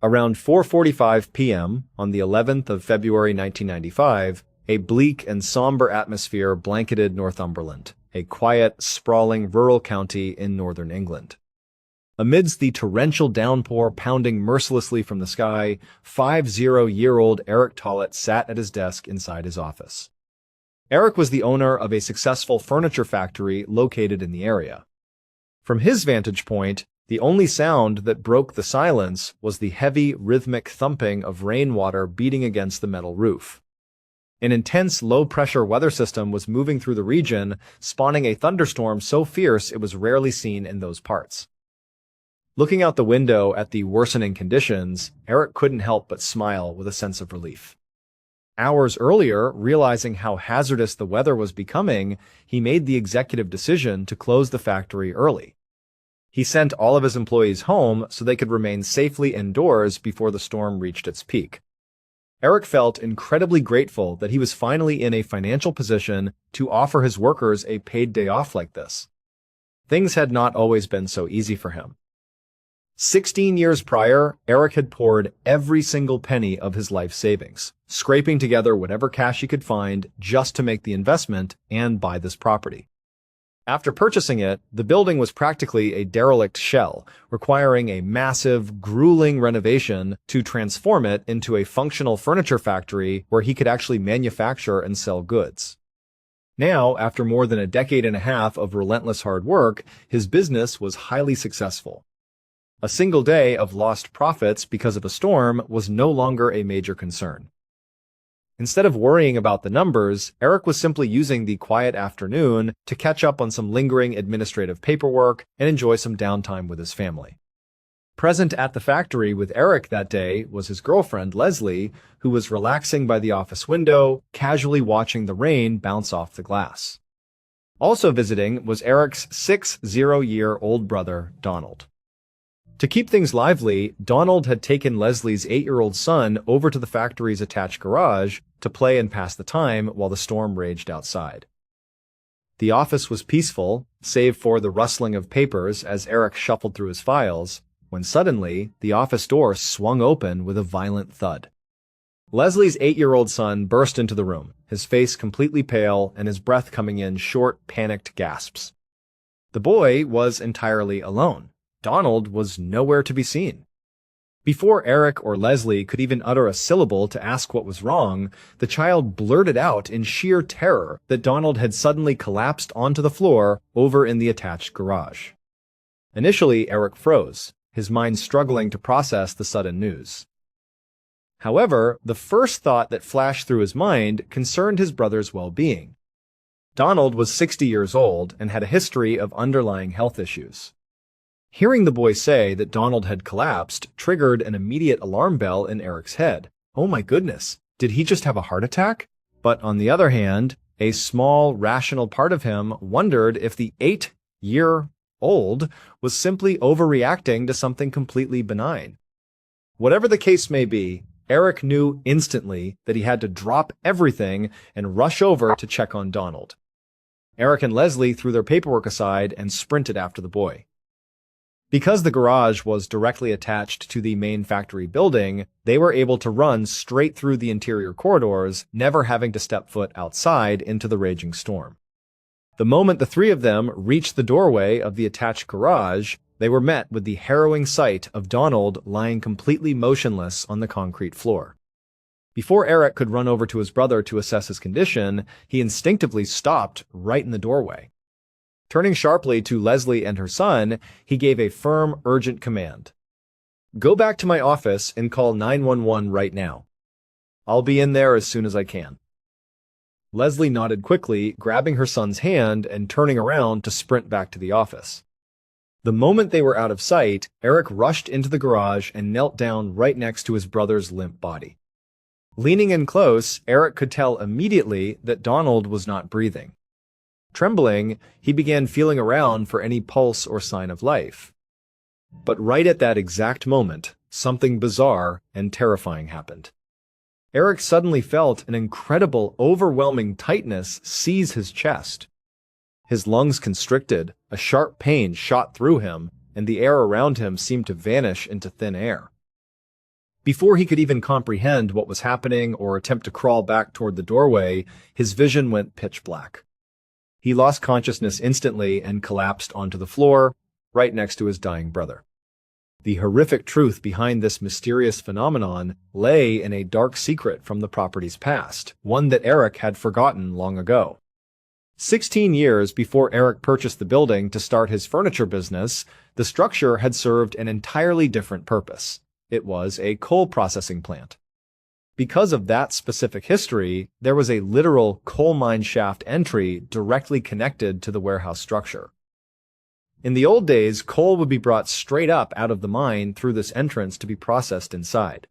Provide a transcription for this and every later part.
Around 4:45 p.m. on the 11th of February 1995, a bleak and somber atmosphere blanketed Northumberland, a quiet, sprawling rural county in northern England. Amidst the torrential downpour pounding mercilessly from the sky, 50-year-old Eric Tollett sat at his desk inside his office. Eric was the owner of a successful furniture factory located in the area. From his vantage point, the only sound that broke the silence was the heavy, rhythmic thumping of rainwater beating against the metal roof. An intense, low-pressure weather system was moving through the region, spawning a thunderstorm so fierce it was rarely seen in those parts. Looking out the window at the worsening conditions, Eric couldn't help but smile with a sense of relief. Hours earlier, realizing how hazardous the weather was becoming, he made the executive decision to close the factory early. He sent all of his employees home so they could remain safely indoors before the storm reached its peak. Eric felt incredibly grateful that he was finally in a financial position to offer his workers a paid day off like this. Things had not always been so easy for him. 16 years prior, Eric had poured every single penny of his life savings, scraping together whatever cash he could find just to make the investment and buy this property. After purchasing it, the building was practically a derelict shell, requiring a massive, grueling renovation to transform it into a functional furniture factory where he could actually manufacture and sell goods. Now, after more than a decade and a half of relentless hard work, his business was highly successful. A single day of lost profits because of a storm was no longer a major concern. Instead of worrying about the numbers, Eric was simply using the quiet afternoon to catch up on some lingering administrative paperwork and enjoy some downtime with his family. Present at the factory with Eric that day was his girlfriend, Leslie, who was relaxing by the office window, casually watching the rain bounce off the glass. Also visiting was Eric's 60-year-old brother, Donald. To keep things lively, Donald had taken Leslie's 8-year-old son over to the factory's attached garage to play and pass the time while the storm raged outside. The office was peaceful, save for the rustling of papers as Eric shuffled through his files, when suddenly the office door swung open with a violent thud. Leslie's 8-year-old son burst into the room, his face completely pale and his breath coming in short, panicked gasps. The boy was entirely alone. Donald was nowhere to be seen. Before Eric or Leslie could even utter a syllable to ask what was wrong, the child blurted out in sheer terror that Donald had suddenly collapsed onto the floor over in the attached garage. Initially, Eric froze, his mind struggling to process the sudden news. However, the first thought that flashed through his mind concerned his brother's well-being. Donald was 60 years old and had a history of underlying health issues. Hearing the boy say that Donald had collapsed triggered an immediate alarm bell in Eric's head. Oh my goodness, did he just have a heart attack? But on the other hand, a small, rational part of him wondered if the 8-year-old was simply overreacting to something completely benign. Whatever the case may be, Eric knew instantly that he had to drop everything and rush over to check on Donald. Eric and Leslie threw their paperwork aside and sprinted after the boy. Because the garage was directly attached to the main factory building, they were able to run straight through the interior corridors, never having to step foot outside into the raging storm. The moment the three of them reached the doorway of the attached garage, they were met with the harrowing sight of Donald lying completely motionless on the concrete floor. Before Eric could run over to his brother to assess his condition, he instinctively stopped right in the doorway. Turning sharply to Leslie and her son, he gave a firm, urgent command. "Go back to my office and call 911 right now. I'll be in there as soon as I can." Leslie nodded quickly, grabbing her son's hand and turning around to sprint back to the office. The moment they were out of sight, Eric rushed into the garage and knelt down right next to his brother's limp body. Leaning in close, Eric could tell immediately that Donald was not breathing. Trembling, he began feeling around for any pulse or sign of life. But right at that exact moment, something bizarre and terrifying happened. Eric suddenly felt an incredible, overwhelming tightness seize his chest. His lungs constricted, a sharp pain shot through him, and the air around him seemed to vanish into thin air. Before he could even comprehend what was happening or attempt to crawl back toward the doorway, his vision went pitch black. He lost consciousness instantly and collapsed onto the floor, right next to his dying brother. The horrific truth behind this mysterious phenomenon lay in a dark secret from the property's past, one that Eric had forgotten long ago. 16 years before Eric purchased the building to start his furniture business, the structure had served an entirely different purpose. It was a coal processing plant. Because of that specific history, there was a literal coal mine shaft entry directly connected to the warehouse structure. In the old days, coal would be brought straight up out of the mine through this entrance to be processed inside.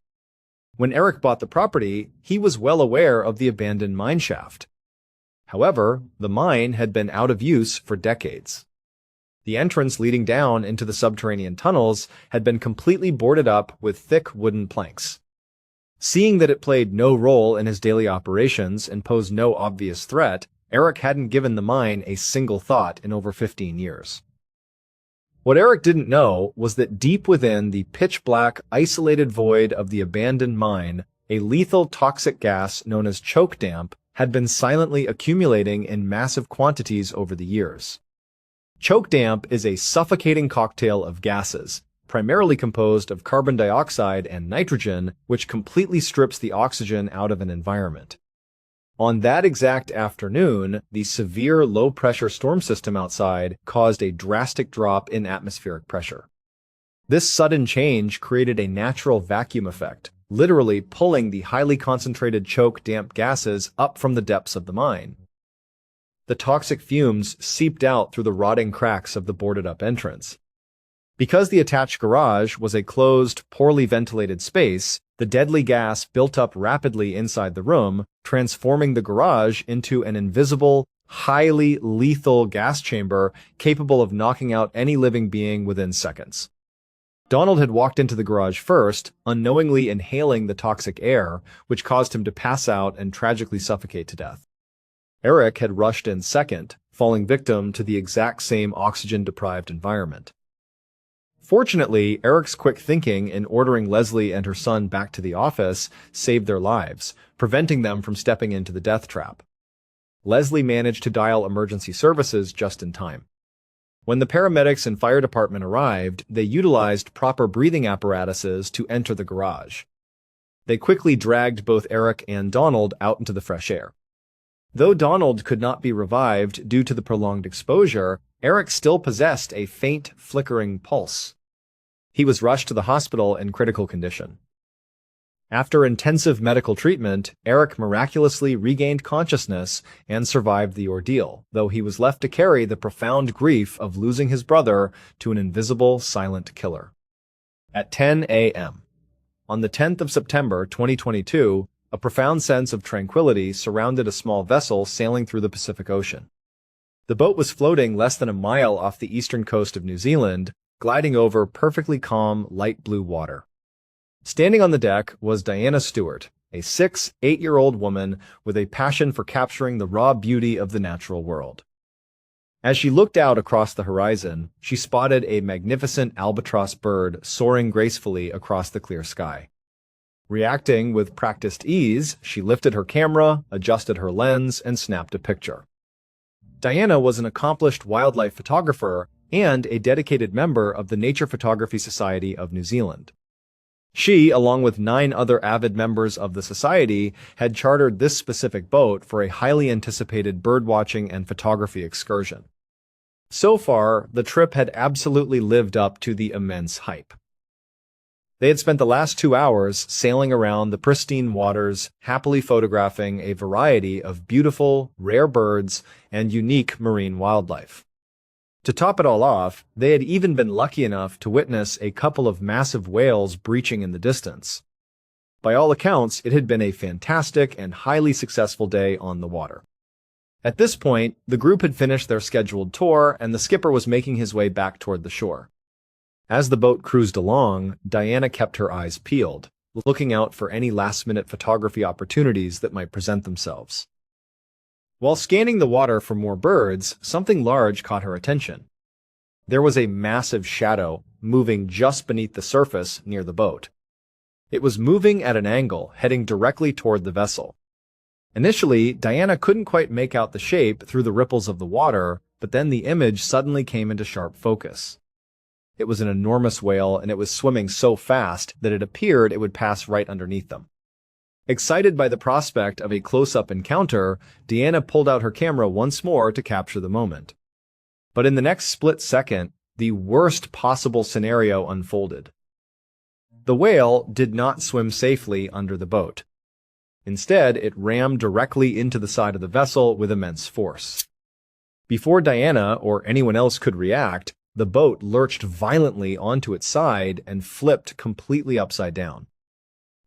When Eric bought the property, he was well aware of the abandoned mine shaft. However, the mine had been out of use for decades. The entrance leading down into the subterranean tunnels had been completely boarded up with thick wooden planks. Seeing that it played no role in his daily operations and posed no obvious threat, Eric hadn't given the mine a single thought in over 15 years. What Eric didn't know was that deep within the pitch-black, isolated void of the abandoned mine, a lethal toxic gas known as choke damp had been silently accumulating in massive quantities over the years. Choke damp is a suffocating cocktail of gases, primarily composed of carbon dioxide and nitrogen, which completely strips the oxygen out of an environment. On that exact afternoon, the severe low-pressure storm system outside caused a drastic drop in atmospheric pressure. This sudden change created a natural vacuum effect, literally pulling the highly concentrated choke damp gases up from the depths of the mine. The toxic fumes seeped out through the rotting cracks of the boarded-up entrance. Because the attached garage was a closed, poorly ventilated space, the deadly gas built up rapidly inside the room, transforming the garage into an invisible, highly lethal gas chamber capable of knocking out any living being within seconds. Donald had walked into the garage first, unknowingly inhaling the toxic air, which caused him to pass out and tragically suffocate to death. Eric had rushed in second, falling victim to the exact same oxygen-deprived environment. Fortunately, Eric's quick thinking in ordering Leslie and her son back to the office saved their lives, preventing them from stepping into the death trap. Leslie managed to dial emergency services just in time. When the paramedics and fire department arrived, they utilized proper breathing apparatuses to enter the garage. They quickly dragged both Eric and Donald out into the fresh air. Though Donald could not be revived due to the prolonged exposure, Eric still possessed a faint, flickering pulse. He was rushed to the hospital in critical condition. After intensive medical treatment, Eric miraculously regained consciousness and survived the ordeal, though he was left to carry the profound grief of losing his brother to an invisible, silent killer. At 10 a.m. on the 10th of September 2022, a profound sense of tranquility surrounded a small vessel sailing through the Pacific Ocean. The boat was floating less than a mile off the eastern coast of New Zealand, gliding over perfectly calm, light blue water. Standing on the deck was Diana Stewart, a 8-year-old woman with a passion for capturing the raw beauty of the natural world. As she looked out across the horizon, she spotted a magnificent albatross bird soaring gracefully across the clear sky. Reacting with practiced ease, she lifted her camera, adjusted her lens, and snapped a picture. Diana was an accomplished wildlife photographer and a dedicated member of the Nature Photography Society of New Zealand. She, along with 9 other avid members of the society, had chartered this specific boat for a highly anticipated birdwatching and photography excursion. So far, the trip had absolutely lived up to the immense hype. They had spent the last 2 hours sailing around the pristine waters, happily photographing a variety of beautiful, rare birds and unique marine wildlife. To top it all off, they had even been lucky enough to witness a couple of massive whales breaching in the distance. By all accounts, it had been a fantastic and highly successful day on the water. At this point, the group had finished their scheduled tour and the skipper was making his way back toward the shore. As the boat cruised along, Diana kept her eyes peeled, looking out for any last-minute photography opportunities that might present themselves. While scanning the water for more birds, something large caught her attention. There was a massive shadow moving just beneath the surface near the boat. It was moving at an angle, heading directly toward the vessel. Initially, Diana couldn't quite make out the shape through the ripples of the water, but then the image suddenly came into sharp focus. It was an enormous whale, and it was swimming so fast that it appeared it would pass right underneath them. Excited by the prospect of a close-up encounter, Diana pulled out her camera once more to capture the moment. But in the next split second, the worst possible scenario unfolded. The whale did not swim safely under the boat. Instead, it rammed directly into the side of the vessel with immense force. Before Diana or anyone else could react, the boat lurched violently onto its side and flipped completely upside down.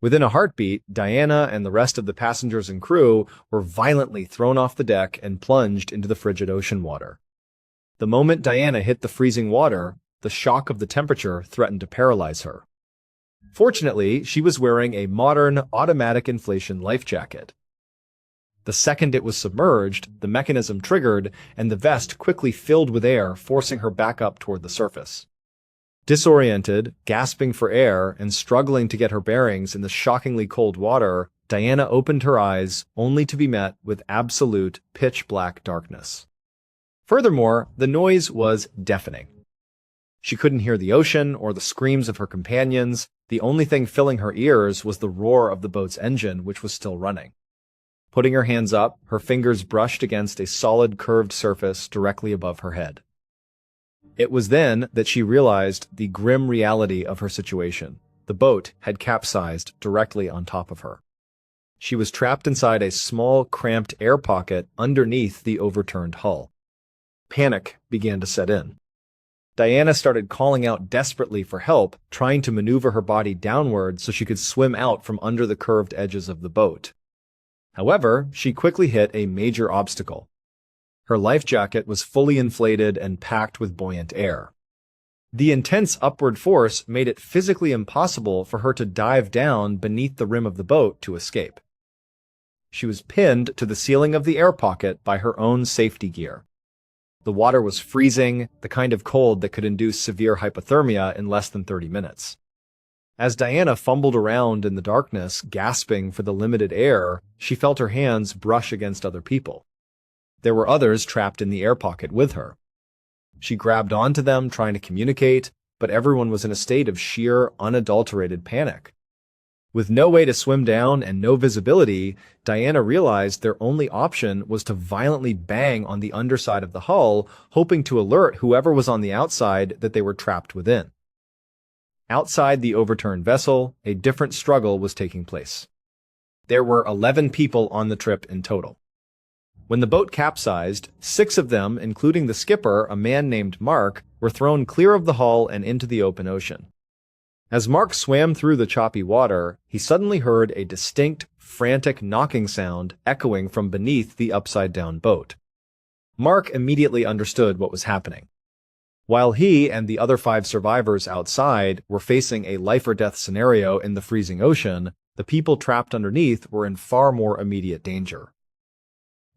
Within a heartbeat, Diana and the rest of the passengers and crew were violently thrown off the deck and plunged into the frigid ocean water. The moment Diana hit the freezing water, the shock of the temperature threatened to paralyze her. Fortunately, she was wearing a modern automatic inflation life jacket. The second it was submerged, the mechanism triggered, and the vest quickly filled with air, forcing her back up toward the surface. Disoriented, gasping for air, and struggling to get her bearings in the shockingly cold water, Diana opened her eyes, only to be met with absolute pitch-black darkness. Furthermore, the noise was deafening. She couldn't hear the ocean or the screams of her companions. The only thing filling her ears was the roar of the boat's engine, which was still running. Putting her hands up, her fingers brushed against a solid curved surface directly above her head. It was then that she realized the grim reality of her situation. The boat had capsized directly on top of her. She was trapped inside a small, cramped air pocket underneath the overturned hull. Panic began to set in. Diana started calling out desperately for help, trying to maneuver her body downward so she could swim out from under the curved edges of the boat. However, she quickly hit a major obstacle. Her life jacket was fully inflated and packed with buoyant air. The intense upward force made it physically impossible for her to dive down beneath the rim of the boat to escape. She was pinned to the ceiling of the air pocket by her own safety gear. The water was freezing, the kind of cold that could induce severe hypothermia in less than 30 minutes. As Diana fumbled around in the darkness, gasping for the limited air, she felt her hands brush against other people. There were others trapped in the air pocket with her. She grabbed onto them, trying to communicate, but everyone was in a state of sheer, unadulterated panic. With no way to swim down and no visibility, Diana realized their only option was to violently bang on the underside of the hull, hoping to alert whoever was on the outside that they were trapped within. Outside the overturned vessel, a different struggle was taking place. There were 11 people on the trip in total. When the boat capsized, 6 of them, including the skipper, a man named Mark, were thrown clear of the hull and into the open ocean. As Mark swam through the choppy water, he suddenly heard a distinct, frantic knocking sound echoing from beneath the upside-down boat. Mark immediately understood what was happening. While he and the other 5 survivors outside were facing a life-or-death scenario in the freezing ocean, the people trapped underneath were in far more immediate danger.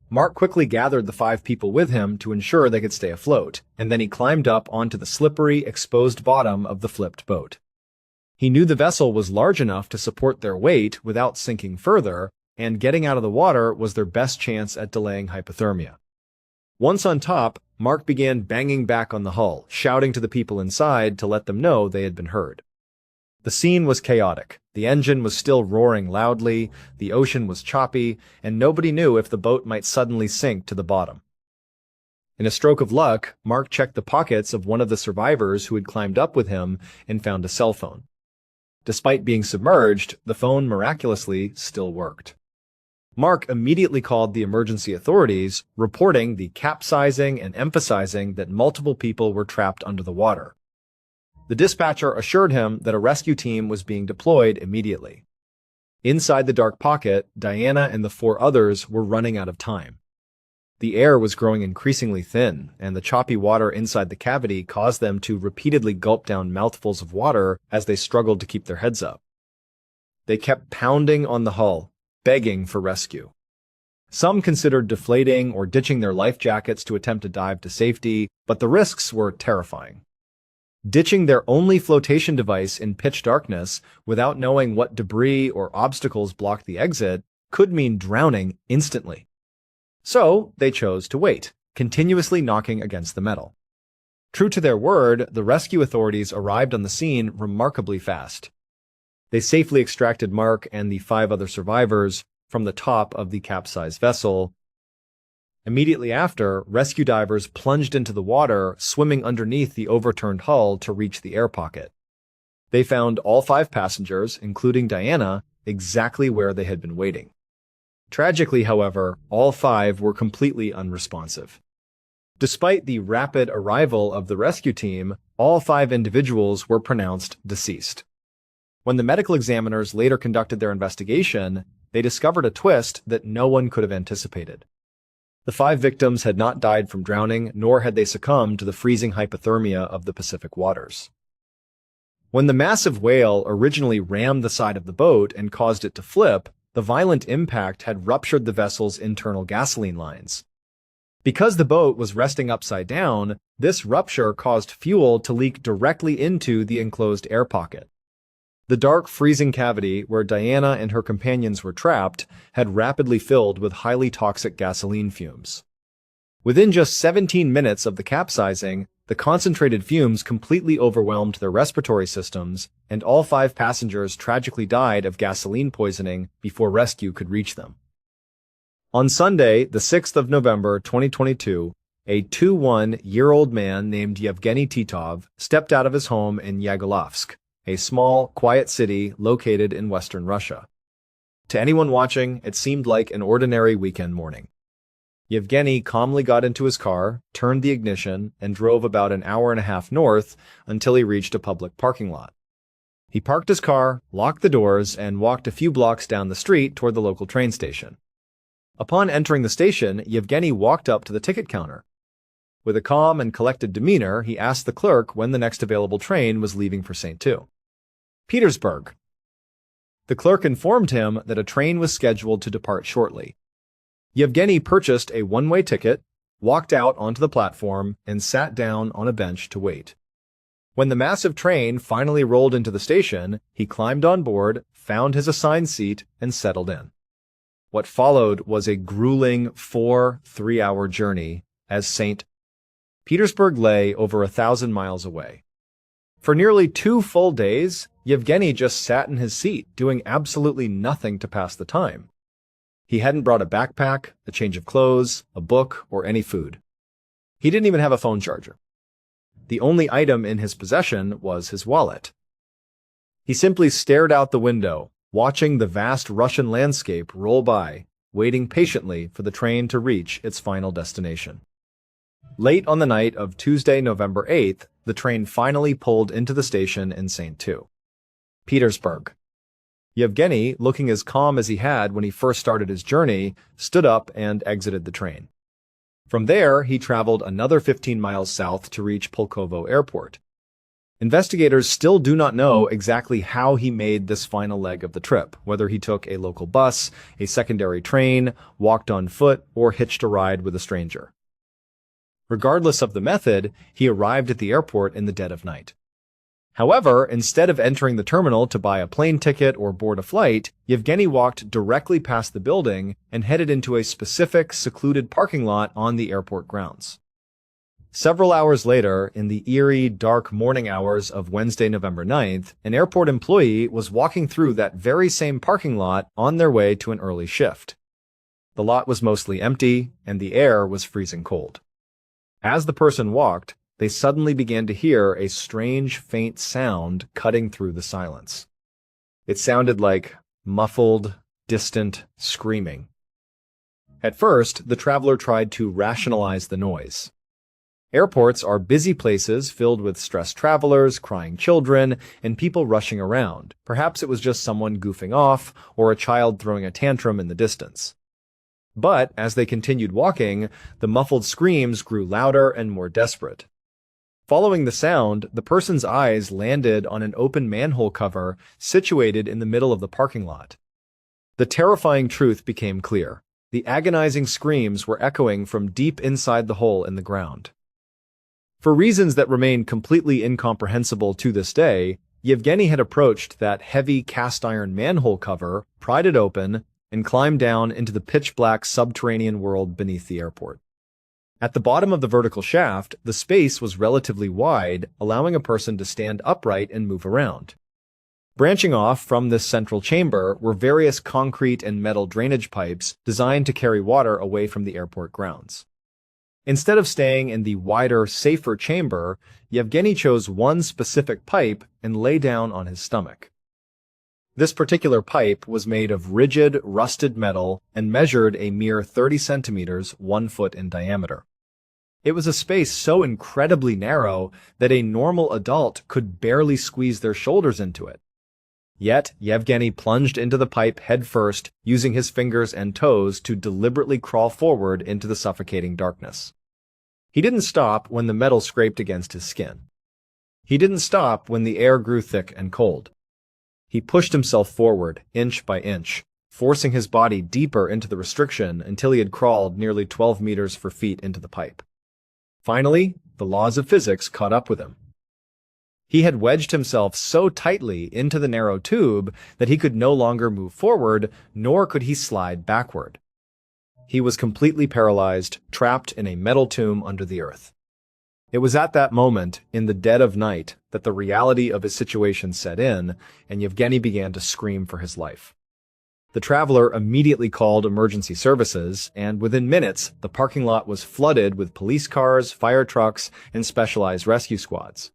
Mark quickly gathered the 5 people with him to ensure they could stay afloat, and then he climbed up onto the slippery, exposed bottom of the flipped boat. He knew the vessel was large enough to support their weight without sinking further, and getting out of the water was their best chance at delaying hypothermia. Once on top, Mark began banging back on the hull, shouting to the people inside to let them know they had been heard. The scene was chaotic. The engine was still roaring loudly, the ocean was choppy, and nobody knew if the boat might suddenly sink to the bottom. In a stroke of luck, Mark checked the pockets of one of the survivors who had climbed up with him and found a cell phone. Despite being submerged, the phone miraculously still worked. Mark immediately called the emergency authorities, reporting the capsizing and emphasizing that multiple people were trapped under the water. The dispatcher assured him that a rescue team was being deployed immediately. Inside the dark pocket, Diana and the 4 others were running out of time. The air was growing increasingly thin, and the choppy water inside the cavity caused them to repeatedly gulp down mouthfuls of water as they struggled to keep their heads up. They kept pounding on the hull, begging for rescue. Some considered deflating or ditching their life jackets to attempt to dive to safety, but the risks were terrifying. Ditching their only flotation device in pitch darkness without knowing what debris or obstacles blocked the exit could mean drowning instantly. So they chose to wait, continuously knocking against the metal. True to their word, the rescue authorities arrived on the scene remarkably fast. They safely extracted Mark and the 5 other survivors from the top of the capsized vessel. Immediately after, rescue divers plunged into the water, swimming underneath the overturned hull to reach the air pocket. They found all 5 passengers, including Diana, exactly where they had been waiting. Tragically, however, all 5 were completely unresponsive. Despite the rapid arrival of the rescue team, all 5 individuals were pronounced deceased. When the medical examiners later conducted their investigation, they discovered a twist that no one could have anticipated. The 5 victims had not died from drowning, nor had they succumbed to the freezing hypothermia of the Pacific waters. When the massive whale originally rammed the side of the boat and caused it to flip, the violent impact had ruptured the vessel's internal gasoline lines. Because the boat was resting upside down, this rupture caused fuel to leak directly into the enclosed air pocket. The dark, freezing cavity where Diana and her companions were trapped had rapidly filled with highly toxic gasoline fumes. Within just 17 minutes of the capsizing, the concentrated fumes completely overwhelmed their respiratory systems, and all 5 passengers tragically died of gasoline poisoning before rescue could reach them. On Sunday, the 6th of November 2022, a 21-year-old man named Yevgeny Titov stepped out of his home in Yagolovsk, a small, quiet city located in western Russia. To anyone watching, it seemed like an ordinary weekend morning. Yevgeny calmly got into his car, turned the ignition, and drove about an hour and a half north until he reached a public parking lot. He parked his car, locked the doors, and walked a few blocks down the street toward the local train station. Upon entering the station, Yevgeny walked up to the ticket counter. With a calm and collected demeanor, he asked the clerk when the next available train was leaving for St. Petersburg. The clerk informed him that a train was scheduled to depart shortly. Yevgeny purchased a one-way ticket, walked out onto the platform, and sat down on a bench to wait. When the massive train finally rolled into the station, he climbed on board, found his assigned seat, and settled in. What followed was a grueling 3-hour journey as St. Petersburg lay over 1,000 miles away. For nearly 2 full days, Yevgeny just sat in his seat, doing absolutely nothing to pass the time. He hadn't brought a backpack, a change of clothes, a book, or any food. He didn't even have a phone charger. The only item in his possession was his wallet. He simply stared out the window, watching the vast Russian landscape roll by, waiting patiently for the train to reach its final destination. Late on the night of Tuesday, November 8th, the train finally pulled into the station in St. Petersburg. Yevgeny, looking as calm as he had when he first started his journey, stood up and exited the train. From there, he traveled another 15 miles south to reach Pulkovo Airport. Investigators still do not know exactly how he made this final leg of the trip, whether he took a local bus, a secondary train, walked on foot, or hitched a ride with a stranger. Regardless of the method, he arrived at the airport in the dead of night. However, instead of entering the terminal to buy a plane ticket or board a flight, Yevgeny walked directly past the building and headed into a specific, secluded parking lot on the airport grounds. Several hours later, in the eerie, dark morning hours of Wednesday, November 9th, an airport employee was walking through that very same parking lot on their way to an early shift. The lot was mostly empty, and the air was freezing cold. As the person walked, they suddenly began to hear a strange, faint sound cutting through the silence. It sounded like muffled, distant screaming. At first, the traveler tried to rationalize the noise. Airports are busy places filled with stressed travelers, crying children, and people rushing around. Perhaps it was just someone goofing off or a child throwing a tantrum in the distance. But as they continued walking, the muffled screams grew louder and more desperate. Following the sound, the person's eyes landed on an open manhole cover situated in the middle of the parking lot. The terrifying truth became clear. The agonizing screams were echoing from deep inside the hole in the ground. For reasons that remain completely incomprehensible to this day, Yevgeny had approached that heavy cast-iron manhole cover, pried it open, and climbed down into the pitch-black subterranean world beneath the airport. At the bottom of the vertical shaft, the space was relatively wide, allowing a person to stand upright and move around. Branching off from this central chamber were various concrete and metal drainage pipes designed to carry water away from the airport grounds. Instead of staying in the wider, safer chamber, Yevgeny chose one specific pipe and lay down on his stomach. This particular pipe was made of rigid, rusted metal and measured a mere 30 centimeters, 1 foot in diameter. It was a space so incredibly narrow that a normal adult could barely squeeze their shoulders into it. Yet, Yevgeny plunged into the pipe headfirst, using his fingers and toes to deliberately crawl forward into the suffocating darkness. He didn't stop when the metal scraped against his skin. He didn't stop when the air grew thick and cold. He pushed himself forward, inch by inch, forcing his body deeper into the restriction until he had crawled nearly 12 meters for feet into the pipe. Finally, the laws of physics caught up with him. He had wedged himself so tightly into the narrow tube that he could no longer move forward, nor could he slide backward. He was completely paralyzed, trapped in a metal tomb under the earth. It was at that moment, in the dead of night, that the reality of his situation set in, and Yevgeny began to scream for his life. The traveler immediately called emergency services, and within minutes, the parking lot was flooded with police cars, fire trucks, and specialized rescue squads.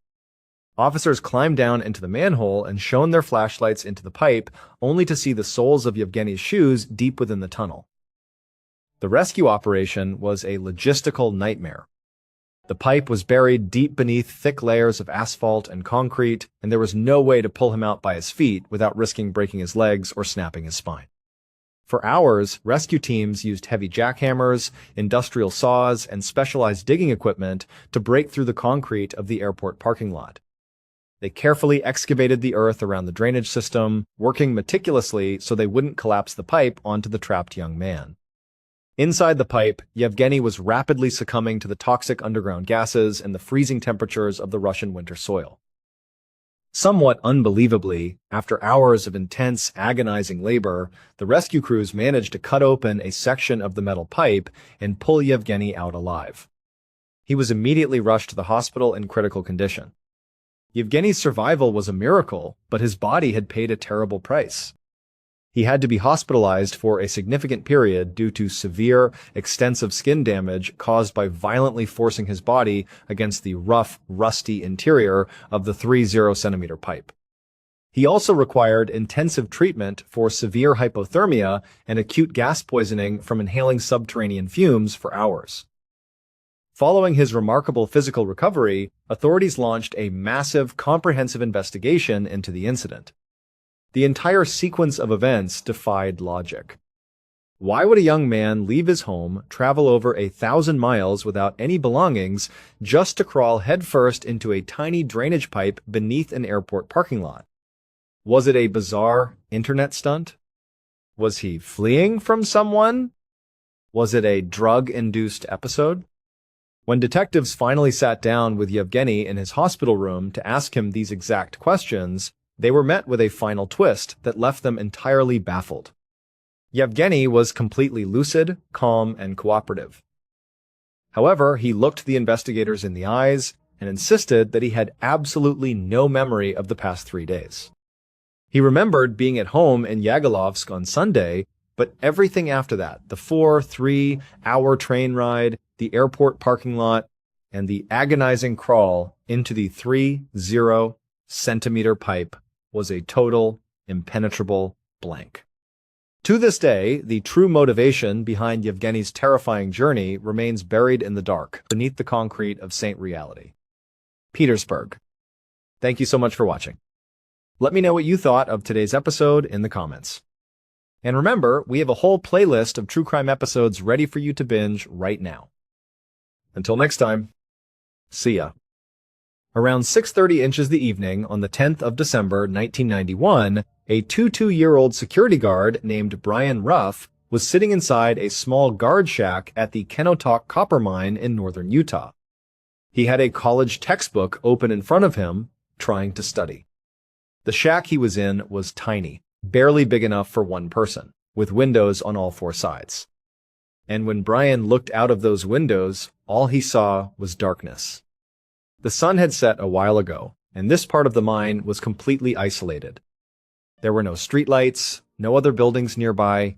Officers climbed down into the manhole and shone their flashlights into the pipe, only to see the soles of Yevgeny's shoes deep within the tunnel. The rescue operation was a logistical nightmare. The pipe was buried deep beneath thick layers of asphalt and concrete, and there was no way to pull him out by his feet without risking breaking his legs or snapping his spine. For hours, rescue teams used heavy jackhammers, industrial saws, and specialized digging equipment to break through the concrete of the airport parking lot. They carefully excavated the earth around the drainage system, working meticulously so they wouldn't collapse the pipe onto the trapped young man. Inside the pipe, Yevgeny was rapidly succumbing to the toxic underground gases and the freezing temperatures of the Russian winter soil. Somewhat unbelievably, after hours of intense, agonizing labor, the rescue crews managed to cut open a section of the metal pipe and pull Yevgeny out alive. He was immediately rushed to the hospital in critical condition. Yevgeny's survival was a miracle, but his body had paid a terrible price. He had to be hospitalized for a significant period due to severe, extensive skin damage caused by violently forcing his body against the rough, rusty interior of the 30-centimeter pipe. He also required intensive treatment for severe hypothermia and acute gas poisoning from inhaling subterranean fumes for hours. Following his remarkable physical recovery, authorities launched a massive, comprehensive investigation into the incident. The entire sequence of events defied logic. Why would a young man leave his home, travel over 1,000 miles without any belongings, just to crawl headfirst into a tiny drainage pipe beneath an airport parking lot? Was it a bizarre internet stunt? Was he fleeing from someone? Was it a drug-induced episode? When detectives finally sat down with Yevgeny in his hospital room to ask him these exact questions, they were met with a final twist that left them entirely baffled. Yevgeny was completely lucid, calm, and cooperative. However, he looked the investigators in the eyes and insisted that he had absolutely no memory of the past 3 days. He remembered being at home in Yagelovsk on Sunday, but everything after that, the 3-hour train ride, the airport parking lot, and the agonizing crawl into the 30-centimeter pipe, was a total, impenetrable blank. To this day, the true motivation behind Yevgeny's terrifying journey remains buried in the dark, beneath the concrete of Saint Reality. Petersburg. Thank you so much for watching. Let me know what you thought of today's episode in the comments. And remember, we have a whole playlist of true crime episodes ready for you to binge right now. Until next time, see ya. Around 6:30 inches the evening on the 10th of December 1991, a 22-year-old security guard named Brian Ruff was sitting inside a small guard shack at the Kenotok copper mine in northern Utah. He had a college textbook open in front of him, trying to study. The shack he was in was tiny, barely big enough for one person, with windows on all four sides. And when Brian looked out of those windows, all he saw was darkness. The sun had set a while ago, and this part of the mine was completely isolated. There were no streetlights, no other buildings nearby.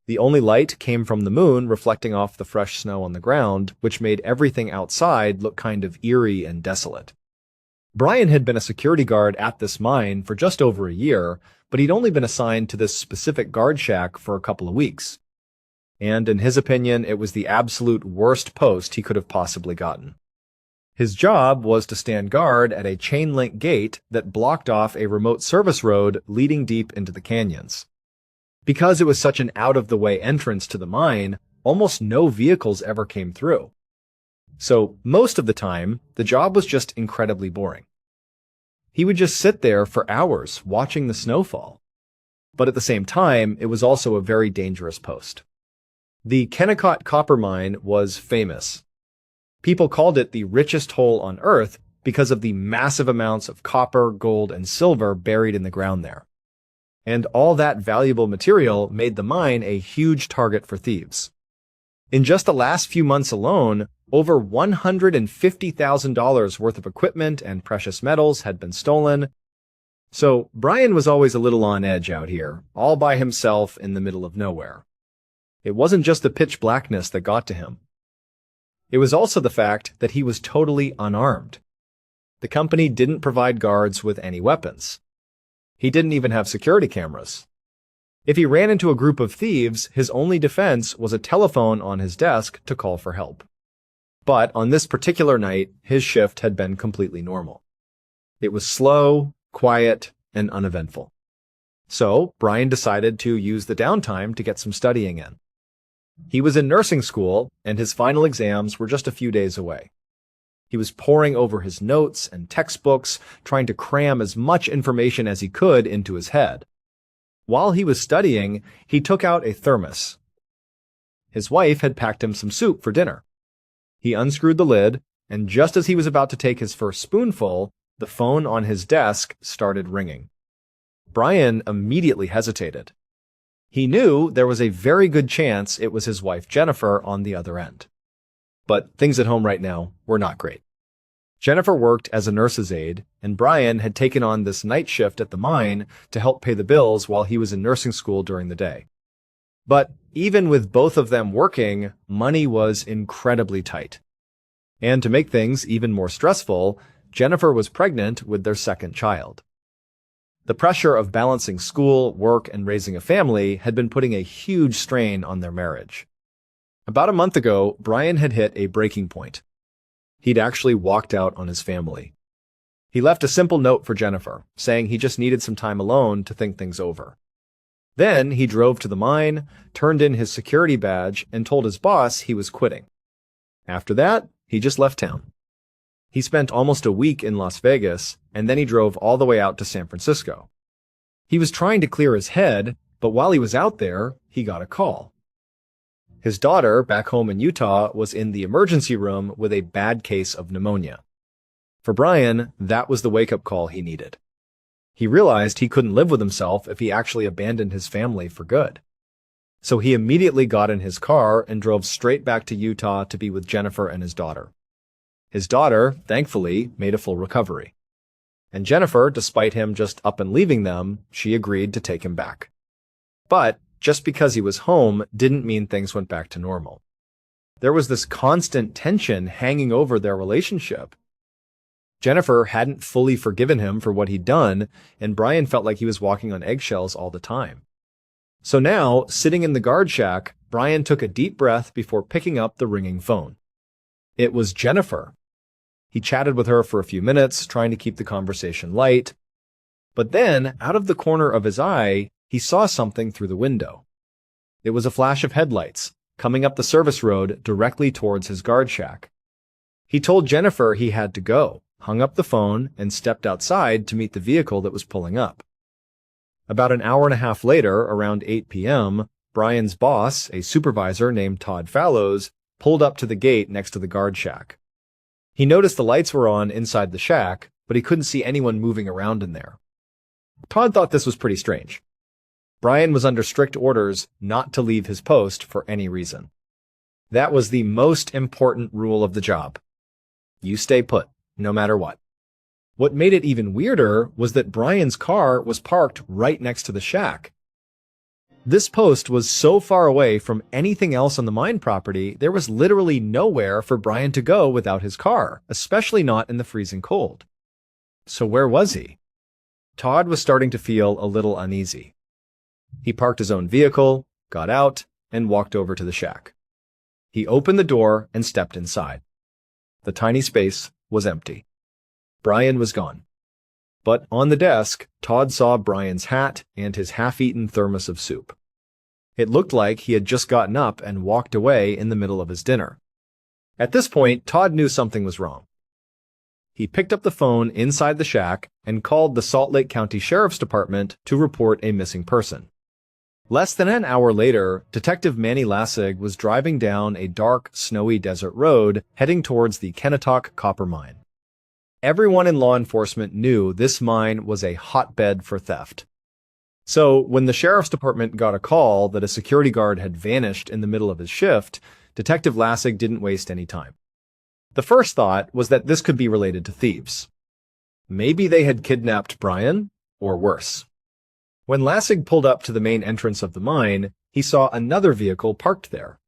The only light came from the moon reflecting off the fresh snow on the ground, which made everything outside look kind of eerie and desolate. Brian had been a security guard at this mine for just over a year, but he'd only been assigned to this specific guard shack for a couple of weeks. And in his opinion, it was the absolute worst post he could have possibly gotten. His job was to stand guard at a chain-link gate that blocked off a remote service road leading deep into the canyons. Because it was such an out-of-the-way entrance to the mine, almost no vehicles ever came through. So most of the time, the job was just incredibly boring. He would just sit there for hours watching the snowfall. But at the same time, it was also a very dangerous post. The Kennecott copper mine was famous. People called it the richest hole on Earth because of the massive amounts of copper, gold, and silver buried in the ground there. And all that valuable material made the mine a huge target for thieves. In just the last few months alone, over $150,000 worth of equipment and precious metals had been stolen. So Brian was always a little on edge out here, all by himself in the middle of nowhere. It wasn't just the pitch blackness that got to him. It was also the fact that he was totally unarmed. The company didn't provide guards with any weapons. He didn't even have security cameras. If he ran into a group of thieves, his only defense was a telephone on his desk to call for help. But on this particular night, his shift had been completely normal. It was slow, quiet, and uneventful. So Brian decided to use the downtime to get some studying in. He was in nursing school, and his final exams were just a few days away. He was poring over his notes and textbooks, trying to cram as much information as he could into his head. While he was studying, he took out a thermos. His wife had packed him some soup for dinner. He unscrewed the lid, and just as he was about to take his first spoonful, the phone on his desk started ringing. Brian immediately hesitated. He knew there was a very good chance it was his wife Jennifer on the other end. But things at home right now were not great. Jennifer worked as a nurse's aide, and Brian had taken on this night shift at the mine to help pay the bills while he was in nursing school during the day. But even with both of them working, money was incredibly tight. And to make things even more stressful, Jennifer was pregnant with their second child. The pressure of balancing school, work, and raising a family had been putting a huge strain on their marriage. About a month ago, Brian had hit a breaking point. He'd actually walked out on his family. He left a simple note for Jennifer, saying he just needed some time alone to think things over. Then he drove to the mine, turned in his security badge, and told his boss he was quitting. After that, he just left town. He spent almost a week in Las Vegas, and then he drove all the way out to San Francisco. He was trying to clear his head, but while he was out there, he got a call. His daughter, back home in Utah, was in the emergency room with a bad case of pneumonia. For Brian, that was the wake-up call he needed. He realized he couldn't live with himself if he actually abandoned his family for good. So he immediately got in his car and drove straight back to Utah to be with Jennifer and his daughter. His daughter, thankfully, made a full recovery. And Jennifer, despite him just up and leaving them, she agreed to take him back. But just because he was home didn't mean things went back to normal. There was this constant tension hanging over their relationship. Jennifer hadn't fully forgiven him for what he'd done, and Brian felt like he was walking on eggshells all the time. So now, sitting in the guard shack, Brian took a deep breath before picking up the ringing phone. It was Jennifer. He chatted with her for a few minutes, trying to keep the conversation light. But then, out of the corner of his eye, he saw something through the window. It was a flash of headlights, coming up the service road directly towards his guard shack. He told Jennifer he had to go, hung up the phone, and stepped outside to meet the vehicle that was pulling up. About an hour and a half later, around 8 p.m., Brian's boss, a supervisor named Todd Fallows, pulled up to the gate next to the guard shack. He noticed the lights were on inside the shack, but he couldn't see anyone moving around in there. Todd thought this was pretty strange. Brian was under strict orders not to leave his post for any reason. That was the most important rule of the job. You stay put, no matter what. What made it even weirder was that Brian's car was parked right next to the shack. This post was so far away from anything else on the mine property, there was literally nowhere for Brian to go without his car, especially not in the freezing cold. So where was he? Todd was starting to feel a little uneasy. He parked his own vehicle, got out, and walked over to the shack. He opened the door and stepped inside. The tiny space was empty. Brian was gone. But on the desk, Todd saw Brian's hat and his half-eaten thermos of soup. It looked like he had just gotten up and walked away in the middle of his dinner. At this point, Todd knew something was wrong. He picked up the phone inside the shack and called the Salt Lake County Sheriff's Department to report a missing person. Less than an hour later, Detective Manny Lassig was driving down a dark, snowy desert road heading towards the Kennetock copper mine. Everyone in law enforcement knew this mine was a hotbed for theft. So, when the sheriff's department got a call that a security guard had vanished in the middle of his shift, Detective Lassig didn't waste any time. The first thought was that this could be related to thieves. Maybe they had kidnapped Brian, or worse. When Lassig pulled up to the main entrance of the mine, he saw another vehicle parked there.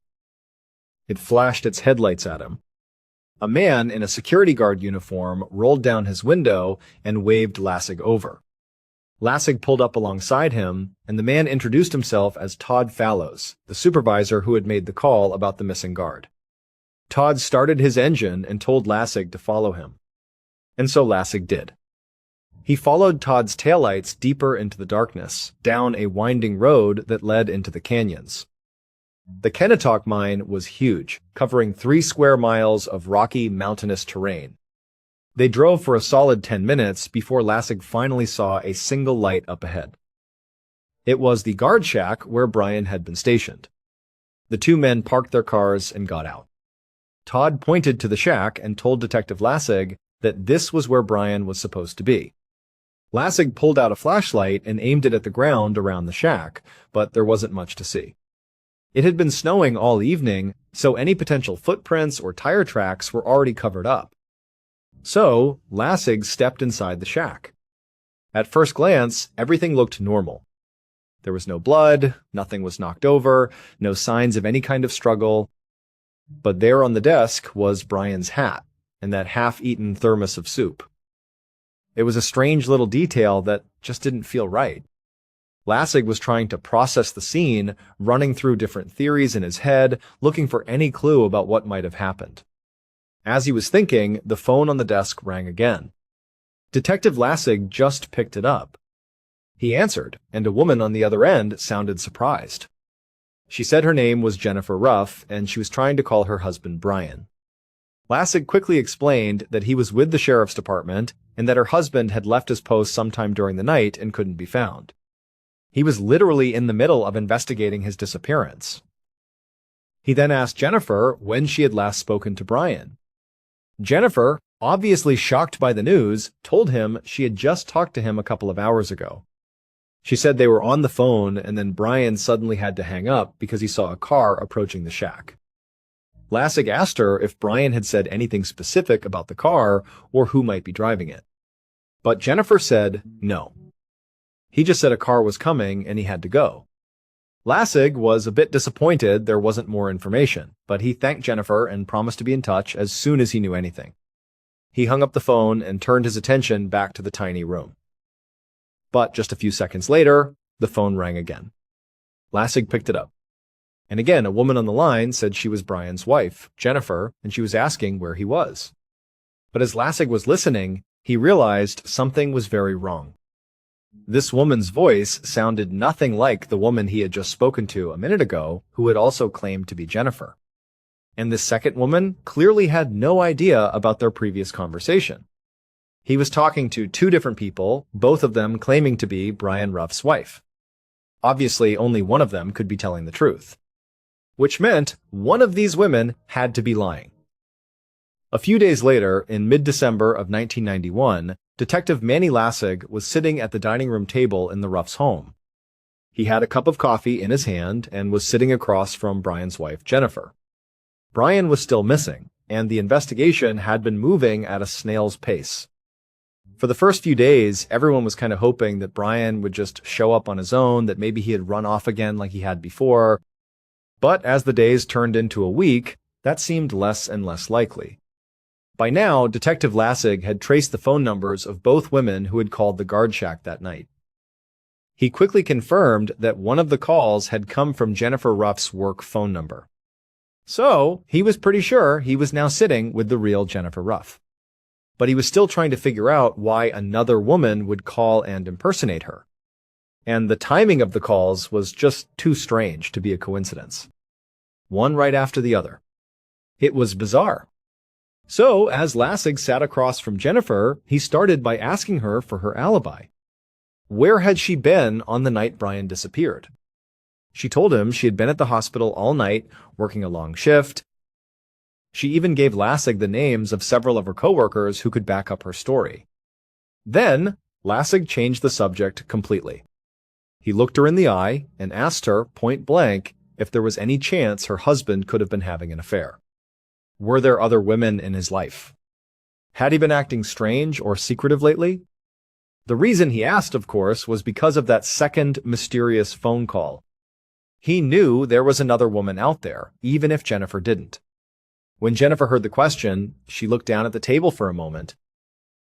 It flashed its headlights at him. A man in a security guard uniform rolled down his window and waved Lassig over. Lassig pulled up alongside him, and the man introduced himself as Todd Fallows, the supervisor who had made the call about the missing guard. Todd started his engine and told Lassig to follow him. And so Lassig did. He followed Todd's taillights deeper into the darkness, down a winding road that led into the canyons. The Kennetock mine was huge, covering 3 square miles of rocky, mountainous terrain. They drove for a solid 10 minutes before Lassig finally saw a single light up ahead. It was the guard shack where Brian had been stationed. The two men parked their cars and got out. Todd pointed to the shack and told Detective Lassig that this was where Brian was supposed to be. Lassig pulled out a flashlight and aimed it at the ground around the shack, but there wasn't much to see. It had been snowing all evening, so any potential footprints or tire tracks were already covered up. So, Lassig stepped inside the shack. At first glance, everything looked normal. There was no blood, nothing was knocked over, no signs of any kind of struggle. But there on the desk was Brian's hat and that half-eaten thermos of soup. It was a strange little detail that just didn't feel right. Lassig was trying to process the scene, running through different theories in his head, looking for any clue about what might have happened. As he was thinking, the phone on the desk rang again. Detective Lassig just picked it up. He answered, and a woman on the other end sounded surprised. She said her name was Jennifer Ruff, and she was trying to call her husband Brian. Lassig quickly explained that he was with the sheriff's department and that her husband had left his post sometime during the night and couldn't be found. He was literally in the middle of investigating his disappearance. He then asked Jennifer when she had last spoken to Brian. Jennifer, obviously shocked by the news, told him she had just talked to him a couple of hours ago. She said they were on the phone and then Brian suddenly had to hang up because he saw a car approaching the shack. Lassig asked her if Brian had said anything specific about the car or who might be driving it. But Jennifer said no. He just said a car was coming and he had to go. Lassig was a bit disappointed there wasn't more information, but he thanked Jennifer and promised to be in touch as soon as he knew anything. He hung up the phone and turned his attention back to the tiny room. But just a few seconds later, the phone rang again. Lassig picked it up. And again, a woman on the line said she was Brian's wife, Jennifer, and she was asking where he was. But as Lassig was listening, he realized something was very wrong. This woman's voice sounded nothing like the woman he had just spoken to a minute ago, who had also claimed to be Jennifer. And this second woman clearly had no idea about their previous conversation. He was talking to 2 different people, both of them claiming to be Brian Ruff's wife. Obviously, only one of them could be telling the truth. Which meant one of these women had to be lying. A few days later, in mid-December of 1991, Detective Manny Lassig was sitting at the dining room table in the Ruffs' home. He had a cup of coffee in his hand and was sitting across from Brian's wife, Jennifer. Brian was still missing, and the investigation had been moving at a snail's pace. For the first few days, everyone was kind of hoping that Brian would just show up on his own, that maybe he had run off again like he had before. But as the days turned into a week, that seemed less and less likely. By now, Detective Lassig had traced the phone numbers of both women who had called the guard shack that night. He quickly confirmed that one of the calls had come from Jennifer Ruff's work phone number. So, he was pretty sure he was now sitting with the real Jennifer Ruff. But he was still trying to figure out why another woman would call and impersonate her. And the timing of the calls was just too strange to be a coincidence. One right after the other. It was bizarre. So, as Lassig sat across from Jennifer, he started by asking her for her alibi. Where had she been on the night Brian disappeared? She told him she had been at the hospital all night, working a long shift. She even gave Lassig the names of several of her coworkers who could back up her story. Then, Lassig changed the subject completely. He looked her in the eye and asked her, point blank, if there was any chance her husband could have been having an affair. Were there other women in his life? Had he been acting strange or secretive lately? The reason he asked, of course, was because of that second mysterious phone call. He knew there was another woman out there, even if Jennifer didn't. When Jennifer heard the question, she looked down at the table for a moment.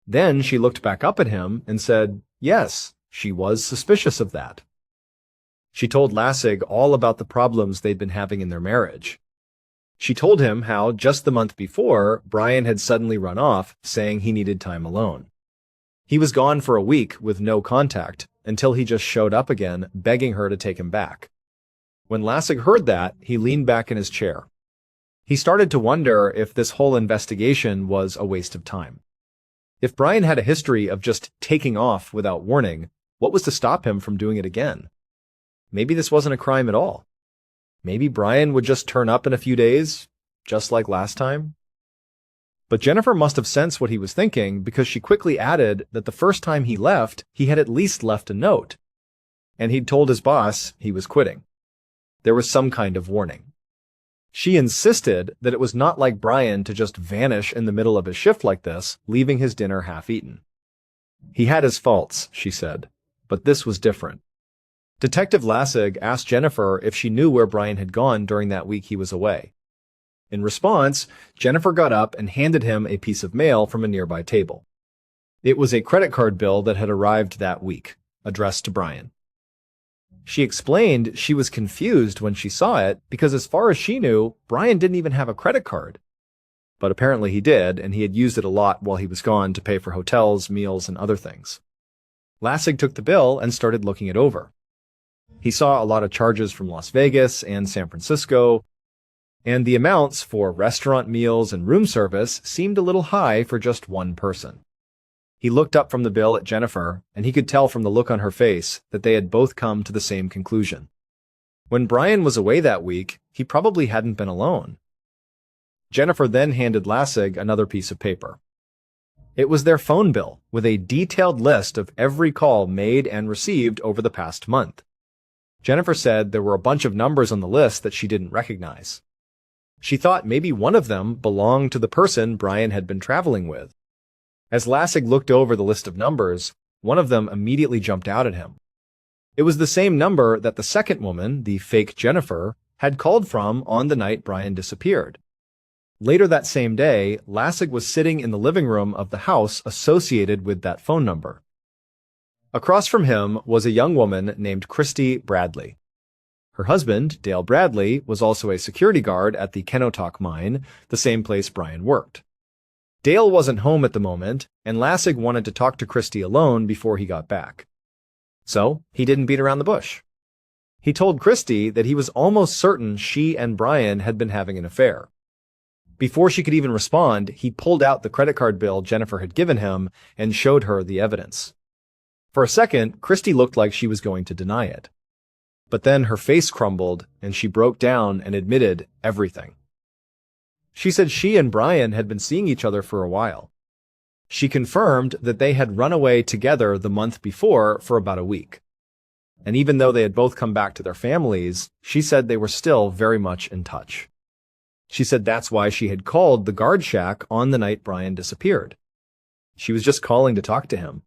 Then she looked back up at him and said, yes, she was suspicious of that. She told Lassig all about the problems they'd been having in their marriage. She told him how, just the month before, Brian had suddenly run off, saying he needed time alone. He was gone for a week with no contact, until he just showed up again, begging her to take him back. When Lassig heard that, he leaned back in his chair. He started to wonder if this whole investigation was a waste of time. If Brian had a history of just taking off without warning, what was to stop him from doing it again? Maybe this wasn't a crime at all. Maybe Brian would just turn up in a few days, just like last time. But Jennifer must have sensed what he was thinking, because she quickly added that the first time he left, he had at least left a note. And he'd told his boss he was quitting. There was some kind of warning. She insisted that it was not like Brian to just vanish in the middle of his shift like this, leaving his dinner half-eaten. He had his faults, she said, but this was different. Detective Lassig asked Jennifer if she knew where Brian had gone during that week he was away. In response, Jennifer got up and handed him a piece of mail from a nearby table. It was a credit card bill that had arrived that week, addressed to Brian. She explained she was confused when she saw it because, as far as she knew, Brian didn't even have a credit card. But apparently he did, and he had used it a lot while he was gone to pay for hotels, meals, and other things. Lassig took the bill and started looking it over. He saw a lot of charges from Las Vegas and San Francisco, and the amounts for restaurant meals and room service seemed a little high for just one person. He looked up from the bill at Jennifer, and he could tell from the look on her face that they had both come to the same conclusion. When Brian was away that week, he probably hadn't been alone. Jennifer then handed Lassig another piece of paper. It was their phone bill, with a detailed list of every call made and received over the past month. Jennifer said there were a bunch of numbers on the list that she didn't recognize. She thought maybe one of them belonged to the person Brian had been traveling with. As Lassig looked over the list of numbers, one of them immediately jumped out at him. It was the same number that the second woman, the fake Jennifer, had called from on the night Brian disappeared. Later that same day, Lassig was sitting in the living room of the house associated with that phone number. Across from him was a young woman named Christy Bradley. Her husband, Dale Bradley, was also a security guard at the Kenotok mine, the same place Brian worked. Dale wasn't home at the moment, and Lassig wanted to talk to Christy alone before he got back. So, he didn't beat around the bush. He told Christy that he was almost certain she and Brian had been having an affair. Before she could even respond, he pulled out the credit card bill Jennifer had given him and showed her the evidence. For a second, Christy looked like she was going to deny it. But then her face crumbled, and she broke down and admitted everything. She said she and Brian had been seeing each other for a while. She confirmed that they had run away together the month before for about a week. And even though they had both come back to their families, she said they were still very much in touch. She said that's why she had called the guard shack on the night Brian disappeared. She was just calling to talk to him.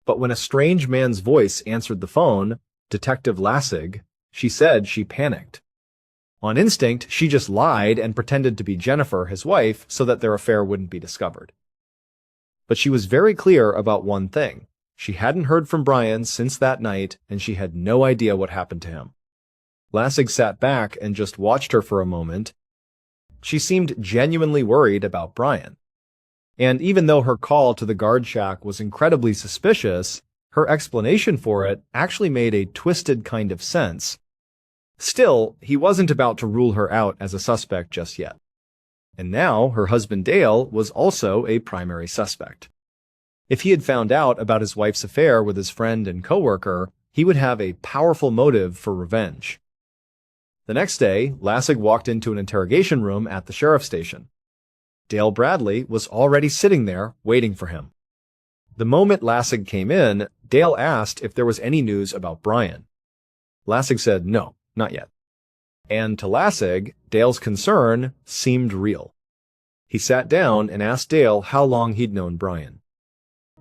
But when a strange man's voice answered the phone, Detective Lassig, she said she panicked. On instinct, she just lied and pretended to be Jennifer, his wife, so that their affair wouldn't be discovered. But she was very clear about one thing. She hadn't heard from Brian since that night, and she had no idea what happened to him. Lassig sat back and just watched her for a moment. She seemed genuinely worried about Brian. And even though her call to the guard shack was incredibly suspicious, her explanation for it actually made a twisted kind of sense. Still, he wasn't about to rule her out as a suspect just yet. And now her husband Dale was also a primary suspect. If he had found out about his wife's affair with his friend and coworker, he would have a powerful motive for revenge. The next day, Lassig walked into an interrogation room at the sheriff's station. Dale Bradley was already sitting there, waiting for him. The moment Lassig came in, Dale asked if there was any news about Brian. Lassig said no, not yet. And to Lassig, Dale's concern seemed real. He sat down and asked Dale how long he'd known Brian.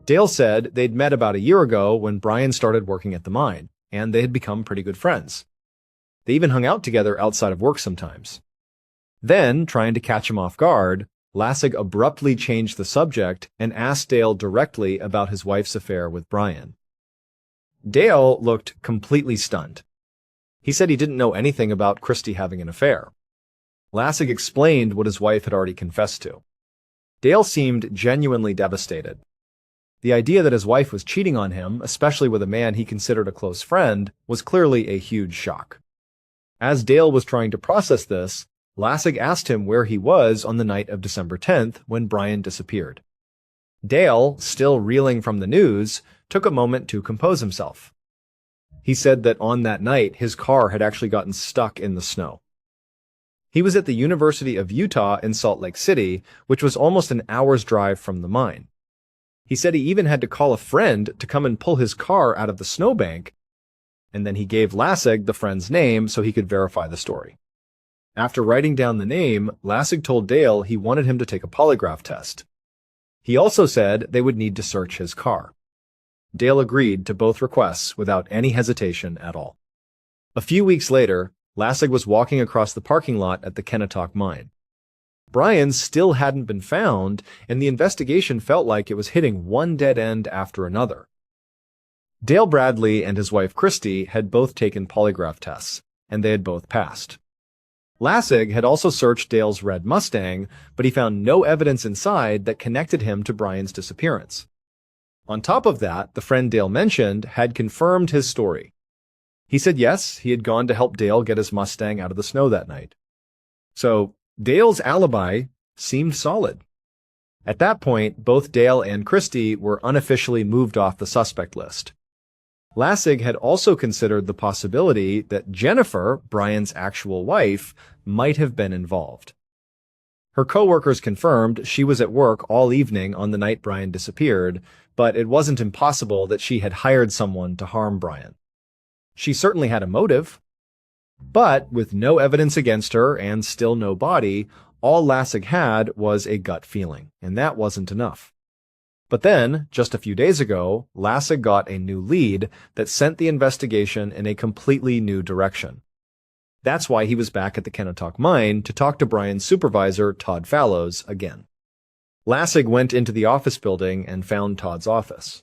Dale said they'd met about a year ago when Brian started working at the mine, and they had become pretty good friends. They even hung out together outside of work sometimes. Then, trying to catch him off guard, Lassig abruptly changed the subject and asked Dale directly about his wife's affair with Brian. Dale looked completely stunned. He said he didn't know anything about Christy having an affair. Lassig explained what his wife had already confessed to. Dale seemed genuinely devastated. The idea that his wife was cheating on him, especially with a man he considered a close friend, was clearly a huge shock. As Dale was trying to process this, Lassig asked him where he was on the night of December 10th when Brian disappeared. Dale, still reeling from the news, took a moment to compose himself. He said that on that night his car had actually gotten stuck in the snow. He was at the University of Utah in Salt Lake City, which was almost an hour's drive from the mine. He said he even had to call a friend to come and pull his car out of the snowbank, and then he gave Lassig the friend's name so he could verify the story. After writing down the name, Lassig told Dale he wanted him to take a polygraph test. He also said they would need to search his car. Dale agreed to both requests without any hesitation at all. A few weeks later, Lassig was walking across the parking lot at the Kennetock mine. Brian still hadn't been found, and the investigation felt like it was hitting one dead end after another. Dale Bradley and his wife Christy had both taken polygraph tests, and they had both passed. Lassig had also searched Dale's red Mustang, but he found no evidence inside that connected him to Brian's disappearance. On top of that, the friend Dale mentioned had confirmed his story. He said yes, he had gone to help Dale get his Mustang out of the snow that night. So, Dale's alibi seemed solid. At that point, both Dale and Christy were unofficially moved off the suspect list. Lassig had also considered the possibility that Jennifer, Brian's actual wife, might have been involved. Her coworkers confirmed she was at work all evening on the night Brian disappeared, but it wasn't impossible that she had hired someone to harm Brian. She certainly had a motive. But with no evidence against her and still no body, all Lassig had was a gut feeling, and that wasn't enough. But then, just a few days ago, Lassig got a new lead that sent the investigation in a completely new direction. That's why he was back at the Kennetock mine to talk to Brian's supervisor, Todd Fallows, again. Lassig went into the office building and found Todd's office.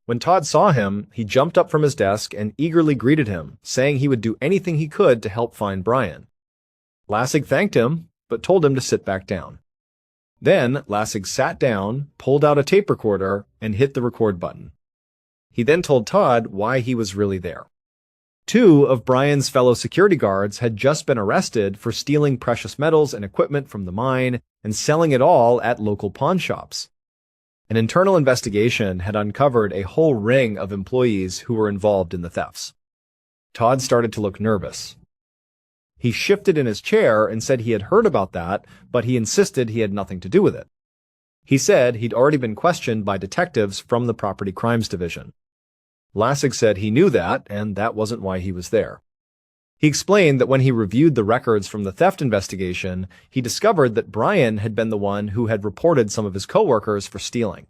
When Todd saw him, he jumped up from his desk and eagerly greeted him, saying he would do anything he could to help find Brian. Lassig thanked him, but told him to sit back down. Then, Lassig sat down, pulled out a tape recorder, and hit the record button. He then told Todd why he was really there. 2 of Brian's fellow security guards had just been arrested for stealing precious metals and equipment from the mine and selling it all at local pawn shops. An internal investigation had uncovered a whole ring of employees who were involved in the thefts. Todd started to look nervous. He shifted in his chair and said he had heard about that, but he insisted he had nothing to do with it. He said he'd already been questioned by detectives from the Property Crimes Division. Lassig said he knew that, and that wasn't why he was there. He explained that when he reviewed the records from the theft investigation, he discovered that Brian had been the one who had reported some of his coworkers for stealing.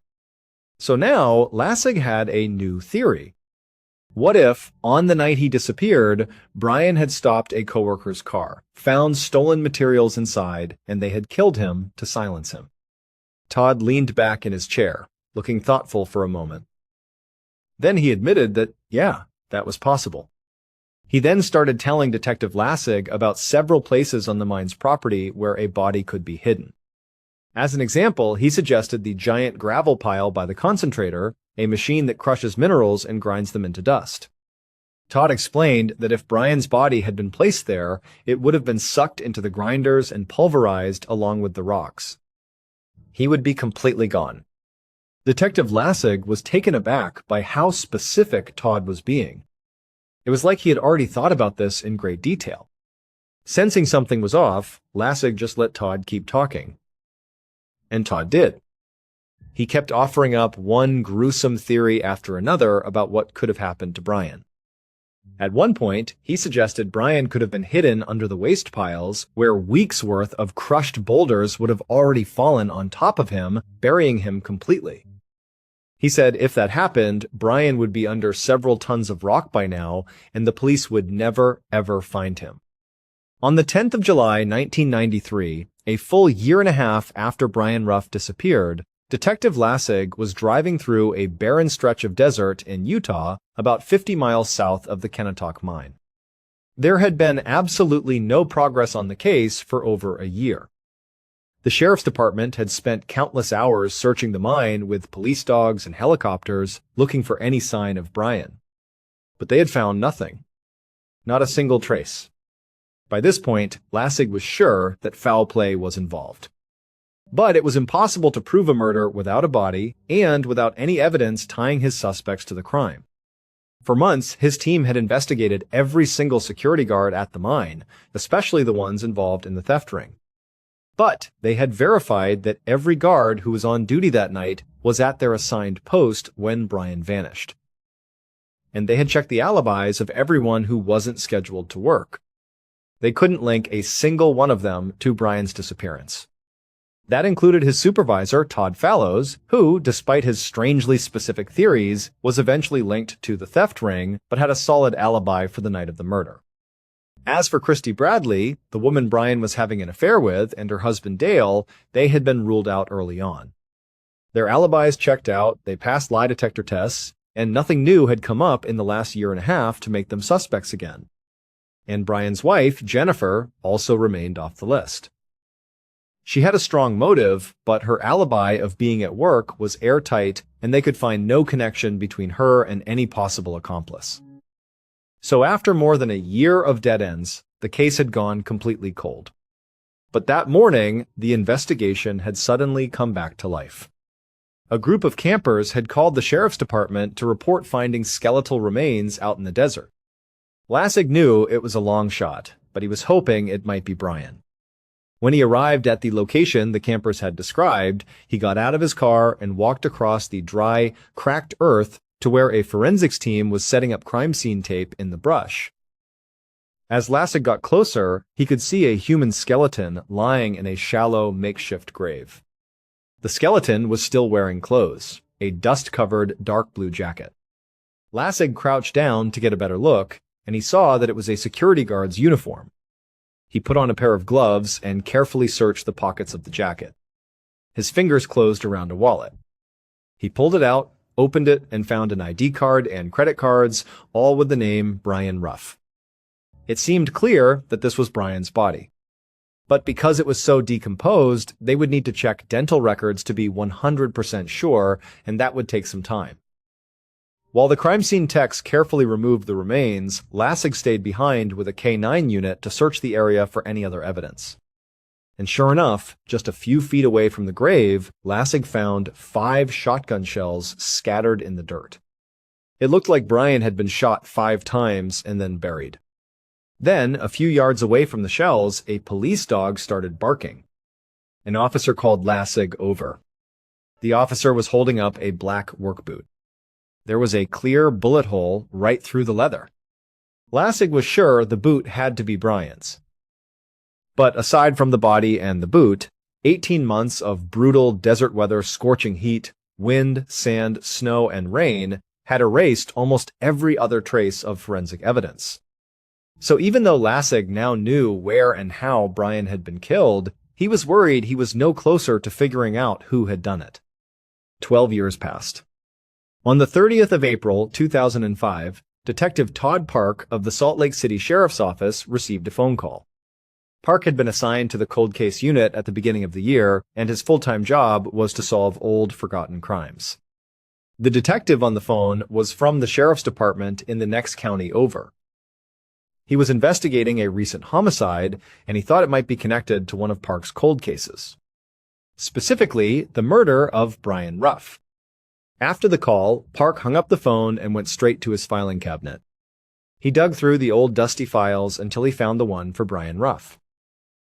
So now, Lassig had a new theory. What if, on the night he disappeared, Brian had stopped a coworker's car, found stolen materials inside, and they had killed him to silence him? Todd leaned back in his chair, looking thoughtful for a moment. Then he admitted that, yeah, that was possible. He then started telling Detective Lassig about several places on the mine's property where a body could be hidden. As an example, he suggested the giant gravel pile by the concentrator, a machine that crushes minerals and grinds them into dust. Todd explained that if Brian's body had been placed there, it would have been sucked into the grinders and pulverized along with the rocks. He would be completely gone. Detective Lassig was taken aback by how specific Todd was being. It was like he had already thought about this in great detail. Sensing something was off, Lassig just let Todd keep talking. And Todd did. He kept offering up one gruesome theory after another about what could have happened to Brian. At one point, he suggested Brian could have been hidden under the waste piles, where weeks' worth of crushed boulders would have already fallen on top of him, burying him completely. He said if that happened, Brian would be under several tons of rock by now, and the police would never, ever find him. On the 10th of July, 1993, a full year and a half after Brian Ruff disappeared, Detective Lassig was driving through a barren stretch of desert in Utah, about 50 miles south of the Kennetock mine. There had been absolutely no progress on the case for over a year. The sheriff's department had spent countless hours searching the mine with police dogs and helicopters looking for any sign of Brian. But they had found nothing. Not a single trace. By this point, Lassig was sure that foul play was involved. But it was impossible to prove a murder without a body and without any evidence tying his suspects to the crime. For months, his team had investigated every single security guard at the mine, especially the ones involved in the theft ring. But they had verified that every guard who was on duty that night was at their assigned post when Brian vanished. And they had checked the alibis of everyone who wasn't scheduled to work. They couldn't link a single one of them to Brian's disappearance. That included his supervisor, Todd Fallows, who, despite his strangely specific theories, was eventually linked to the theft ring, but had a solid alibi for the night of the murder. As for Christy Bradley, the woman Brian was having an affair with, and her husband Dale, they had been ruled out early on. Their alibis checked out, they passed lie detector tests, and nothing new had come up in the last year and a half to make them suspects again. And Brian's wife, Jennifer, also remained off the list. She had a strong motive, but her alibi of being at work was airtight, and they could find no connection between her and any possible accomplice. So after more than a year of dead ends, the case had gone completely cold. But that morning, the investigation had suddenly come back to life. A group of campers had called the sheriff's department to report finding skeletal remains out in the desert. Lassig knew it was a long shot, but he was hoping it might be Brian. When he arrived at the location the campers had described, he got out of his car and walked across the dry, cracked earth to where a forensics team was setting up crime scene tape in the brush. As Lassig got closer, he could see a human skeleton lying in a shallow, makeshift grave. The skeleton was still wearing clothes, a dust-covered dark blue jacket. Lassig crouched down to get a better look, and he saw that it was a security guard's uniform. He put on a pair of gloves and carefully searched the pockets of the jacket. His fingers closed around a wallet. He pulled it out, opened it, and found an ID card and credit cards, all with the name Brian Ruff. It seemed clear that this was Brian's body. But because it was so decomposed, they would need to check dental records to be 100% sure, and that would take some time. While the crime scene techs carefully removed the remains, Lassig stayed behind with a K9 unit to search the area for any other evidence. And sure enough, just a few feet away from the grave, Lassig found 5 shotgun shells scattered in the dirt. It looked like Brian had been shot 5 times and then buried. Then, a few yards away from the shells, a police dog started barking. An officer called Lassig over. The officer was holding up a black work boot. There was a clear bullet hole right through the leather. Lassig was sure the boot had to be Brian's. But aside from the body and the boot, 18 months of brutal desert weather, scorching heat, wind, sand, snow, and rain had erased almost every other trace of forensic evidence. So even though Lassig now knew where and how Brian had been killed, he was worried he was no closer to figuring out who had done it. 12 years passed. On the 30th of April, 2005, Detective Todd Park of the Salt Lake City Sheriff's Office received a phone call. Park had been assigned to the cold case unit at the beginning of the year, and his full-time job was to solve old, forgotten crimes. The detective on the phone was from the sheriff's department in the next county over. He was investigating a recent homicide, and he thought it might be connected to one of Park's cold cases. Specifically, the murder of Brian Ruff. After the call, Park hung up the phone and went straight to his filing cabinet. He dug through the old dusty files until he found the one for Brian Ruff.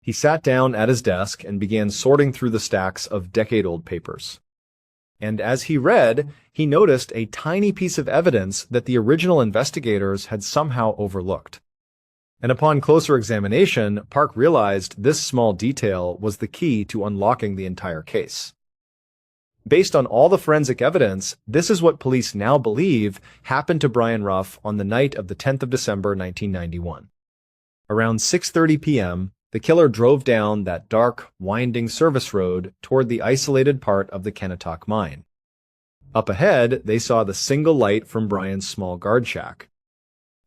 He sat down at his desk and began sorting through the stacks of decade-old papers. And as he read, he noticed a tiny piece of evidence that the original investigators had somehow overlooked. And upon closer examination, Park realized this small detail was the key to unlocking the entire case. Based on all the forensic evidence, this is what police now believe happened to Brian Ruff on the night of the 10th of December, 1991. Around 6:30 p.m., the killer drove down that dark, winding service road toward the isolated part of the Kennetock mine. Up ahead, they saw the single light from Brian's small guard shack.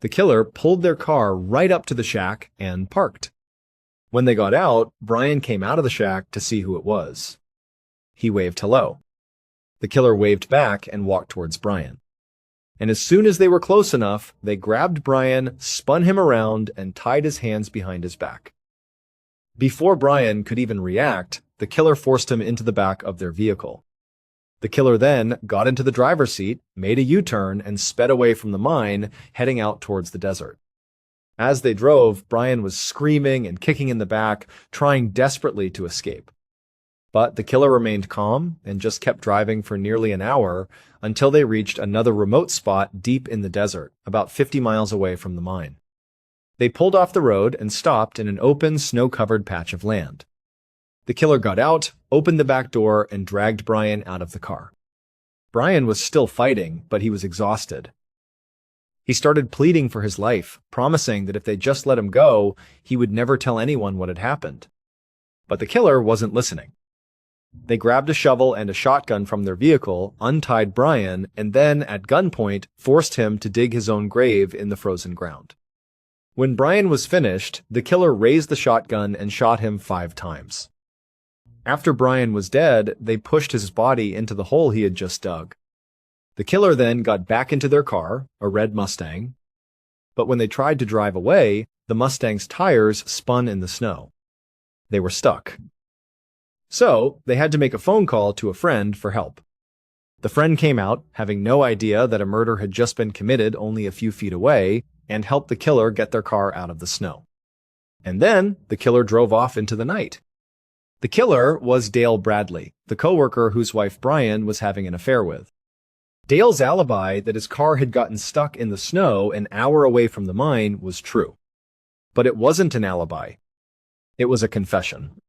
The killer pulled their car right up to the shack and parked. When they got out, Brian came out of the shack to see who it was. He waved hello. The killer waved back and walked towards Brian. And as soon as they were close enough, they grabbed Brian, spun him around, and tied his hands behind his back. Before Brian could even react, the killer forced him into the back of their vehicle. The killer then got into the driver's seat, made a U-turn, and sped away from the mine, heading out towards the desert. As they drove, Brian was screaming and kicking in the back, trying desperately to escape. But the killer remained calm and just kept driving for nearly an hour until they reached another remote spot deep in the desert, about 50 miles away from the mine. They pulled off the road and stopped in an open, snow-covered patch of land. The killer got out, opened the back door, and dragged Brian out of the car. Brian was still fighting, but he was exhausted. He started pleading for his life, promising that if they just let him go, he would never tell anyone what had happened. But the killer wasn't listening. They grabbed a shovel and a shotgun from their vehicle, untied Brian, and then, at gunpoint, forced him to dig his own grave in the frozen ground. When Brian was finished, the killer raised the shotgun and shot him 5 times. After Brian was dead, they pushed his body into the hole he had just dug. The killer then got back into their car, a red Mustang. But when they tried to drive away, the Mustang's tires spun in the snow. They were stuck. So, they had to make a phone call to a friend for help. The friend came out, having no idea that a murder had just been committed only a few feet away, and helped the killer get their car out of the snow. And then, the killer drove off into the night. The killer was Dale Bradley, the coworker whose wife Brian was having an affair with. Dale's alibi that his car had gotten stuck in the snow an hour away from the mine was true. But it wasn't an alibi. It was a confession.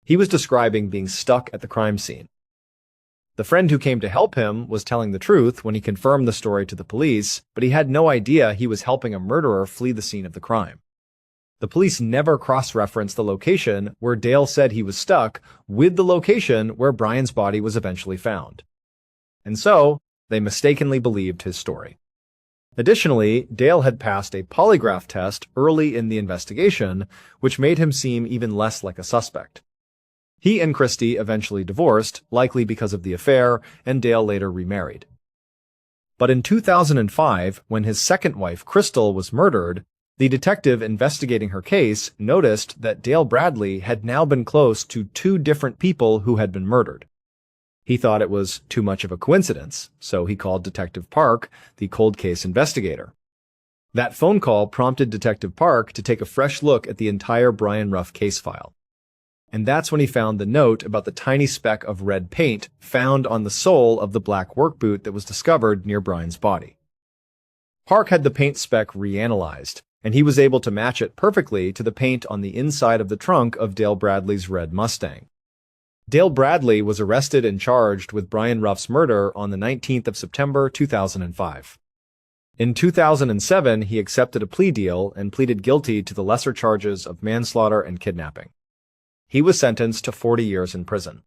He was describing being stuck at the crime scene. The friend who came to help him was telling the truth when he confirmed the story to the police, but he had no idea he was helping a murderer flee the scene of the crime. The police never cross-referenced the location where Dale said he was stuck with the location where Brian's body was eventually found. And so, they mistakenly believed his story. Additionally, Dale had passed a polygraph test early in the investigation, which made him seem even less like a suspect. He and Christy eventually divorced, likely because of the affair, and Dale later remarried. But in 2005, when his second wife, Crystal, was murdered, the detective investigating her case noticed that Dale Bradley had now been close to 2 different people who had been murdered. He thought it was too much of a coincidence, so he called Detective Park, the cold case investigator. That phone call prompted Detective Park to take a fresh look at the entire Brian Ruff case file. And that's when he found the note about the tiny speck of red paint found on the sole of the black work boot that was discovered near Brian's body. Park had the paint speck reanalyzed, and he was able to match it perfectly to the paint on the inside of the trunk of Dale Bradley's red Mustang. Dale Bradley was arrested and charged with Brian Ruff's murder on the 19th of September 2005. In 2007, he accepted a plea deal and pleaded guilty to the lesser charges of manslaughter and kidnapping. He was sentenced to 40 years in prison.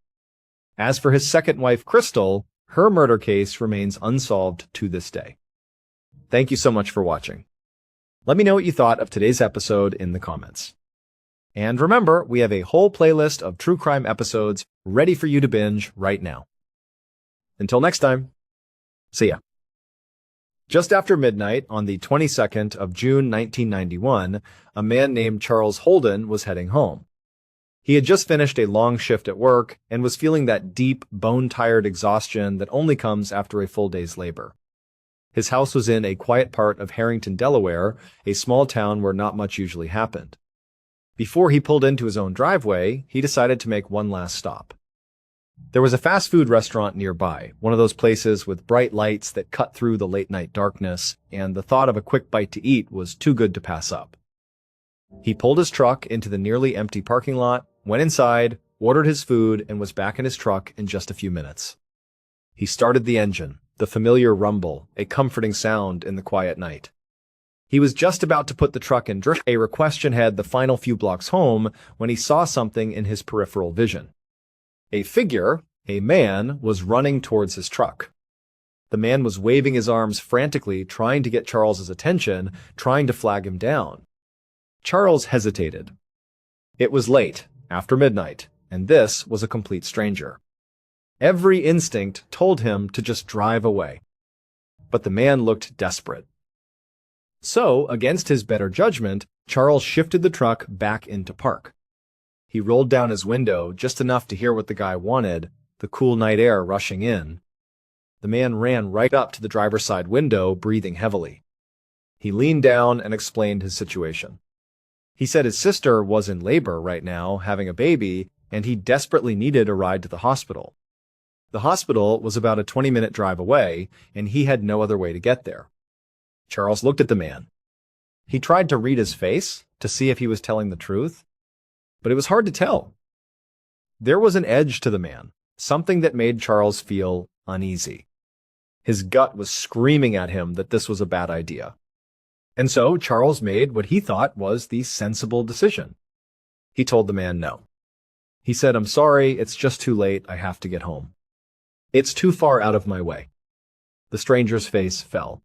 As for his second wife, Crystal, her murder case remains unsolved to this day. Thank you so much for watching. Let me know what you thought of today's episode in the comments. And remember, we have a whole playlist of true crime episodes ready for you to binge right now. Until next time, see ya. Just after midnight on the 22nd of June 1991, a man named Charles Holden was heading home. He had just finished a long shift at work and was feeling that deep, bone-tired exhaustion that only comes after a full day's labor. His house was in a quiet part of Harrington, Delaware, a small town where not much usually happened. Before he pulled into his own driveway, he decided to make one last stop. There was a fast food restaurant nearby, one of those places with bright lights that cut through the late-night darkness, and the thought of a quick bite to eat was too good to pass up. He pulled his truck into the nearly empty parking lot, went inside, ordered his food, and was back in his truck in just a few minutes. He started the engine, the familiar rumble, a comforting sound in the quiet night. He was just about to put the truck in drift, a question head the final few blocks home, when he saw something in his peripheral vision. A figure, a man, was running towards his truck. The man was waving his arms frantically, trying to get Charles's attention, trying to flag him down. Charles hesitated. It was late, after midnight, and this was a complete stranger. Every instinct told him to just drive away. But the man looked desperate. So, against his better judgment, Charles shifted the truck back into park. He rolled down his window just enough to hear what the guy wanted, the cool night air rushing in. The man ran right up to the driver's side window, breathing heavily. He leaned down and explained his situation. He said his sister was in labor right now, having a baby, and he desperately needed a ride to the hospital. The hospital was about a 20-minute drive away, and he had no other way to get there. Charles looked at the man. He tried to read his face to see if he was telling the truth, but it was hard to tell. There was an edge to the man, something that made Charles feel uneasy. His gut was screaming at him that this was a bad idea. And so Charles made what he thought was the sensible decision. He told the man no. He said, "I'm sorry, it's just too late, I have to get home. It's too far out of my way." The stranger's face fell.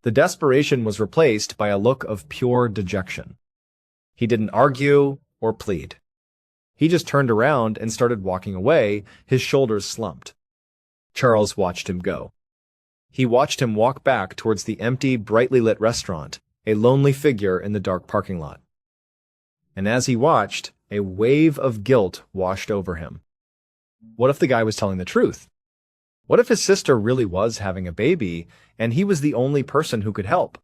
The desperation was replaced by a look of pure dejection. He didn't argue or plead. He just turned around and started walking away, his shoulders slumped. Charles watched him go. He watched him walk back towards the empty, brightly lit restaurant, a lonely figure in the dark parking lot. And as he watched, a wave of guilt washed over him. What if the guy was telling the truth? What if his sister really was having a baby, and he was the only person who could help?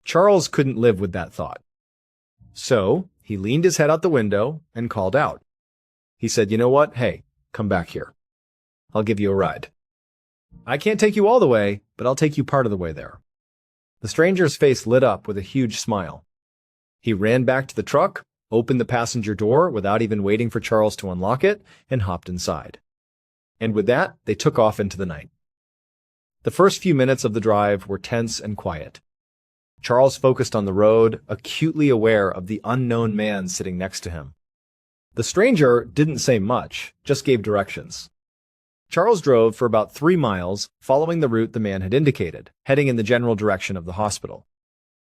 Charles couldn't live with that thought. So, he leaned his head out the window and called out. He said, "You know what? Hey, come back here. I'll give you a ride. I can't take you all the way, but I'll take you part of the way there." The stranger's face lit up with a huge smile. He ran back to the truck, opened the passenger door without even waiting for Charles to unlock it, and hopped inside. And with that, they took off into the night. The first few minutes of the drive were tense and quiet. Charles focused on the road, acutely aware of the unknown man sitting next to him. The stranger didn't say much, just gave directions. Charles drove for about 3 miles, following the route the man had indicated, heading in the general direction of the hospital.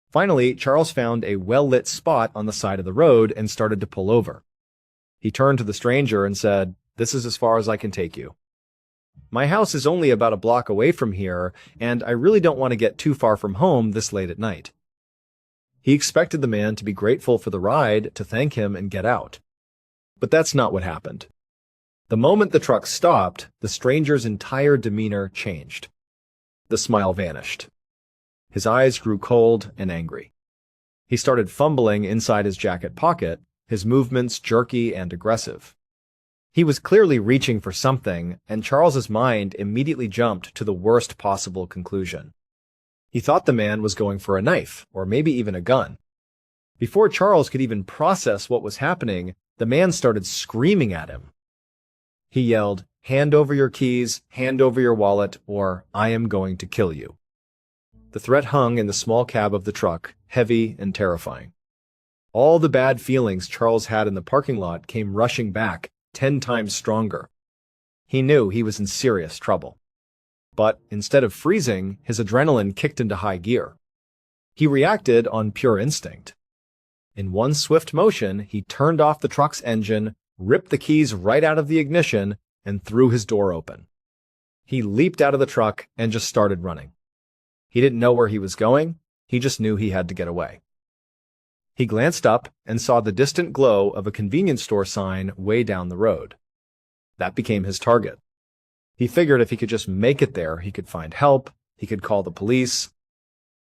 Finally, Charles found a well-lit spot on the side of the road and started to pull over. He turned to the stranger and said, "This is as far as I can take you. My house is only about a block away from here, and I really don't want to get too far from home this late at night." He expected the man to be grateful for the ride, to thank him and get out. But that's not what happened. The moment the truck stopped, the stranger's entire demeanor changed. The smile vanished. His eyes grew cold and angry. He started fumbling inside his jacket pocket, his movements jerky and aggressive. He was clearly reaching for something, and Charles's mind immediately jumped to the worst possible conclusion. He thought the man was going for a knife, or maybe even a gun. Before Charles could even process what was happening, the man started screaming at him. He yelled, "Hand over your keys, hand over your wallet, or I am going to kill you." The threat hung in the small cab of the truck, heavy and terrifying. All the bad feelings Charles had in the parking lot came rushing back, 10 times stronger. He knew he was in serious trouble. But instead of freezing, his adrenaline kicked into high gear. He reacted on pure instinct. In one swift motion, he turned off the truck's engine, ripped the keys right out of the ignition, and threw his door open. He leaped out of the truck and just started running. He didn't know where he was going, he just knew he had to get away. He glanced up and saw the distant glow of a convenience store sign way down the road. That became his target. He figured if he could just make it there, he could find help, he could call the police.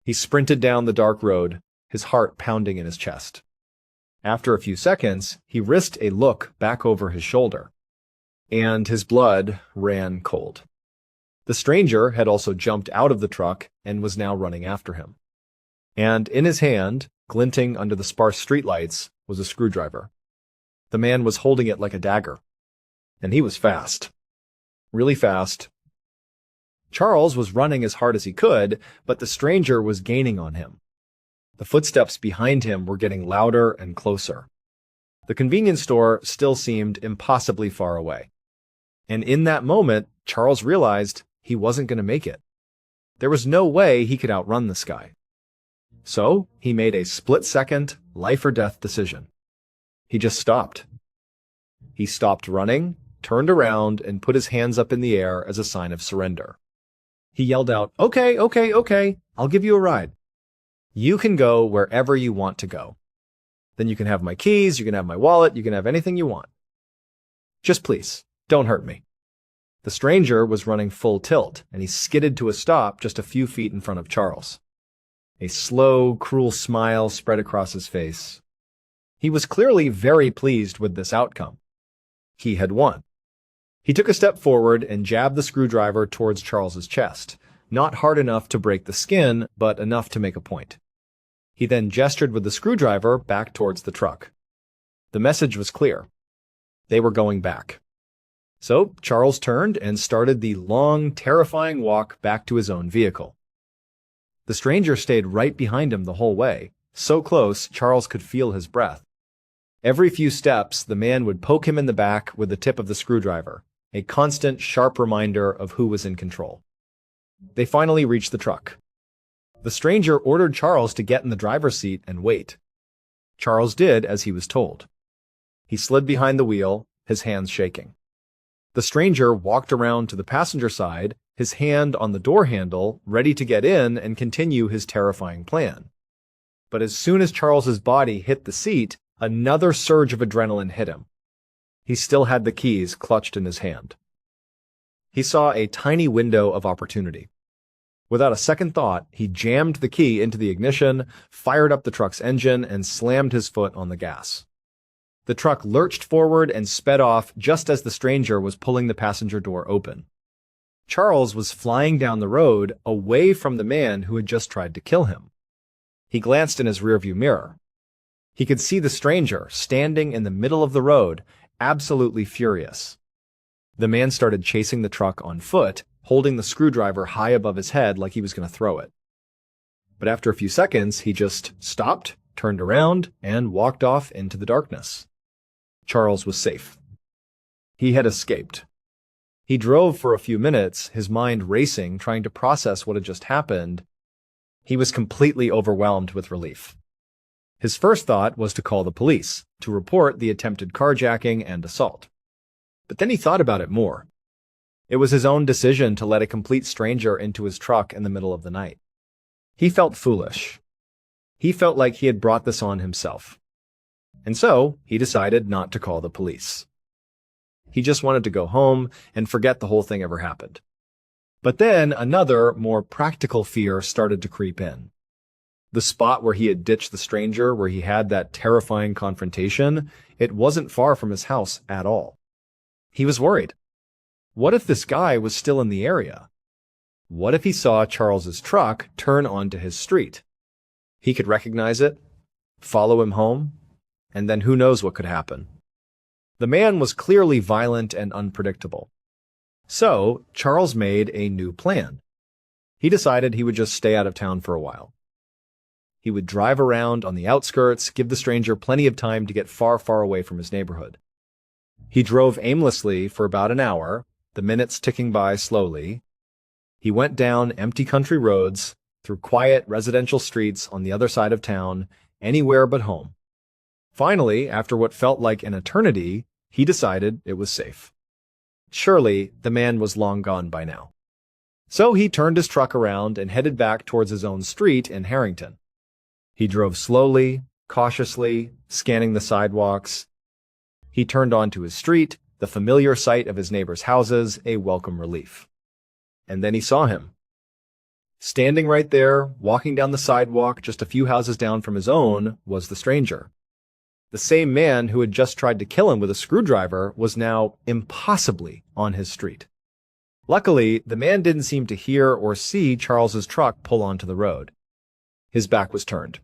He sprinted down the dark road, his heart pounding in his chest. After a few seconds, he risked a look back over his shoulder, and his blood ran cold. The stranger had also jumped out of the truck and was now running after him. And in his hand, glinting under the sparse streetlights, was a screwdriver. The man was holding it like a dagger. And he was fast. Really fast. Charles was running as hard as he could, but the stranger was gaining on him. The footsteps behind him were getting louder and closer. The convenience store still seemed impossibly far away. And in that moment, Charles realized he wasn't going to make it. There was no way he could outrun this guy. So he made a split-second, life-or-death decision. He just stopped. He stopped running, turned around, and put his hands up in the air as a sign of surrender. He yelled out, "Okay, okay, okay, I'll give you a ride. You can go wherever you want to go. Then you can have my keys, you can have my wallet, you can have anything you want. Just please, don't hurt me." The stranger was running full tilt, and he skidded to a stop just a few feet in front of Charles. A slow, cruel smile spread across his face. He was clearly very pleased with this outcome. He had won. He took a step forward and jabbed the screwdriver towards Charles's chest, not hard enough to break the skin, but enough to make a point. He then gestured with the screwdriver back towards the truck. The message was clear. They were going back. So Charles turned and started the long, terrifying walk back to his own vehicle. The stranger stayed right behind him the whole way, so close Charles could feel his breath. Every few steps, the man would poke him in the back with the tip of the screwdriver, a constant, sharp reminder of who was in control. They finally reached the truck. The stranger ordered Charles to get in the driver's seat and wait. Charles did as he was told. He slid behind the wheel, his hands shaking. The stranger walked around to the passenger side, his hand on the door handle, ready to get in and continue his terrifying plan. But as soon as Charles's body hit the seat, another surge of adrenaline hit him. He still had the keys clutched in his hand. He saw a tiny window of opportunity. Without a second thought, he jammed the key into the ignition, fired up the truck's engine, and slammed his foot on the gas. The truck lurched forward and sped off just as the stranger was pulling the passenger door open. Charles was flying down the road away from the man who had just tried to kill him. He glanced in his rearview mirror. He could see the stranger standing in the middle of the road, absolutely furious. The man started chasing the truck on foot, holding the screwdriver high above his head like he was going to throw it. But after a few seconds, he just stopped, turned around, and walked off into the darkness. Charles was safe. He had escaped. He drove for a few minutes, his mind racing, trying to process what had just happened. He was completely overwhelmed with relief. His first thought was to call the police, to report the attempted carjacking and assault. But then he thought about it more. It was his own decision to let a complete stranger into his truck in the middle of the night. He felt foolish. He felt like he had brought this on himself. And so, he decided not to call the police. He just wanted to go home and forget the whole thing ever happened. But then another, more practical fear started to creep in. The spot where he had ditched the stranger, where he had that terrifying confrontation, it wasn't far from his house at all. He was worried. What if this guy was still in the area? What if he saw Charles's truck turn onto his street? He could recognize it, follow him home, and then who knows what could happen. The man was clearly violent and unpredictable. So, Charles made a new plan. He decided he would just stay out of town for a while. He would drive around on the outskirts, give the stranger plenty of time to get far, far away from his neighborhood. He drove aimlessly for about an hour, the minutes ticking by slowly. He went down empty country roads, through quiet residential streets on the other side of town, anywhere but home. Finally, after what felt like an eternity, he decided it was safe. Surely, the man was long gone by now. So he turned his truck around and headed back towards his own street in Harrington. He drove slowly, cautiously, scanning the sidewalks. He turned onto his street, the familiar sight of his neighbors' houses, a welcome relief. And then he saw him. Standing right there, walking down the sidewalk just a few houses down from his own, was the stranger. The same man who had just tried to kill him with a screwdriver was now impossibly on his street. Luckily, the man didn't seem to hear or see Charles's truck pull onto the road. His back was turned.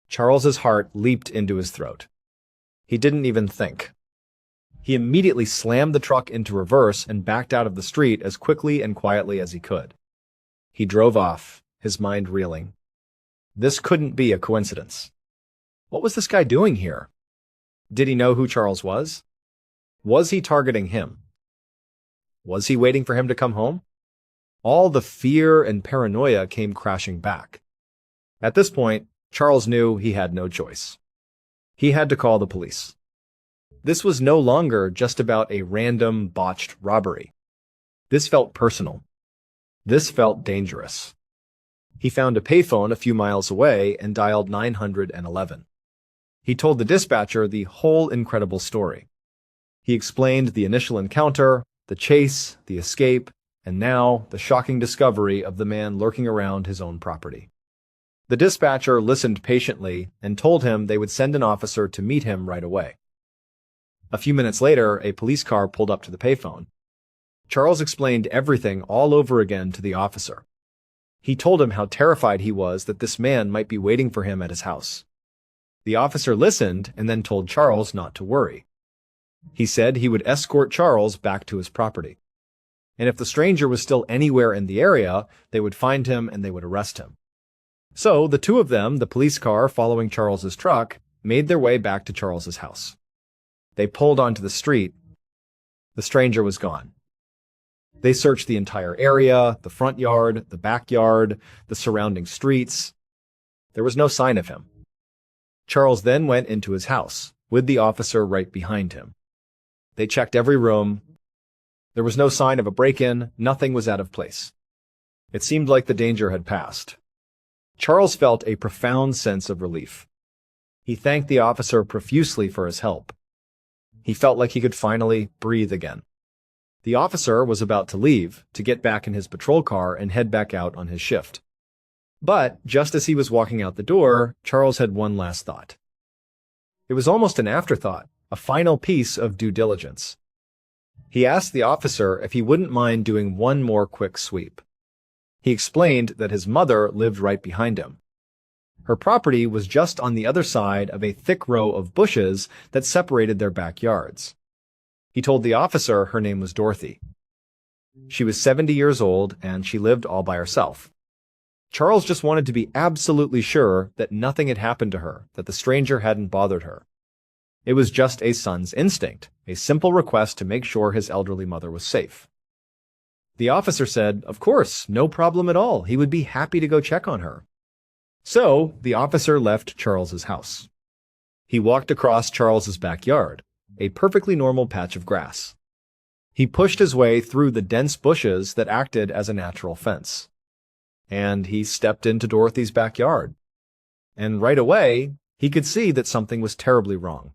Charles's heart leaped into his throat. He didn't even think. He immediately slammed the truck into reverse and backed out of the street as quickly and quietly as he could. He drove off, his mind reeling. This couldn't be a coincidence. What was this guy doing here? Did he know who Charles was? Was he targeting him? Was he waiting for him to come home? All the fear and paranoia came crashing back. At this point, Charles knew he had no choice. He had to call the police. This was no longer just about a random, botched robbery. This felt personal. This felt dangerous. He found a payphone a few miles away and dialed 911. He told the dispatcher the whole incredible story. He explained the initial encounter, the chase, the escape, and now the shocking discovery of the man lurking around his own property. The dispatcher listened patiently and told him they would send an officer to meet him right away. A few minutes later, a police car pulled up to the payphone. Charles explained everything all over again to the officer. He told him how terrified he was that this man might be waiting for him at his house. The officer listened and then told Charles not to worry. He said he would escort Charles back to his property. And if the stranger was still anywhere in the area, they would find him and they would arrest him. So the two of them, the police car following Charles's truck, made their way back to Charles's house. They pulled onto the street. The stranger was gone. They searched the entire area, the front yard, the backyard, the surrounding streets. There was no sign of him. Charles then went into his house, with the officer right behind him. They checked every room. There was no sign of a break-in, nothing was out of place. It seemed like the danger had passed. Charles felt a profound sense of relief. He thanked the officer profusely for his help. He felt like he could finally breathe again. The officer was about to leave, to get back in his patrol car and head back out on his shift. But just as he was walking out the door, Charles had one last thought. It was almost an afterthought, a final piece of due diligence. He asked the officer if he wouldn't mind doing one more quick sweep. He explained that his mother lived right behind him. Her property was just on the other side of a thick row of bushes that separated their backyards. He told the officer her name was Dorothy. She was 70 years old and she lived all by herself. Charles just wanted to be absolutely sure that nothing had happened to her, that the stranger hadn't bothered her. It was just a son's instinct, a simple request to make sure his elderly mother was safe. The officer said, of course, no problem at all. He would be happy to go check on her. So, the officer left Charles's house. He walked across Charles's backyard, a perfectly normal patch of grass. He pushed his way through the dense bushes that acted as a natural fence. And he stepped into Dorothy's backyard. And right away, he could see that something was terribly wrong.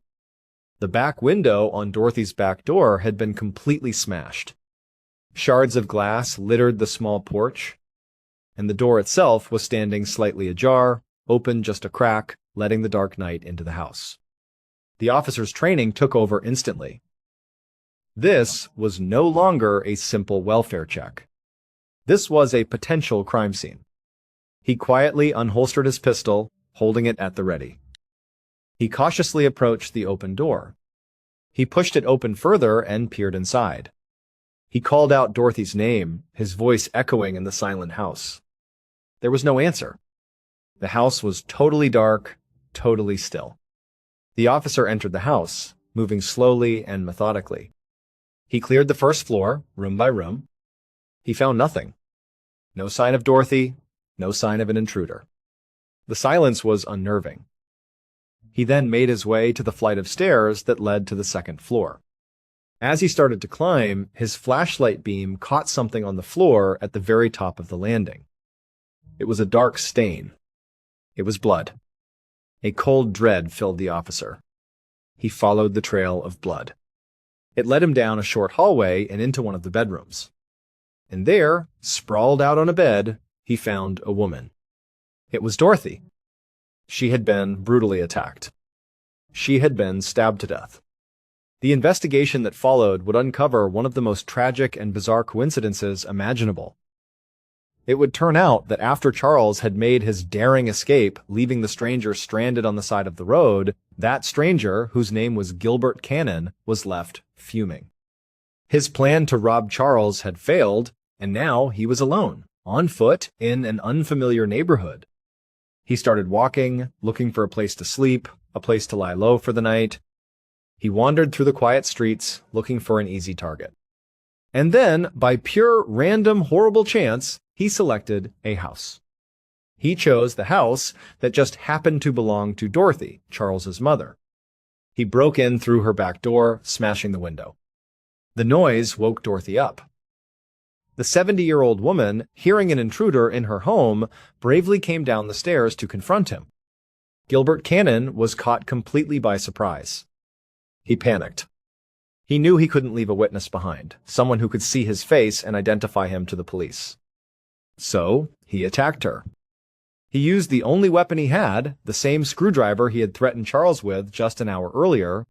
The back window on Dorothy's back door had been completely smashed. Shards of glass littered the small porch, and the door itself was standing slightly ajar, open just a crack, letting the dark night into the house. The officer's training took over instantly. This was no longer a simple welfare check. This was a potential crime scene. He quietly unholstered his pistol, holding it at the ready. He cautiously approached the open door. He pushed it open further and peered inside. He called out Dorothy's name, his voice echoing in the silent house. There was no answer. The house was totally dark, totally still. The officer entered the house, moving slowly and methodically. He cleared the first floor, room by room. He found nothing. No sign of Dorothy, no sign of an intruder. The silence was unnerving. He then made his way to the flight of stairs that led to the second floor. As he started to climb, his flashlight beam caught something on the floor at the very top of the landing. It was a dark stain. It was blood. A cold dread filled the officer. He followed the trail of blood. It led him down a short hallway and into one of the bedrooms. And there, sprawled out on a bed, he found a woman. It was Dorothy. She had been brutally attacked. She had been stabbed to death. The investigation that followed would uncover one of the most tragic and bizarre coincidences imaginable. It would turn out that after Charles had made his daring escape, leaving the stranger stranded on the side of the road, that stranger, whose name was Gilbert Cannon, was left fuming. His plan to rob Charles had failed, and now he was alone, on foot, in an unfamiliar neighborhood. He started walking, looking for a place to sleep, a place to lie low for the night. He wandered through the quiet streets, looking for an easy target. And then, by pure random horrible chance, he selected a house. He chose the house that just happened to belong to Dorothy, Charles's mother. He broke in through her back door, smashing the window. The noise woke Dorothy up. The 70-year-old woman, hearing an intruder in her home, bravely came down the stairs to confront him. Gilbert Cannon was caught completely by surprise. He panicked. He knew he couldn't leave a witness behind, someone who could see his face and identify him to the police. So, he attacked her. He used the only weapon he had, the same screwdriver he had threatened Charles with just an hour earlier.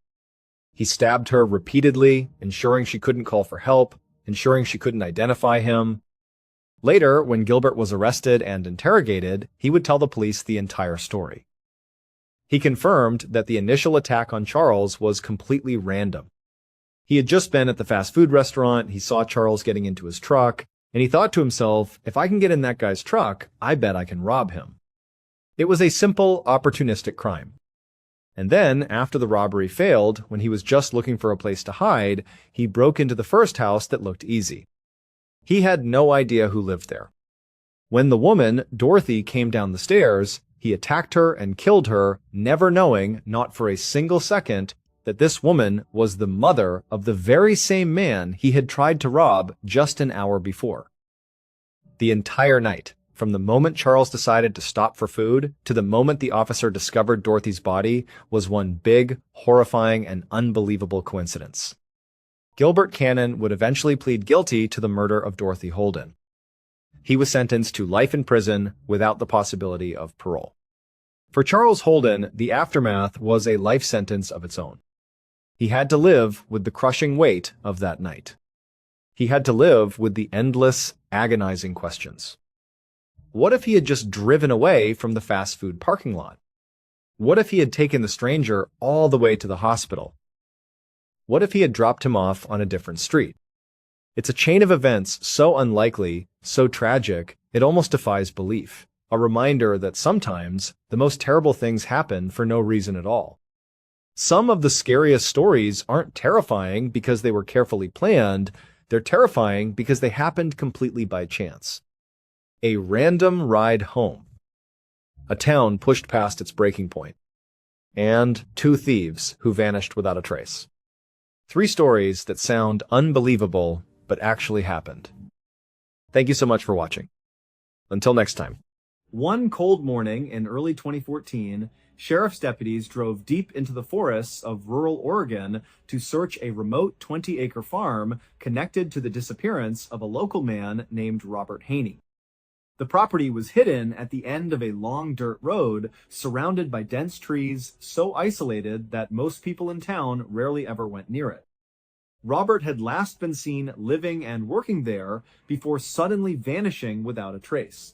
He stabbed her repeatedly, ensuring she couldn't call for help, ensuring she couldn't identify him. Later, when Gilbert was arrested and interrogated, he would tell the police the entire story. He confirmed that the initial attack on Charles was completely random. He had just been at the fast food restaurant, he saw Charles getting into his truck, and he thought to himself, if I can get in that guy's truck, I bet I can rob him. It was a simple, opportunistic crime. And then, after the robbery failed, when he was just looking for a place to hide, he broke into the first house that looked easy. He had no idea who lived there. When the woman, Dorothy, came down the stairs, he attacked her and killed her, never knowing, not for a single second, that this woman was the mother of the very same man he had tried to rob just an hour before. The entire night, from the moment Charles decided to stop for food to the moment the officer discovered Dorothy's body, was one big, horrifying, and unbelievable coincidence. Gilbert Cannon would eventually plead guilty to the murder of Dorothy Holden. He was sentenced to life in prison without the possibility of parole. For Charles Holden, the aftermath was a life sentence of its own. He had to live with the crushing weight of that night. He had to live with the endless, agonizing questions. What if he had just driven away from the fast food parking lot? What if he had taken the stranger all the way to the hospital? What if he had dropped him off on a different street? It's a chain of events so unlikely, so tragic, it almost defies belief. A reminder that sometimes the most terrible things happen for no reason at all. Some of the scariest stories aren't terrifying because they were carefully planned, they're terrifying because they happened completely by chance. A random ride home. A town pushed past its breaking point. And 2 thieves who vanished without a trace. 3 stories that sound unbelievable, but actually happened. Thank you so much for watching. Until next time. One cold morning in early 2014, Sheriff's deputies drove deep into the forests of rural Oregon to search a remote 20-acre farm connected to the disappearance of a local man named Robert Haney. The property was hidden at the end of a long dirt road surrounded by dense trees, so isolated that most people in town rarely ever went near it. Robert had last been seen living and working there before suddenly vanishing without a trace.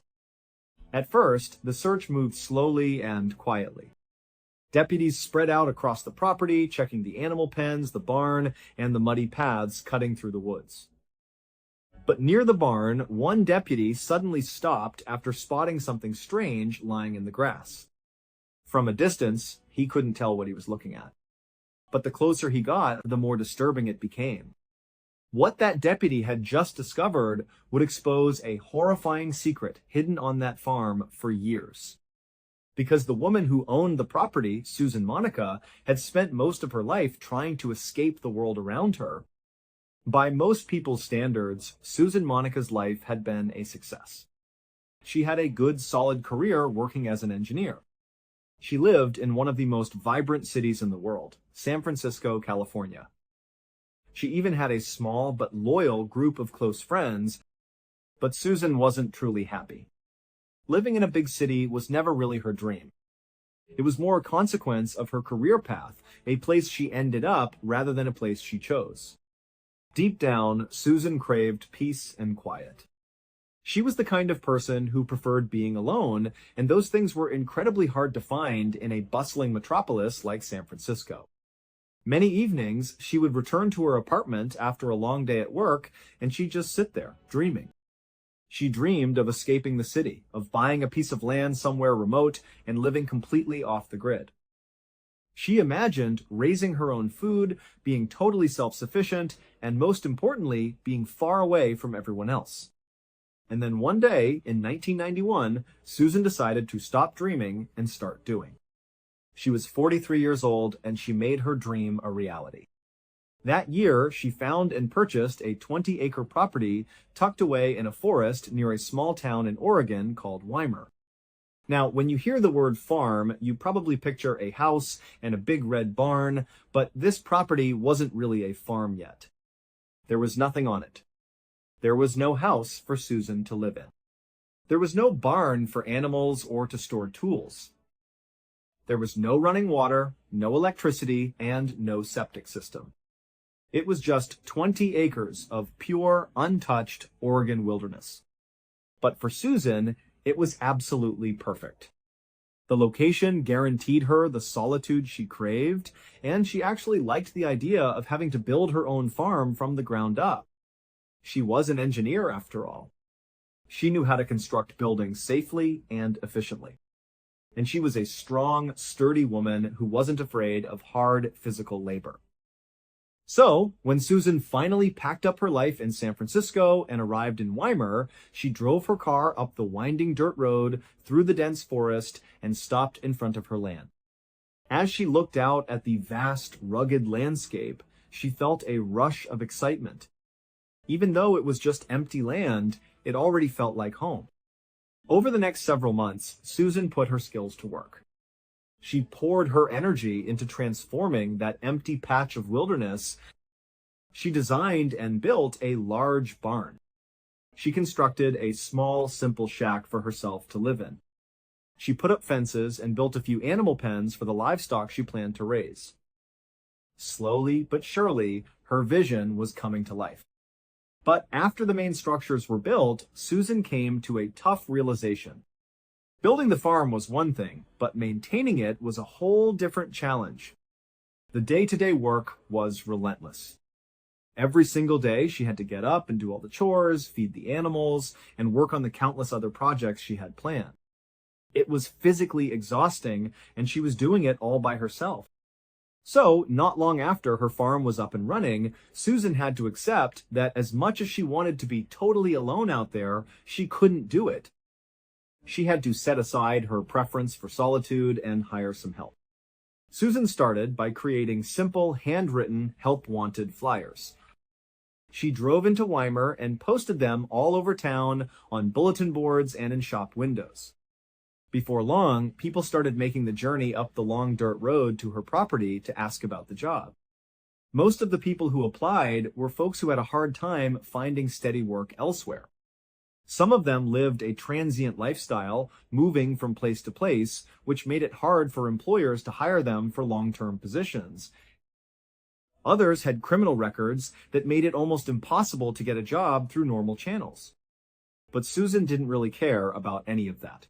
At first, the search moved slowly and quietly. Deputies spread out across the property, checking the animal pens, the barn, and the muddy paths cutting through the woods. But near the barn, one deputy suddenly stopped after spotting something strange lying in the grass. From a distance, he couldn't tell what he was looking at. But the closer he got, the more disturbing it became. What that deputy had just discovered would expose a horrifying secret hidden on that farm for years. Because the woman who owned the property, Susan Monica, had spent most of her life trying to escape the world around her. By most people's standards, Susan Monica's life had been a success. She had a good, solid career working as an engineer. She lived in one of the most vibrant cities in the world, San Francisco, California. She even had a small but loyal group of close friends, but Susan wasn't truly happy. Living in a big city was never really her dream. It was more a consequence of her career path, a place she ended up rather than a place she chose. Deep down, Susan craved peace and quiet. She was the kind of person who preferred being alone, and those things were incredibly hard to find in a bustling metropolis like San Francisco. Many evenings, she would return to her apartment after a long day at work, and she'd just sit there, dreaming. She dreamed of escaping the city, of buying a piece of land somewhere remote and living completely off the grid. She imagined raising her own food, being totally self-sufficient, and most importantly, being far away from everyone else. And then one day, in 1991, Susan decided to stop dreaming and start doing. She was 43 years old, and she made her dream a reality. That year, she found and purchased a 20-acre property tucked away in a forest near a small town in Oregon called Weimar. Now, when you hear the word farm, you probably picture a house and a big red barn, but this property wasn't really a farm yet. There was nothing on it. There was no house for Susan to live in. There was no barn for animals or to store tools. There was no running water, no electricity, and no septic system. It was just 20 acres of pure, untouched Oregon wilderness. But for Susan, it was absolutely perfect. The location guaranteed her the solitude she craved, and she actually liked the idea of having to build her own farm from the ground up. She was an engineer, after all. She knew how to construct buildings safely and efficiently. And she was a strong, sturdy woman who wasn't afraid of hard physical labor. So, when Susan finally packed up her life in San Francisco and arrived in Weimar, she drove her car up the winding dirt road through the dense forest and stopped in front of her land. As she looked out at the vast, rugged landscape, she felt a rush of excitement. Even though it was just empty land, it already felt like home. Over the next several months, Susan put her skills to work. She poured her energy into transforming that empty patch of wilderness. She designed and built a large barn. She constructed a small, simple shack for herself to live in. She put up fences and built a few animal pens for the livestock she planned to raise. Slowly but surely, her vision was coming to life. But after the main structures were built, Susan came to a tough realization. Building the farm was one thing, but maintaining it was a whole different challenge. The day-to-day work was relentless. Every single day, she had to get up and do all the chores, feed the animals, and work on the countless other projects she had planned. It was physically exhausting, and she was doing it all by herself. So, not long after her farm was up and running, Susan had to accept that as much as she wanted to be totally alone out there, she couldn't do it. She had to set aside her preference for solitude and hire some help. Susan started by creating simple, handwritten, help-wanted flyers. She drove into Weimar and posted them all over town on bulletin boards and in shop windows. Before long, people started making the journey up the long dirt road to her property to ask about the job. Most of the people who applied were folks who had a hard time finding steady work elsewhere. Some of them lived a transient lifestyle, moving from place to place, which made it hard for employers to hire them for long-term positions. Others had criminal records that made it almost impossible to get a job through normal channels. But Susan didn't really care about any of that.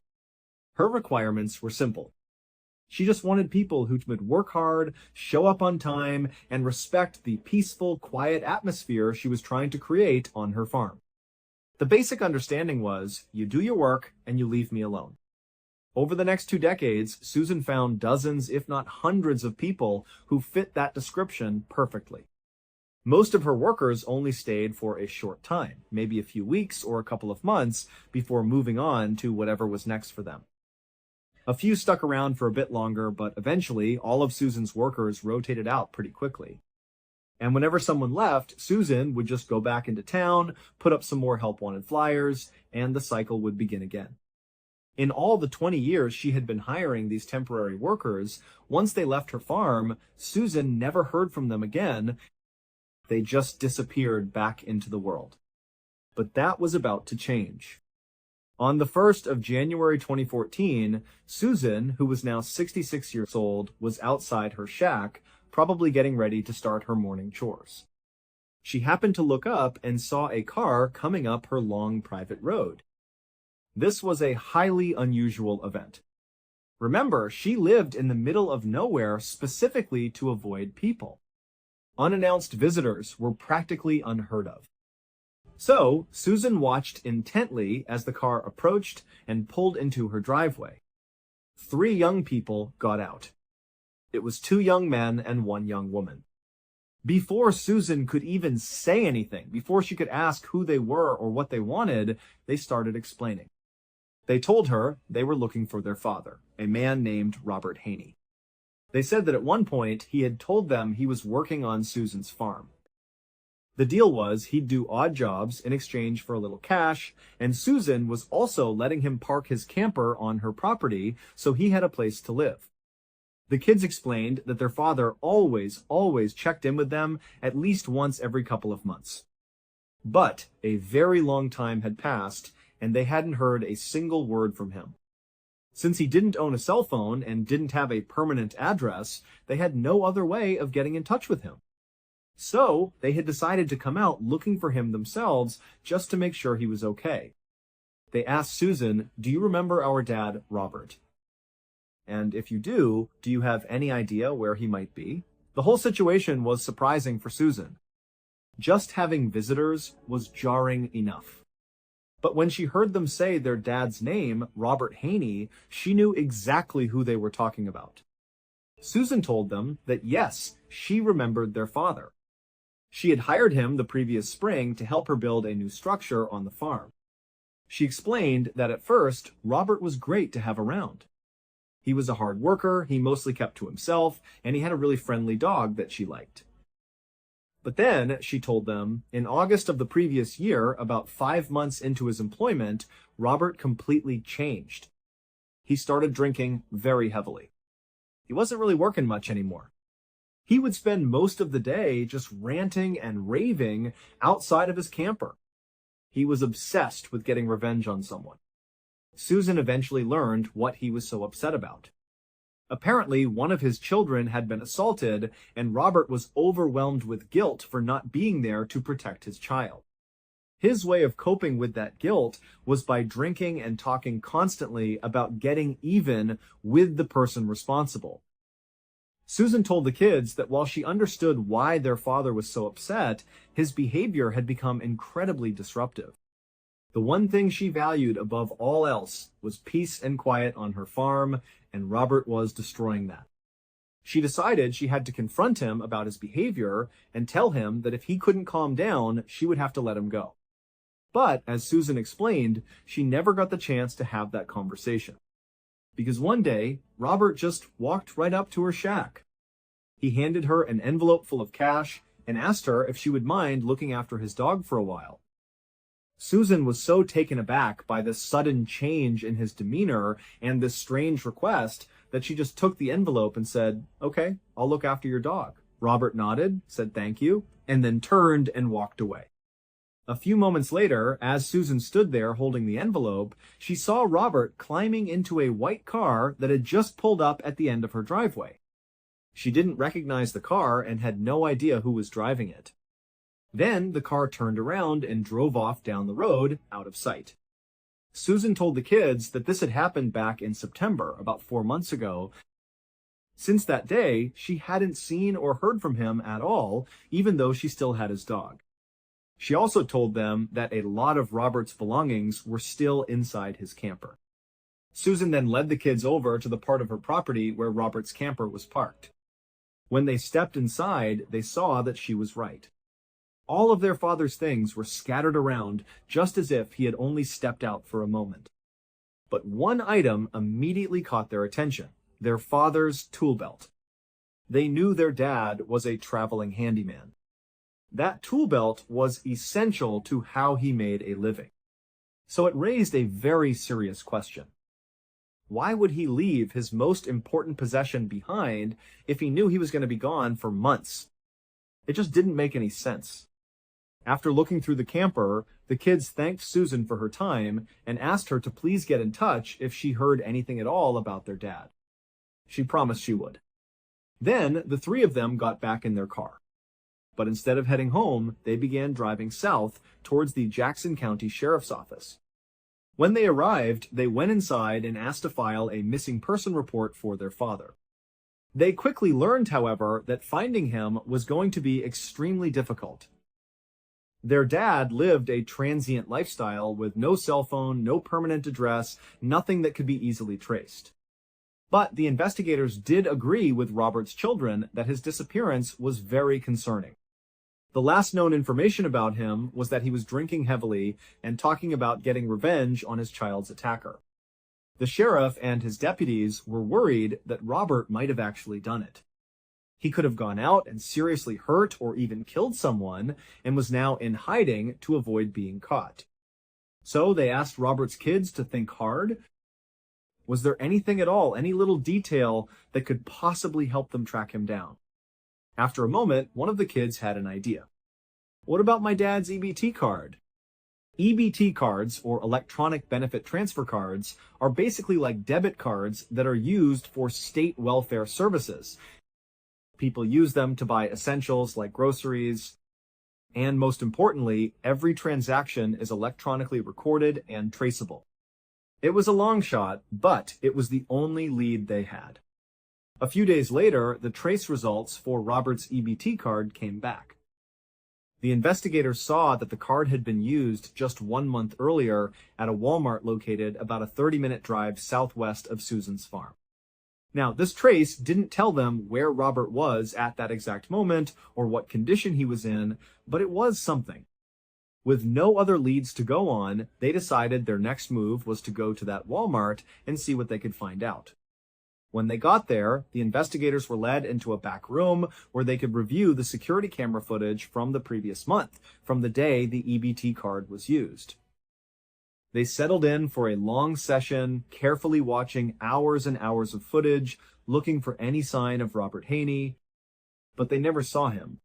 Her requirements were simple. She just wanted people who would work hard, show up on time, and respect the peaceful, quiet atmosphere she was trying to create on her farm. The basic understanding was, you do your work and you leave me alone. Over the next 2 decades, Susan found dozens, if not hundreds of people who fit that description perfectly. Most of her workers only stayed for a short time, maybe a few weeks or a couple of months, before moving on to whatever was next for them. A few stuck around for a bit longer, but eventually all of Susan's workers rotated out pretty quickly. And whenever someone left, Susan would just go back into town, put up some more help wanted flyers, and the cycle would begin again. In all the 20 years she had been hiring these temporary workers, once they left her farm, Susan never heard from them again. They just disappeared back into the world. But that was about to change. On the 1st of January 2014, Susan, who was now 66 years old, was outside her shack, probably getting ready to start her morning chores. She happened to look up and saw a car coming up her long private road. This was a highly unusual event. Remember, she lived in the middle of nowhere specifically to avoid people. Unannounced visitors were practically unheard of. So, Susan watched intently as the car approached and pulled into her driveway. 3 young people got out. It was 2 young men and 1 young woman. Before Susan could even say anything, before she could ask who they were or what they wanted, they started explaining. They told her they were looking for their father, a man named Robert Haney. They said that at one point he had told them he was working on Susan's farm. The deal was he'd do odd jobs in exchange for a little cash, and Susan was also letting him park his camper on her property so he had a place to live. The kids explained that their father always checked in with them at least once every couple of months. But a very long time had passed, and they hadn't heard a single word from him. Since he didn't own a cell phone and didn't have a permanent address, they had no other way of getting in touch with him. So, they had decided to come out looking for him themselves just to make sure he was okay. They asked Susan, "Do you remember our dad, Robert? And if you do you have any idea where he might be?" The whole situation was surprising for Susan. Just having visitors was jarring enough. But when she heard them say their dad's name, Robert Haney, she knew exactly who they were talking about. Susan told them that yes, she remembered their father. She had hired him the previous spring to help her build a new structure on the farm. She explained that at first, Robert was great to have around. He was a hard worker, he mostly kept to himself, and he had a really friendly dog that she liked. But then, she told them, in August of the previous year, about 5 months into his employment, Robert completely changed. He started drinking very heavily. He wasn't really working much anymore. He would spend most of the day just ranting and raving outside of his camper. He was obsessed with getting revenge on someone. Susan eventually learned what he was so upset about. Apparently, one of his children had been assaulted, and Robert was overwhelmed with guilt for not being there to protect his child. His way of coping with that guilt was by drinking and talking constantly about getting even with the person responsible. Susan told the kids that while she understood why their father was so upset, his behavior had become incredibly disruptive. The one thing she valued above all else was peace and quiet on her farm, and Robert was destroying that. She decided she had to confront him about his behavior and tell him that if he couldn't calm down, she would have to let him go. But, as Susan explained, she never got the chance to have that conversation. Because one day, Robert just walked right up to her shack. He handed her an envelope full of cash and asked her if she would mind looking after his dog for a while. Susan was so taken aback by this sudden change in his demeanor and this strange request that she just took the envelope and said, "Okay, I'll look after your dog." Robert nodded, said thank you, and then turned and walked away. A few moments later, as Susan stood there holding the envelope, she saw Robert climbing into a white car that had just pulled up at the end of her driveway. She didn't recognize the car and had no idea who was driving it. Then the car turned around and drove off down the road, out of sight. Susan told the kids that this had happened back in September, about 4 months ago. Since that day, she hadn't seen or heard from him at all, even though she still had his dog. She also told them that a lot of Robert's belongings were still inside his camper. Susan then led the kids over to the part of her property where Robert's camper was parked. When they stepped inside, they saw that she was right. All of their father's things were scattered around, just as if he had only stepped out for a moment. But one item immediately caught their attention: their father's tool belt. They knew their dad was a traveling handyman. That tool belt was essential to how he made a living. So it raised a very serious question. Why would he leave his most important possession behind if he knew he was going to be gone for months? It just didn't make any sense. After looking through the camper, the kids thanked Susan for her time and asked her to please get in touch if she heard anything at all about their dad. She promised she would. Then the three of them got back in their car. But instead of heading home, they began driving south towards the Jackson County Sheriff's Office. When they arrived, they went inside and asked to file a missing person report for their father. They quickly learned, however, that finding him was going to be extremely difficult. Their dad lived a transient lifestyle with no cell phone, no permanent address, nothing that could be easily traced. But the investigators did agree with Robert's children that his disappearance was very concerning. The last known information about him was that he was drinking heavily and talking about getting revenge on his child's attacker. The sheriff and his deputies were worried that Robert might have actually done it. He could have gone out and seriously hurt or even killed someone and was now in hiding to avoid being caught. So they asked Robert's kids to think hard. Was there anything at all, any little detail that could possibly help them track him down? After a moment, one of the kids had an idea. What about my dad's EBT card? EBT cards, or electronic benefit transfer cards, are basically like debit cards that are used for state welfare services. People use them to buy essentials like groceries, and most importantly, every transaction is electronically recorded and traceable. It was a long shot, but it was the only lead they had. A few days later, the trace results for Robert's EBT card came back. The investigators saw that the card had been used just 1 month earlier at a Walmart located about a 30-minute drive southwest of Susan's farm. Now, this trace didn't tell them where Robert was at that exact moment or what condition he was in, but it was something. With no other leads to go on, they decided their next move was to go to that Walmart and see what they could find out. When they got there, the investigators were led into a back room where they could review the security camera footage from the previous month, from the day the EBT card was used. They settled in for a long session, carefully watching hours and hours of footage, looking for any sign of Robert Haney, but they never saw him.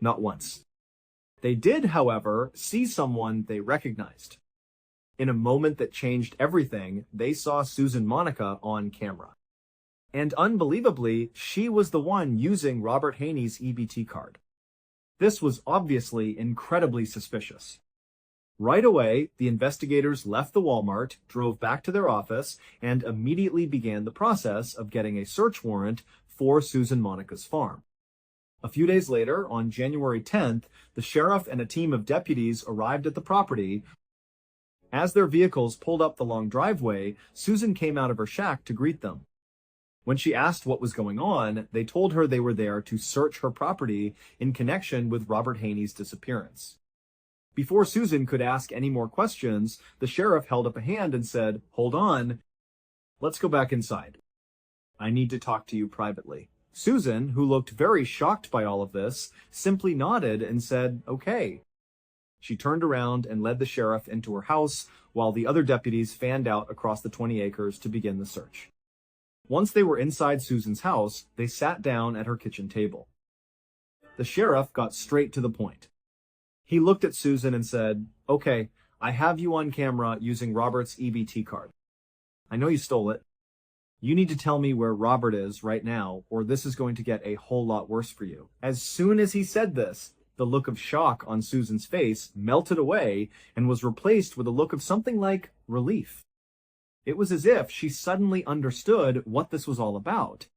Not once. They did, however, see someone they recognized. In a moment that changed everything, they saw Susan Monica on camera. And unbelievably, she was the one using Robert Haney's EBT card. This was obviously incredibly suspicious. Right away, the investigators left the Walmart, drove back to their office, and immediately began the process of getting a search warrant for Susan Monica's farm. A few days later, on January 10th, the sheriff and a team of deputies arrived at the property. As their vehicles pulled up the long driveway, Susan came out of her shack to greet them. When she asked what was going on, they told her they were there to search her property in connection with Robert Haney's disappearance. Before Susan could ask any more questions, the sheriff held up a hand and said, "Hold on. Let's go back inside. I need to talk to you privately." Susan, who looked very shocked by all of this, simply nodded and said, "Okay." She turned around and led the sheriff into her house while the other deputies fanned out across the 20 acres to begin the search. Once they were inside Susan's house, they sat down at her kitchen table. The sheriff got straight to the point. He looked at Susan and said, "Okay, I have you on camera using Robert's EBT card. I know you stole it. You need to tell me where Robert is right now, or this is going to get a whole lot worse for you." As soon as he said this, the look of shock on Susan's face melted away and was replaced with a look of something like relief. It was as if she suddenly understood what this was all about.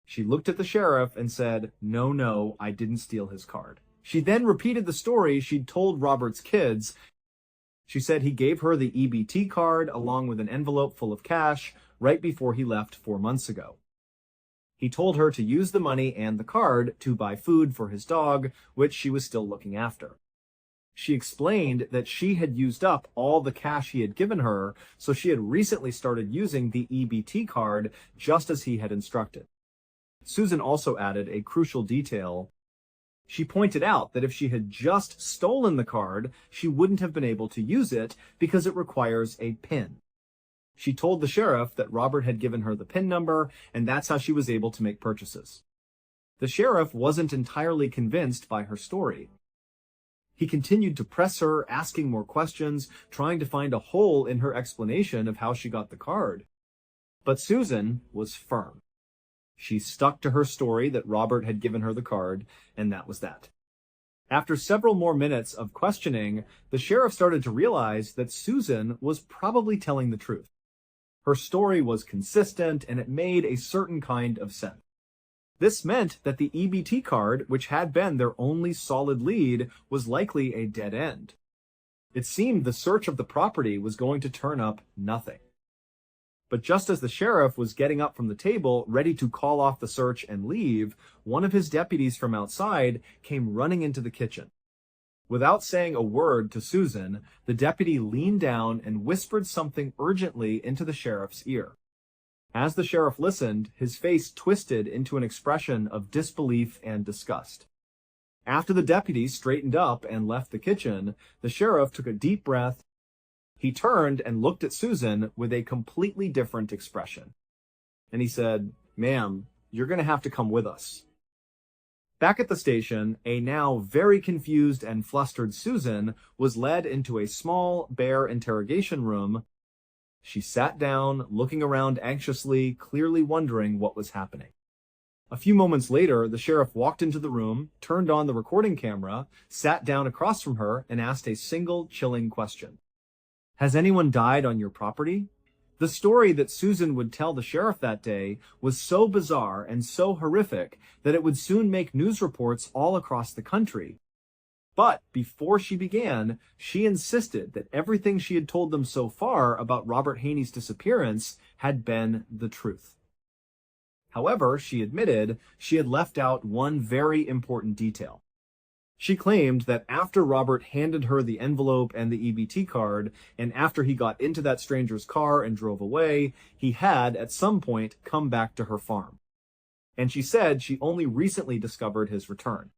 She looked at the sheriff and said, No, I didn't steal his card." She then repeated the story she'd told Robert's kids. She said he gave her the EBT card along with an envelope full of cash right before he left 4 months ago. He told her to use the money and the card to buy food for his dog, which she was still looking after. She explained that she had used up all the cash he had given her, so she had recently started using the EBT card just as he had instructed. Susan also added a crucial detail. She pointed out that if she had just stolen the card, she wouldn't have been able to use it because it requires a PIN. She told the sheriff that Robert had given her the PIN number, and that's how she was able to make purchases. The sheriff wasn't entirely convinced by her story. He continued to press her, asking more questions, trying to find a hole in her explanation of how she got the card. But Susan was firm. She stuck to her story that Robert had given her the card, and that was that. After several more minutes of questioning, the sheriff started to realize that Susan was probably telling the truth. Her story was consistent, and it made a certain kind of sense. This meant that the EBT card, which had been their only solid lead, was likely a dead end. It seemed the search of the property was going to turn up nothing. But just as the sheriff was getting up from the table, ready to call off the search and leave, one of his deputies from outside came running into the kitchen. Without saying a word to Susan, the deputy leaned down and whispered something urgently into the sheriff's ear. As the sheriff listened, his face twisted into an expression of disbelief and disgust. After the deputy straightened up and left the kitchen, the sheriff took a deep breath. He turned and looked at Susan with a completely different expression. And he said, "Ma'am, you're going to have to come with us." Back at the station, a now very confused and flustered Susan was led into a small, bare interrogation room. She sat down, looking around anxiously, clearly wondering what was happening. A few moments later, the sheriff walked into the room, turned on the recording camera, sat down across from her, and asked a single chilling question. "Has anyone died on your property?" The story that Susan would tell the sheriff that day was so bizarre and so horrific that it would soon make news reports all across the country. But before she began, she insisted that everything she had told them so far about Robert Haney's disappearance had been the truth. However, she admitted she had left out one very important detail. She claimed that after Robert handed her the envelope and the EBT card, and after he got into that stranger's car and drove away, he had, at some point, come back to her farm. And she said she only recently discovered his return.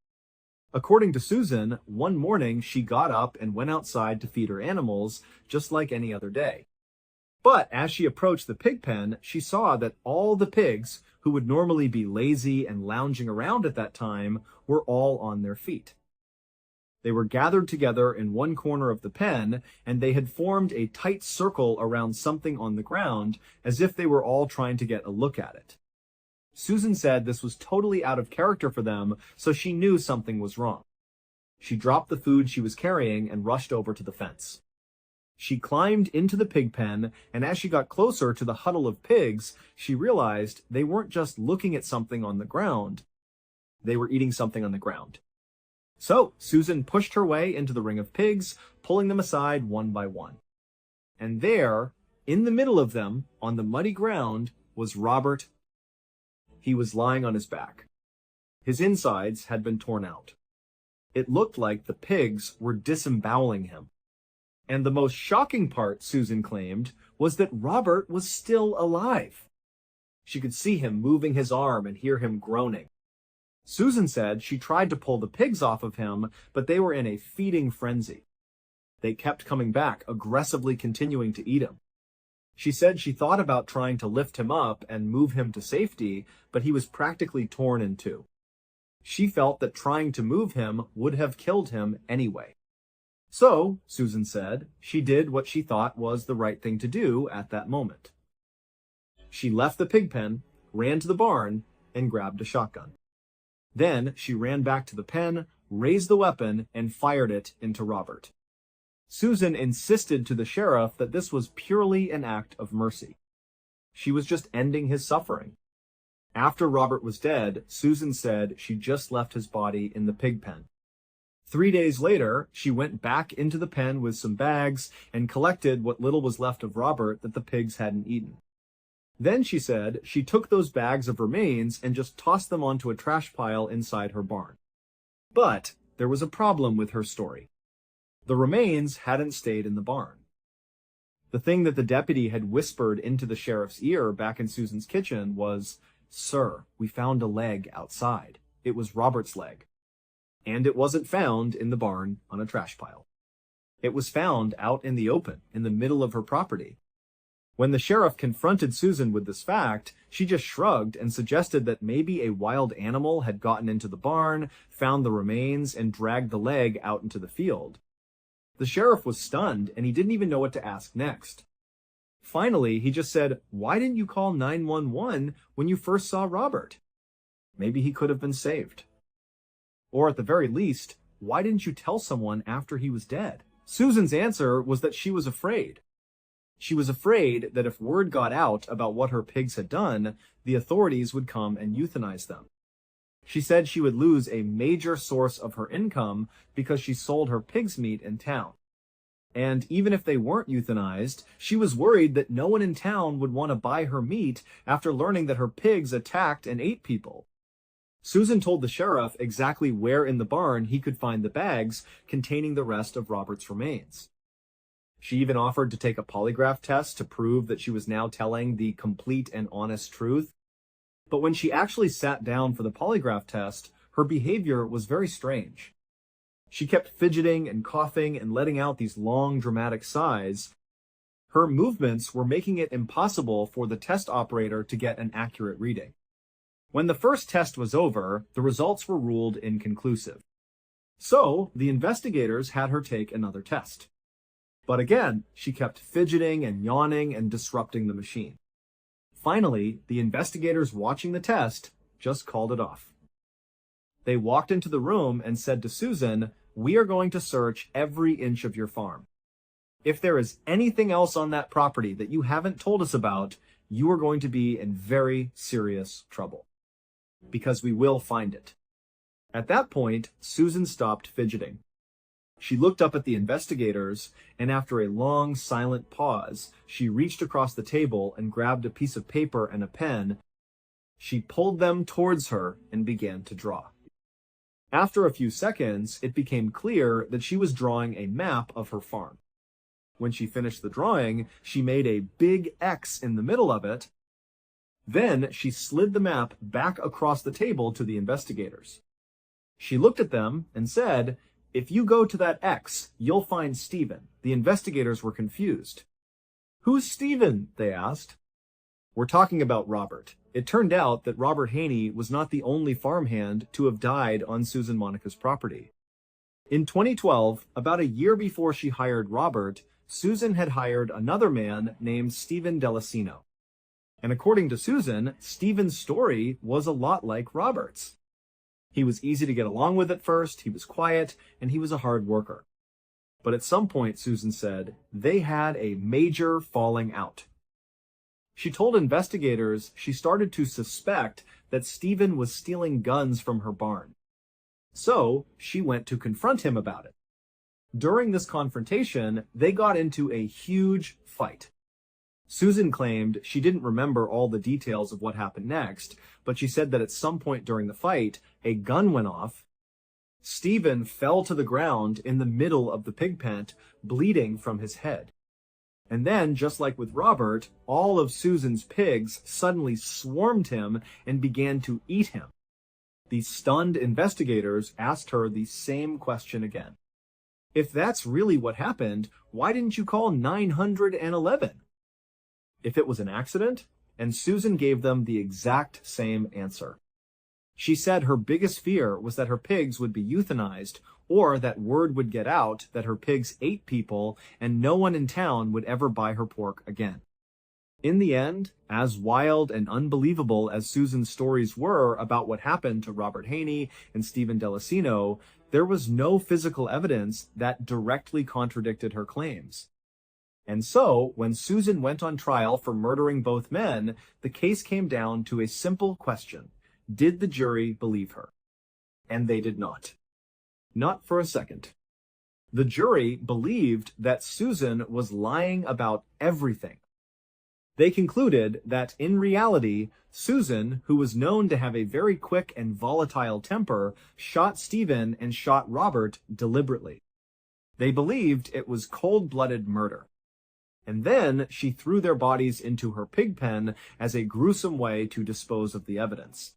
According to Susan, one morning she got up and went outside to feed her animals, just like any other day. But as she approached the pig pen, she saw that all the pigs, who would normally be lazy and lounging around at that time, were all on their feet. They were gathered together in one corner of the pen, and they had formed a tight circle around something on the ground, as if they were all trying to get a look at it. Susan said this was totally out of character for them, so she knew something was wrong. She dropped the food she was carrying and rushed over to the fence. She climbed into the pig pen, and as she got closer to the huddle of pigs, she realized they weren't just looking at something on the ground. They were eating something on the ground. So Susan pushed her way into the ring of pigs, pulling them aside one by one. And there, in the middle of them, on the muddy ground, was Robert. He was lying on his back. His insides had been torn out. It looked like the pigs were disemboweling him. And the most shocking part, Susan claimed, was that Robert was still alive. She could see him moving his arm and hear him groaning. Susan said she tried to pull the pigs off of him, but they were in a feeding frenzy. They kept coming back, aggressively continuing to eat him. She said she thought about trying to lift him up and move him to safety, but he was practically torn in two. She felt that trying to move him would have killed him anyway. So, Susan said, she did what she thought was the right thing to do at that moment. She left the pig pen, ran to the barn, and grabbed a shotgun. Then she ran back to the pen, raised the weapon, and fired it into Robert. Susan insisted to the sheriff that this was purely an act of mercy. She was just ending his suffering. After Robert was dead, Susan said she just left his body in the pig pen. 3 days later, she went back into the pen with some bags and collected what little was left of Robert that the pigs hadn't eaten. Then she said she took those bags of remains and just tossed them onto a trash pile inside her barn. But there was a problem with her story. The remains hadn't stayed in the barn. The thing that the deputy had whispered into the sheriff's ear back in Susan's kitchen was, "Sir, we found a leg outside. It was Robert's leg." And it wasn't found in the barn on a trash pile. It was found out in the open, in the middle of her property. When the sheriff confronted Susan with this fact, she just shrugged and suggested that maybe a wild animal had gotten into the barn, found the remains, and dragged the leg out into the field. The sheriff was stunned, and he didn't even know what to ask next. Finally, he just said, "Why didn't you call 911 when you first saw Robert? Maybe he could have been saved. Or at the very least, why didn't you tell someone after he was dead?" Susan's answer was that she was afraid. She was afraid that if word got out about what her pigs had done, the authorities would come and euthanize them. She said she would lose a major source of her income because she sold her pig's meat in town. And even if they weren't euthanized, she was worried that no one in town would want to buy her meat after learning that her pigs attacked and ate people. Susan told the sheriff exactly where in the barn he could find the bags containing the rest of Robert's remains. She even offered to take a polygraph test to prove that she was now telling the complete and honest truth. But when she actually sat down for the polygraph test, her behavior was very strange. She kept fidgeting and coughing and letting out these long, dramatic sighs. Her movements were making it impossible for the test operator to get an accurate reading. When the first test was over, the results were ruled inconclusive. So, the investigators had her take another test. But again, she kept fidgeting and yawning and disrupting the machine. Finally, the investigators watching the test just called it off. They walked into the room and said to Susan, "We are going to search every inch of your farm. If there is anything else on that property that you haven't told us about, you are going to be in very serious trouble. Because we will find it." At that point, Susan stopped fidgeting. She looked up at the investigators, and after a long, silent pause, she reached across the table and grabbed a piece of paper and a pen. She pulled them towards her and began to draw. After a few seconds, it became clear that she was drawing a map of her farm. When she finished the drawing, she made a big X in the middle of it. Then she slid the map back across the table to the investigators. She looked at them and said, "If you go to that X, you'll find Stephen." The investigators were confused. "Who's Stephen?" they asked. "We're talking about Robert." It turned out that Robert Haney was not the only farmhand to have died on Susan Monica's property. In 2012, about a year before she hired Robert, Susan had hired another man named Stephen Delacino. And according to Susan, Stephen's story was a lot like Robert's. He was easy to get along with at first, he was quiet, and he was a hard worker. But at some point, Susan said, they had a major falling out. She told investigators she started to suspect that Stephen was stealing guns from her barn. So she went to confront him about it. During this confrontation, they got into a huge fight. Susan claimed she didn't remember all the details of what happened next, but she said that at some point during the fight, a gun went off. Stephen fell to the ground in the middle of the pig pen, bleeding from his head. And then, just like with Robert, all of Susan's pigs suddenly swarmed him and began to eat him. The stunned investigators asked her the same question again. If that's really what happened, why didn't you call 911? If it was an accident? And Susan gave them the exact same answer. She said her biggest fear was that her pigs would be euthanized, or that word would get out that her pigs ate people and no one in town would ever buy her pork again. In the end, as wild and unbelievable as Susan's stories were about what happened to Robert Haney and Stephen Delacino, there was no physical evidence that directly contradicted her claims. And so, when Susan went on trial for murdering both men, the case came down to a simple question. Did the jury believe her? And they did not. Not for a second. The jury believed that Susan was lying about everything. They concluded that, in reality, Susan, who was known to have a very quick and volatile temper, shot Stephen and shot Robert deliberately. They believed it was cold-blooded murder. And then she threw their bodies into her pig pen as a gruesome way to dispose of the evidence.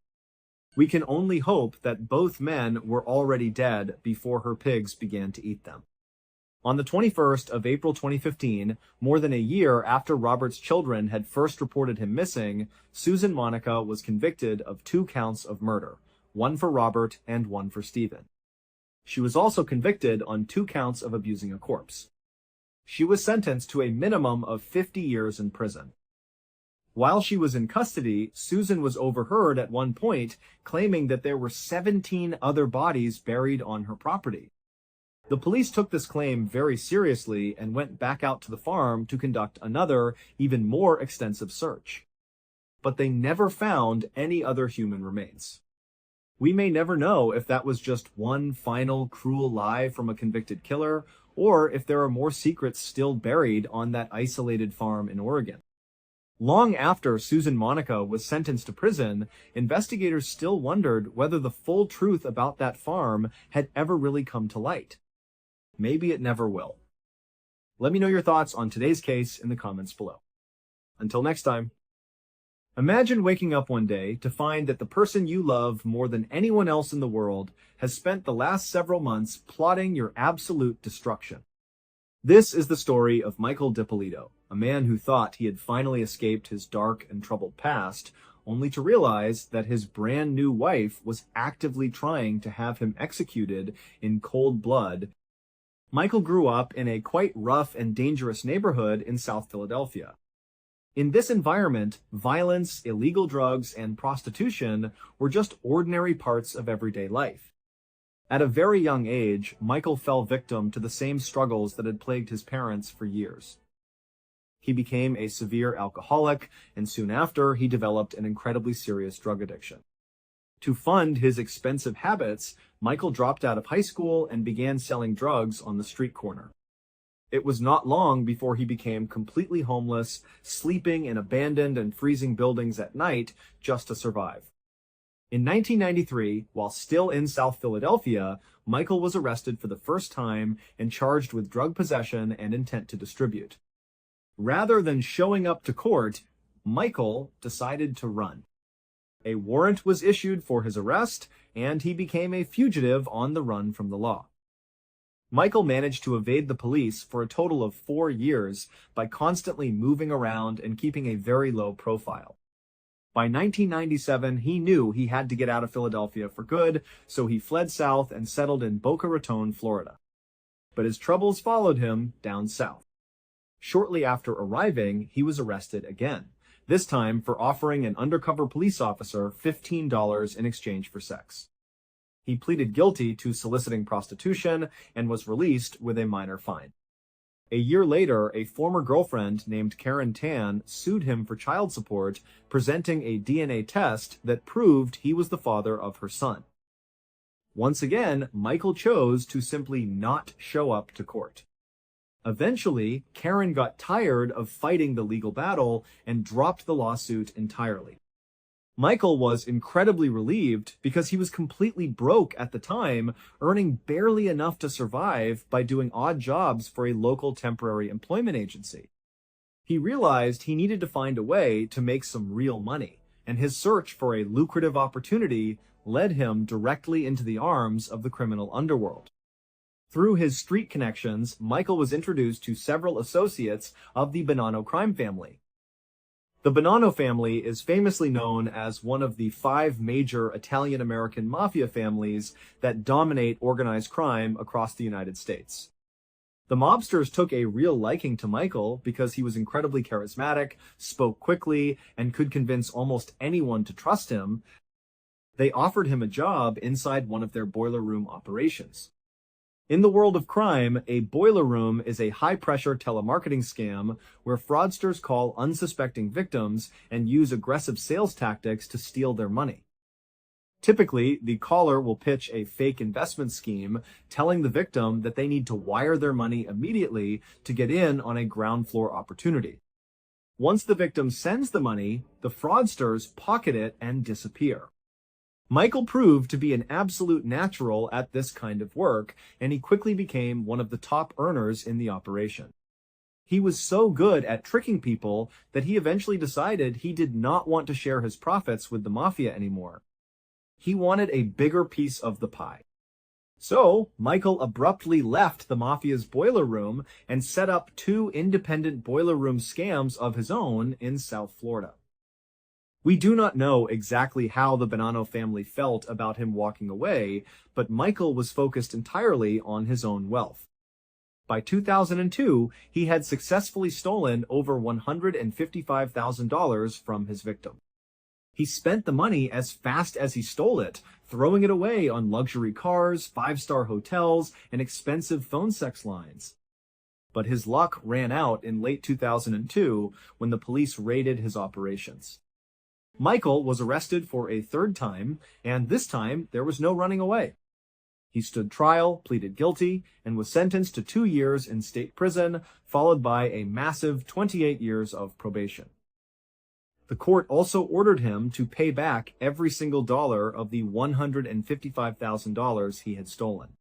We can only hope that both men were already dead before her pigs began to eat them. On the 21st of April 2015, more than a year after Robert's children had first reported him missing, Susan Monica was convicted of 2 counts of murder, one for Robert and one for Stephen. She was also convicted on 2 counts of abusing a corpse. She was sentenced to a minimum of 50 years in prison. While she was in custody, Susan was overheard at one point claiming that there were 17 other bodies buried on her property. The police took this claim very seriously and went back out to the farm to conduct another, even more extensive search. But they never found any other human remains. We may never know if that was just one final cruel lie from a convicted killer, or if there are more secrets still buried on that isolated farm in Oregon. Long after Susan Monica was sentenced to prison, investigators still wondered whether the full truth about that farm had ever really come to light. Maybe it never will. Let me know your thoughts on today's case in the comments below. Until next time. Imagine waking up one day to find that the person you love more than anyone else in the world has spent the last several months plotting your absolute destruction. This is the story of Michael DiPolito, a man who thought he had finally escaped his dark and troubled past, only to realize that his brand new wife was actively trying to have him executed in cold blood. Michael grew up in a quite rough and dangerous neighborhood in South Philadelphia. In this environment, violence, illegal drugs, and prostitution were just ordinary parts of everyday life. At a very young age, Michael fell victim to the same struggles that had plagued his parents for years. He became a severe alcoholic, and soon after, he developed an incredibly serious drug addiction. To fund his expensive habits, Michael dropped out of high school and began selling drugs on the street corner. It was not long before he became completely homeless, sleeping in abandoned and freezing buildings at night just to survive. In 1993, while still in South Philadelphia, Michael was arrested for the first time and charged with drug possession and intent to distribute. Rather than showing up to court, Michael decided to run. A warrant was issued for his arrest, and he became a fugitive on the run from the law. Michael managed to evade the police for a total of 4 years by constantly moving around and keeping a very low profile. By 1997, he knew he had to get out of Philadelphia for good, so he fled south and settled in Boca Raton, Florida. But his troubles followed him down south. Shortly after arriving, he was arrested again, this time for offering an undercover police officer $15 in exchange for sex. He pleaded guilty to soliciting prostitution and was released with a minor fine. A year later, a former girlfriend named Karen Tan sued him for child support, presenting a DNA test that proved he was the father of her son. Once again, Michael chose to simply not show up to court. Eventually, Karen got tired of fighting the legal battle and dropped the lawsuit entirely. Michael was incredibly relieved because he was completely broke at the time, earning barely enough to survive by doing odd jobs for a local temporary employment agency. He realized he needed to find a way to make some real money, and his search for a lucrative opportunity led him directly into the arms of the criminal underworld. Through his street connections, Michael was introduced to several associates of the Bonanno crime family. The Bonanno family is famously known as one of the 5 major Italian-American mafia families that dominate organized crime across the United States. The mobsters took a real liking to Michael because he was incredibly charismatic, spoke quickly, and could convince almost anyone to trust him. They offered him a job inside one of their boiler room operations. In the world of crime, a boiler room is a high-pressure telemarketing scam where fraudsters call unsuspecting victims and use aggressive sales tactics to steal their money. Typically, the caller will pitch a fake investment scheme, telling the victim that they need to wire their money immediately to get in on a ground floor opportunity. Once the victim sends the money, the fraudsters pocket it and disappear. Michael proved to be an absolute natural at this kind of work, and he quickly became one of the top earners in the operation. He was so good at tricking people that he eventually decided he did not want to share his profits with the mafia anymore. He wanted a bigger piece of the pie. So, Michael abruptly left the mafia's boiler room and set up 2 independent boiler room scams of his own in South Florida. We do not know exactly how the Bonanno family felt about him walking away, but Michael was focused entirely on his own wealth. By 2002, he had successfully stolen over $155,000 from his victim. He spent the money as fast as he stole it, throwing it away on luxury cars, 5-star hotels, and expensive phone sex lines. But his luck ran out in late 2002 when the police raided his operations. Michael was arrested for a 3rd time, and this time there was no running away. He stood trial, pleaded guilty, and was sentenced to 2 years in state prison, followed by a massive 28 years of probation. The court also ordered him to pay back every single dollar of the $155,000 he had stolen.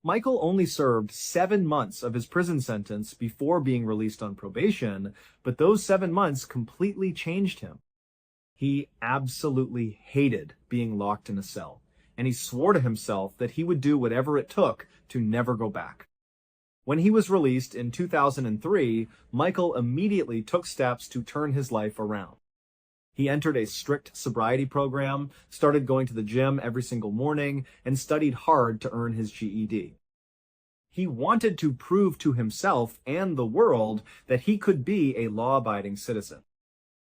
Michael only served 7 months of his prison sentence before being released on probation, but those 7 months completely changed him. He absolutely hated being locked in a cell, and he swore to himself that he would do whatever it took to never go back. When he was released in 2003, Michael immediately took steps to turn his life around. He entered a strict sobriety program, started going to the gym every single morning, and studied hard to earn his GED. He wanted to prove to himself and the world that he could be a law-abiding citizen.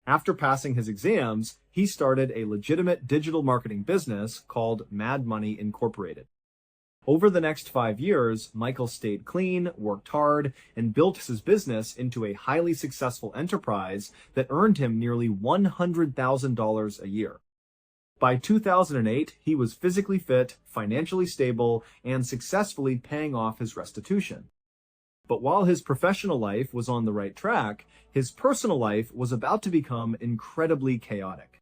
After passing his exams, he started a legitimate digital marketing business called Mad Money Incorporated. Over the next 5 years, Michael stayed clean, worked hard, and built his business into a highly successful enterprise that earned him nearly $100,000 a year. By 2008, he was physically fit, financially stable, and successfully paying off his restitution. But while his professional life was on the right track, his personal life was about to become incredibly chaotic.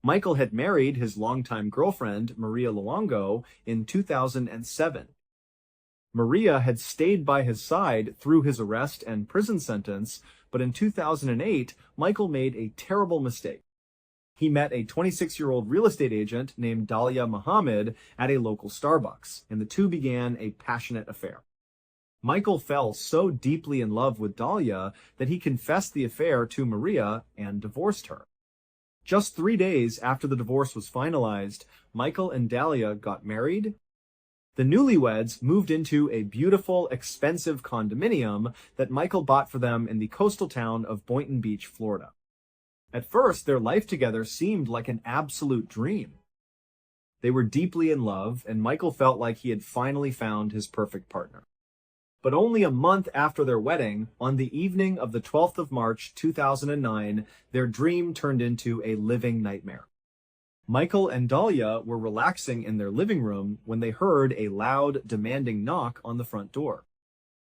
Michael had married his longtime girlfriend, Maria Luongo, in 2007. Maria had stayed by his side through his arrest and prison sentence, but in 2008, Michael made a terrible mistake. He met a 26-year-old real estate agent named Dalia Muhammad at a local Starbucks, and the two began a passionate affair. Michael fell so deeply in love with Dalia that he confessed the affair to Maria and divorced her. Just 3 days after the divorce was finalized, Michael and Dalia got married. The newlyweds moved into a beautiful, expensive condominium that Michael bought for them in the coastal town of Boynton Beach, Florida. At first, their life together seemed like an absolute dream. They were deeply in love, and Michael felt like he had finally found his perfect partner. But only a month after their wedding, on the evening of the 12th of March, 2009, their dream turned into a living nightmare. Michael and Dalia were relaxing in their living room when they heard a loud, demanding knock on the front door.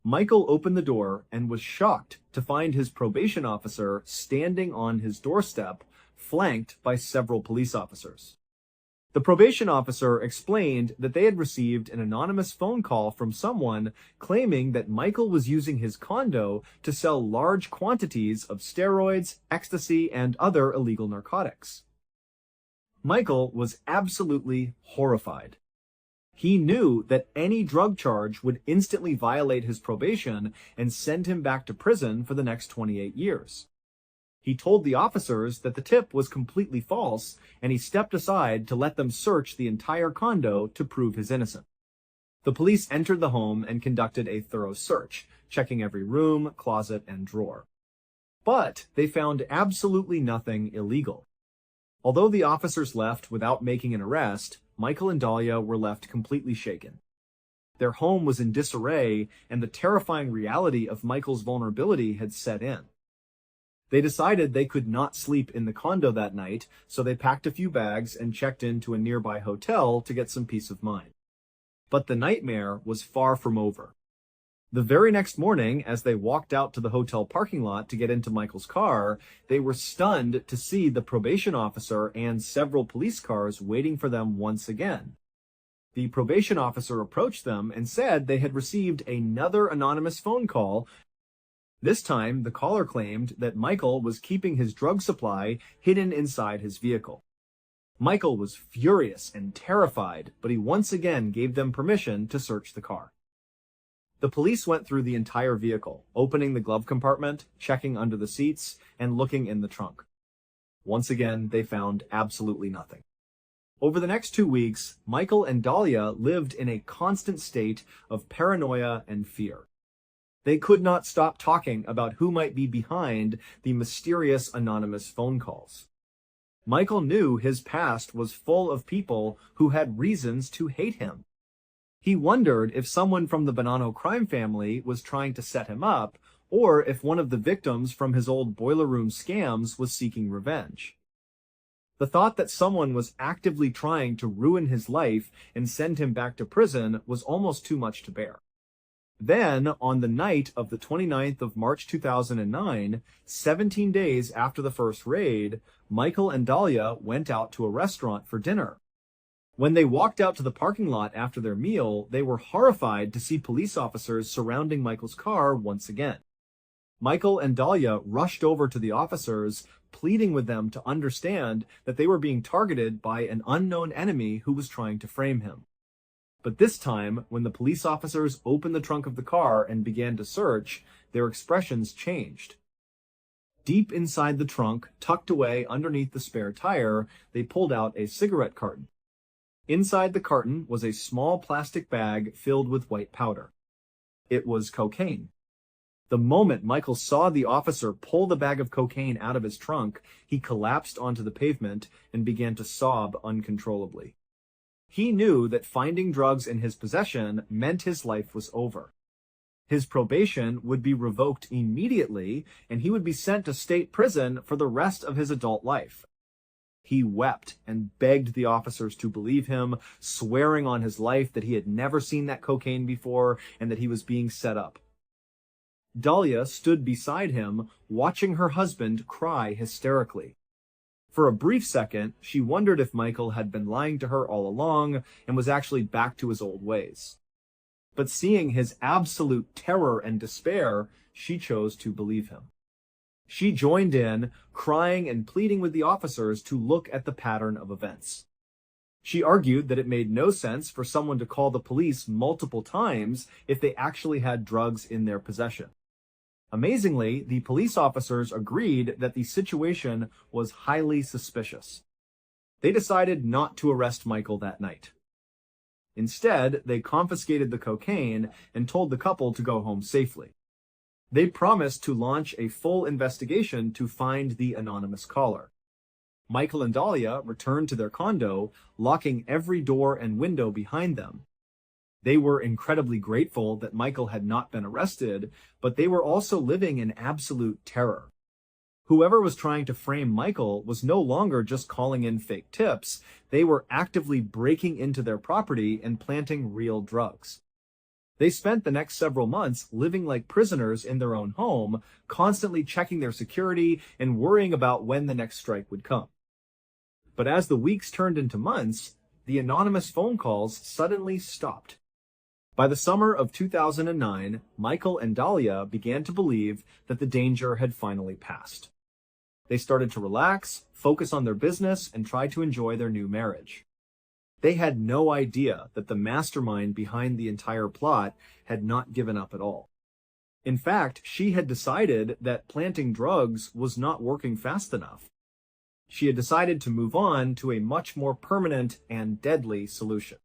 Michael opened the door and was shocked to find his probation officer standing on his doorstep, flanked by several police officers. The probation officer explained that they had received an anonymous phone call from someone claiming that Michael was using his condo to sell large quantities of steroids, ecstasy, and other illegal narcotics. Michael was absolutely horrified. He knew that any drug charge would instantly violate his probation and send him back to prison for the next 28 years. He told the officers that the tip was completely false, and he stepped aside to let them search the entire condo to prove his innocence. The police entered the home and conducted a thorough search, checking every room, closet, and drawer. But they found absolutely nothing illegal. Although the officers left without making an arrest, Michael and Dahlia were left completely shaken. Their home was in disarray, and the terrifying reality of Michael's vulnerability had set in. They decided they could not sleep in the condo that night, so they packed a few bags and checked into a nearby hotel to get some peace of mind. But the nightmare was far from over. The very next morning, as they walked out to the hotel parking lot to get into Michael's car, they were stunned to see the probation officer and several police cars waiting for them once again. The probation officer approached them and said they had received another anonymous phone call. This time, the caller claimed that Michael was keeping his drug supply hidden inside his vehicle. Michael was furious and terrified, but he once again gave them permission to search the car. The police went through the entire vehicle, opening the glove compartment, checking under the seats, and looking in the trunk. Once again, they found absolutely nothing. Over the next 2 weeks, Michael and Dahlia lived in a constant state of paranoia and fear. They could not stop talking about who might be behind the mysterious anonymous phone calls. Michael knew his past was full of people who had reasons to hate him. He wondered if someone from the Bonanno crime family was trying to set him up, or if one of the victims from his old boiler room scams was seeking revenge. The thought that someone was actively trying to ruin his life and send him back to prison was almost too much to bear. Then, on the night of the 29th of March 2009, 17 days after the first raid, Michael and Dahlia went out to a restaurant for dinner. When they walked out to the parking lot after their meal, they were horrified to see police officers surrounding Michael's car once again. Michael and Dahlia rushed over to the officers, pleading with them to understand that they were being targeted by an unknown enemy who was trying to frame him. But this time, when the police officers opened the trunk of the car and began to search, their expressions changed. Deep inside the trunk, tucked away underneath the spare tire, they pulled out a cigarette carton. Inside the carton was a small plastic bag filled with white powder. It was cocaine. The moment Michael saw the officer pull the bag of cocaine out of his trunk, he collapsed onto the pavement and began to sob uncontrollably. He knew that finding drugs in his possession meant his life was over. His probation would be revoked immediately, and he would be sent to state prison for the rest of his adult life. He wept and begged the officers to believe him, swearing on his life that he had never seen that cocaine before and that he was being set up. Dahlia stood beside him, watching her husband cry hysterically. For a brief second, she wondered if Michael had been lying to her all along and was actually back to his old ways. But seeing his absolute terror and despair, she chose to believe him. She joined in, crying and pleading with the officers to look at the pattern of events. She argued that it made no sense for someone to call the police multiple times if they actually had drugs in their possession. Amazingly, the police officers agreed that the situation was highly suspicious. They decided not to arrest Michael that night. Instead, they confiscated the cocaine and told the couple to go home safely. They promised to launch a full investigation to find the anonymous caller. Michael and Dahlia returned to their condo, locking every door and window behind them. They were incredibly grateful that Michael had not been arrested, but they were also living in absolute terror. Whoever was trying to frame Michael was no longer just calling in fake tips. They were actively breaking into their property and planting real drugs. They spent the next several months living like prisoners in their own home, constantly checking their security and worrying about when the next strike would come. But as the weeks turned into months, the anonymous phone calls suddenly stopped. By the summer of 2009, Michael and Dahlia began to believe that the danger had finally passed. They started to relax, focus on their business, and try to enjoy their new marriage. They had no idea that the mastermind behind the entire plot had not given up at all. In fact, she had decided that planting drugs was not working fast enough. She had decided to move on to a much more permanent and deadly solution.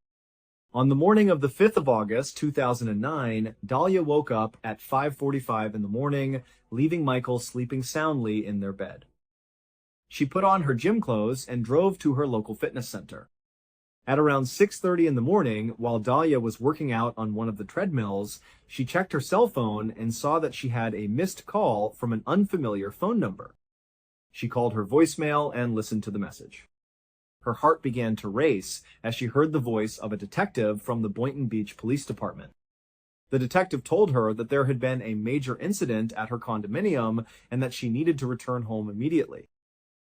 On the morning of the 5th of August, 2009, Dahlia woke up at 5:45 in the morning, leaving Michael sleeping soundly in their bed. She put on her gym clothes and drove to her local fitness center. At around 6:30 in the morning, while Dahlia was working out on one of the treadmills, she checked her cell phone and saw that she had a missed call from an unfamiliar phone number. She called her voicemail and listened to the message. Her heart began to race as she heard the voice of a detective from the Boynton Beach Police Department. The detective told her that there had been a major incident at her condominium and that she needed to return home immediately.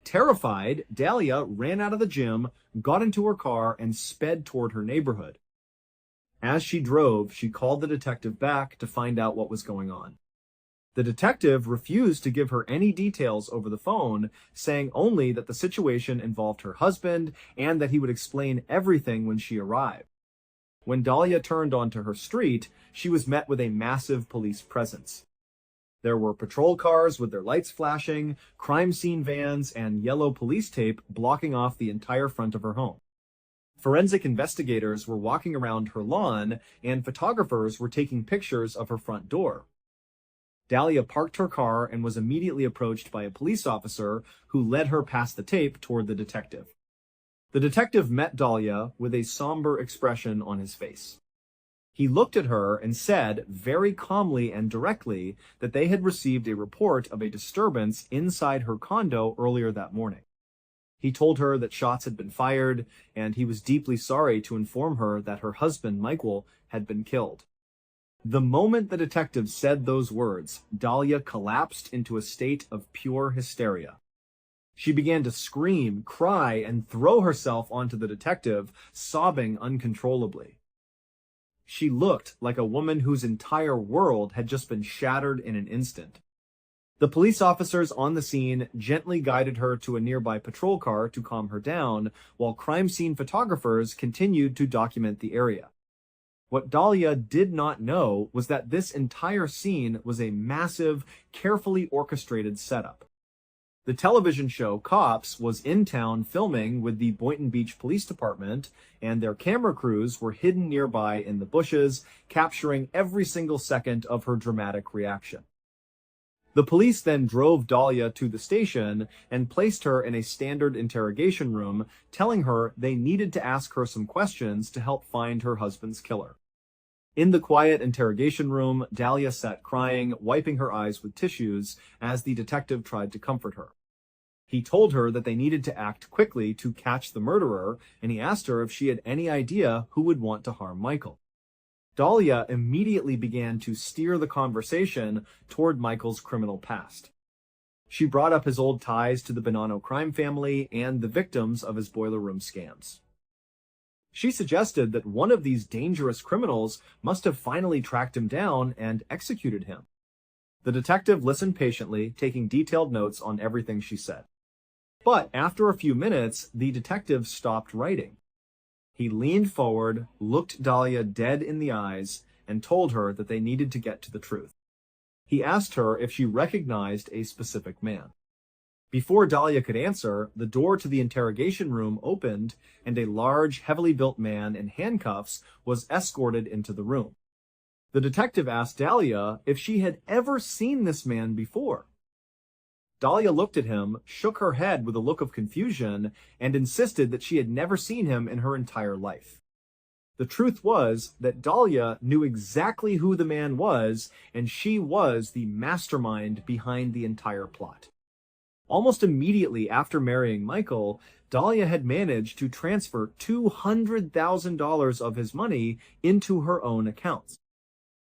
Terrified, Dahlia ran out of the gym, got into her car, and sped toward her neighborhood. As she drove, she called the detective back to find out what was going on. The detective refused to give her any details over the phone, saying only that the situation involved her husband and that he would explain everything when she arrived. When Dahlia turned onto her street, she was met with a massive police presence. There were patrol cars with their lights flashing, crime scene vans, and yellow police tape blocking off the entire front of her home. Forensic investigators were walking around her lawn, and photographers were taking pictures of her front door. Dahlia parked her car and was immediately approached by a police officer who led her past the tape toward the detective. The detective met Dahlia with a somber expression on his face. He looked at her and said very calmly and directly that they had received a report of a disturbance inside her condo earlier that morning. He told her that shots had been fired, and he was deeply sorry to inform her that her husband, Michael, had been killed. The moment the detective said those words, Dahlia collapsed into a state of pure hysteria. She began to scream, cry, and throw herself onto the detective, sobbing uncontrollably. She looked like a woman whose entire world had just been shattered in an instant. The police officers on the scene gently guided her to a nearby patrol car to calm her down, while crime scene photographers continued to document the area. What Dahlia did not know was that this entire scene was a massive, carefully orchestrated setup. The television show Cops was in town filming with the Boynton Beach Police Department, and their camera crews were hidden nearby in the bushes, capturing every single second of her dramatic reaction. The police then drove Dahlia to the station and placed her in a standard interrogation room, telling her they needed to ask her some questions to help find her husband's killer. In the quiet interrogation room, Dahlia sat crying, wiping her eyes with tissues as the detective tried to comfort her. He told her that they needed to act quickly to catch the murderer, and he asked her if she had any idea who would want to harm Michael. Dahlia immediately began to steer the conversation toward Michael's criminal past. She brought up his old ties to the Bonanno crime family and the victims of his boiler room scams. She suggested that one of these dangerous criminals must have finally tracked him down and executed him. The detective listened patiently, taking detailed notes on everything she said. But after a few minutes, the detective stopped writing. He leaned forward, looked Dahlia dead in the eyes, and told her that they needed to get to the truth. He asked her if she recognized a specific man. Before Dahlia could answer, the door to the interrogation room opened, and a large, heavily built man in handcuffs was escorted into the room. The detective asked Dahlia if she had ever seen this man before. Dahlia looked at him, shook her head with a look of confusion, and insisted that she had never seen him in her entire life. The truth was that Dahlia knew exactly who the man was, and she was the mastermind behind the entire plot. Almost immediately after marrying Michael, Dahlia had managed to transfer $200,000 of his money into her own accounts.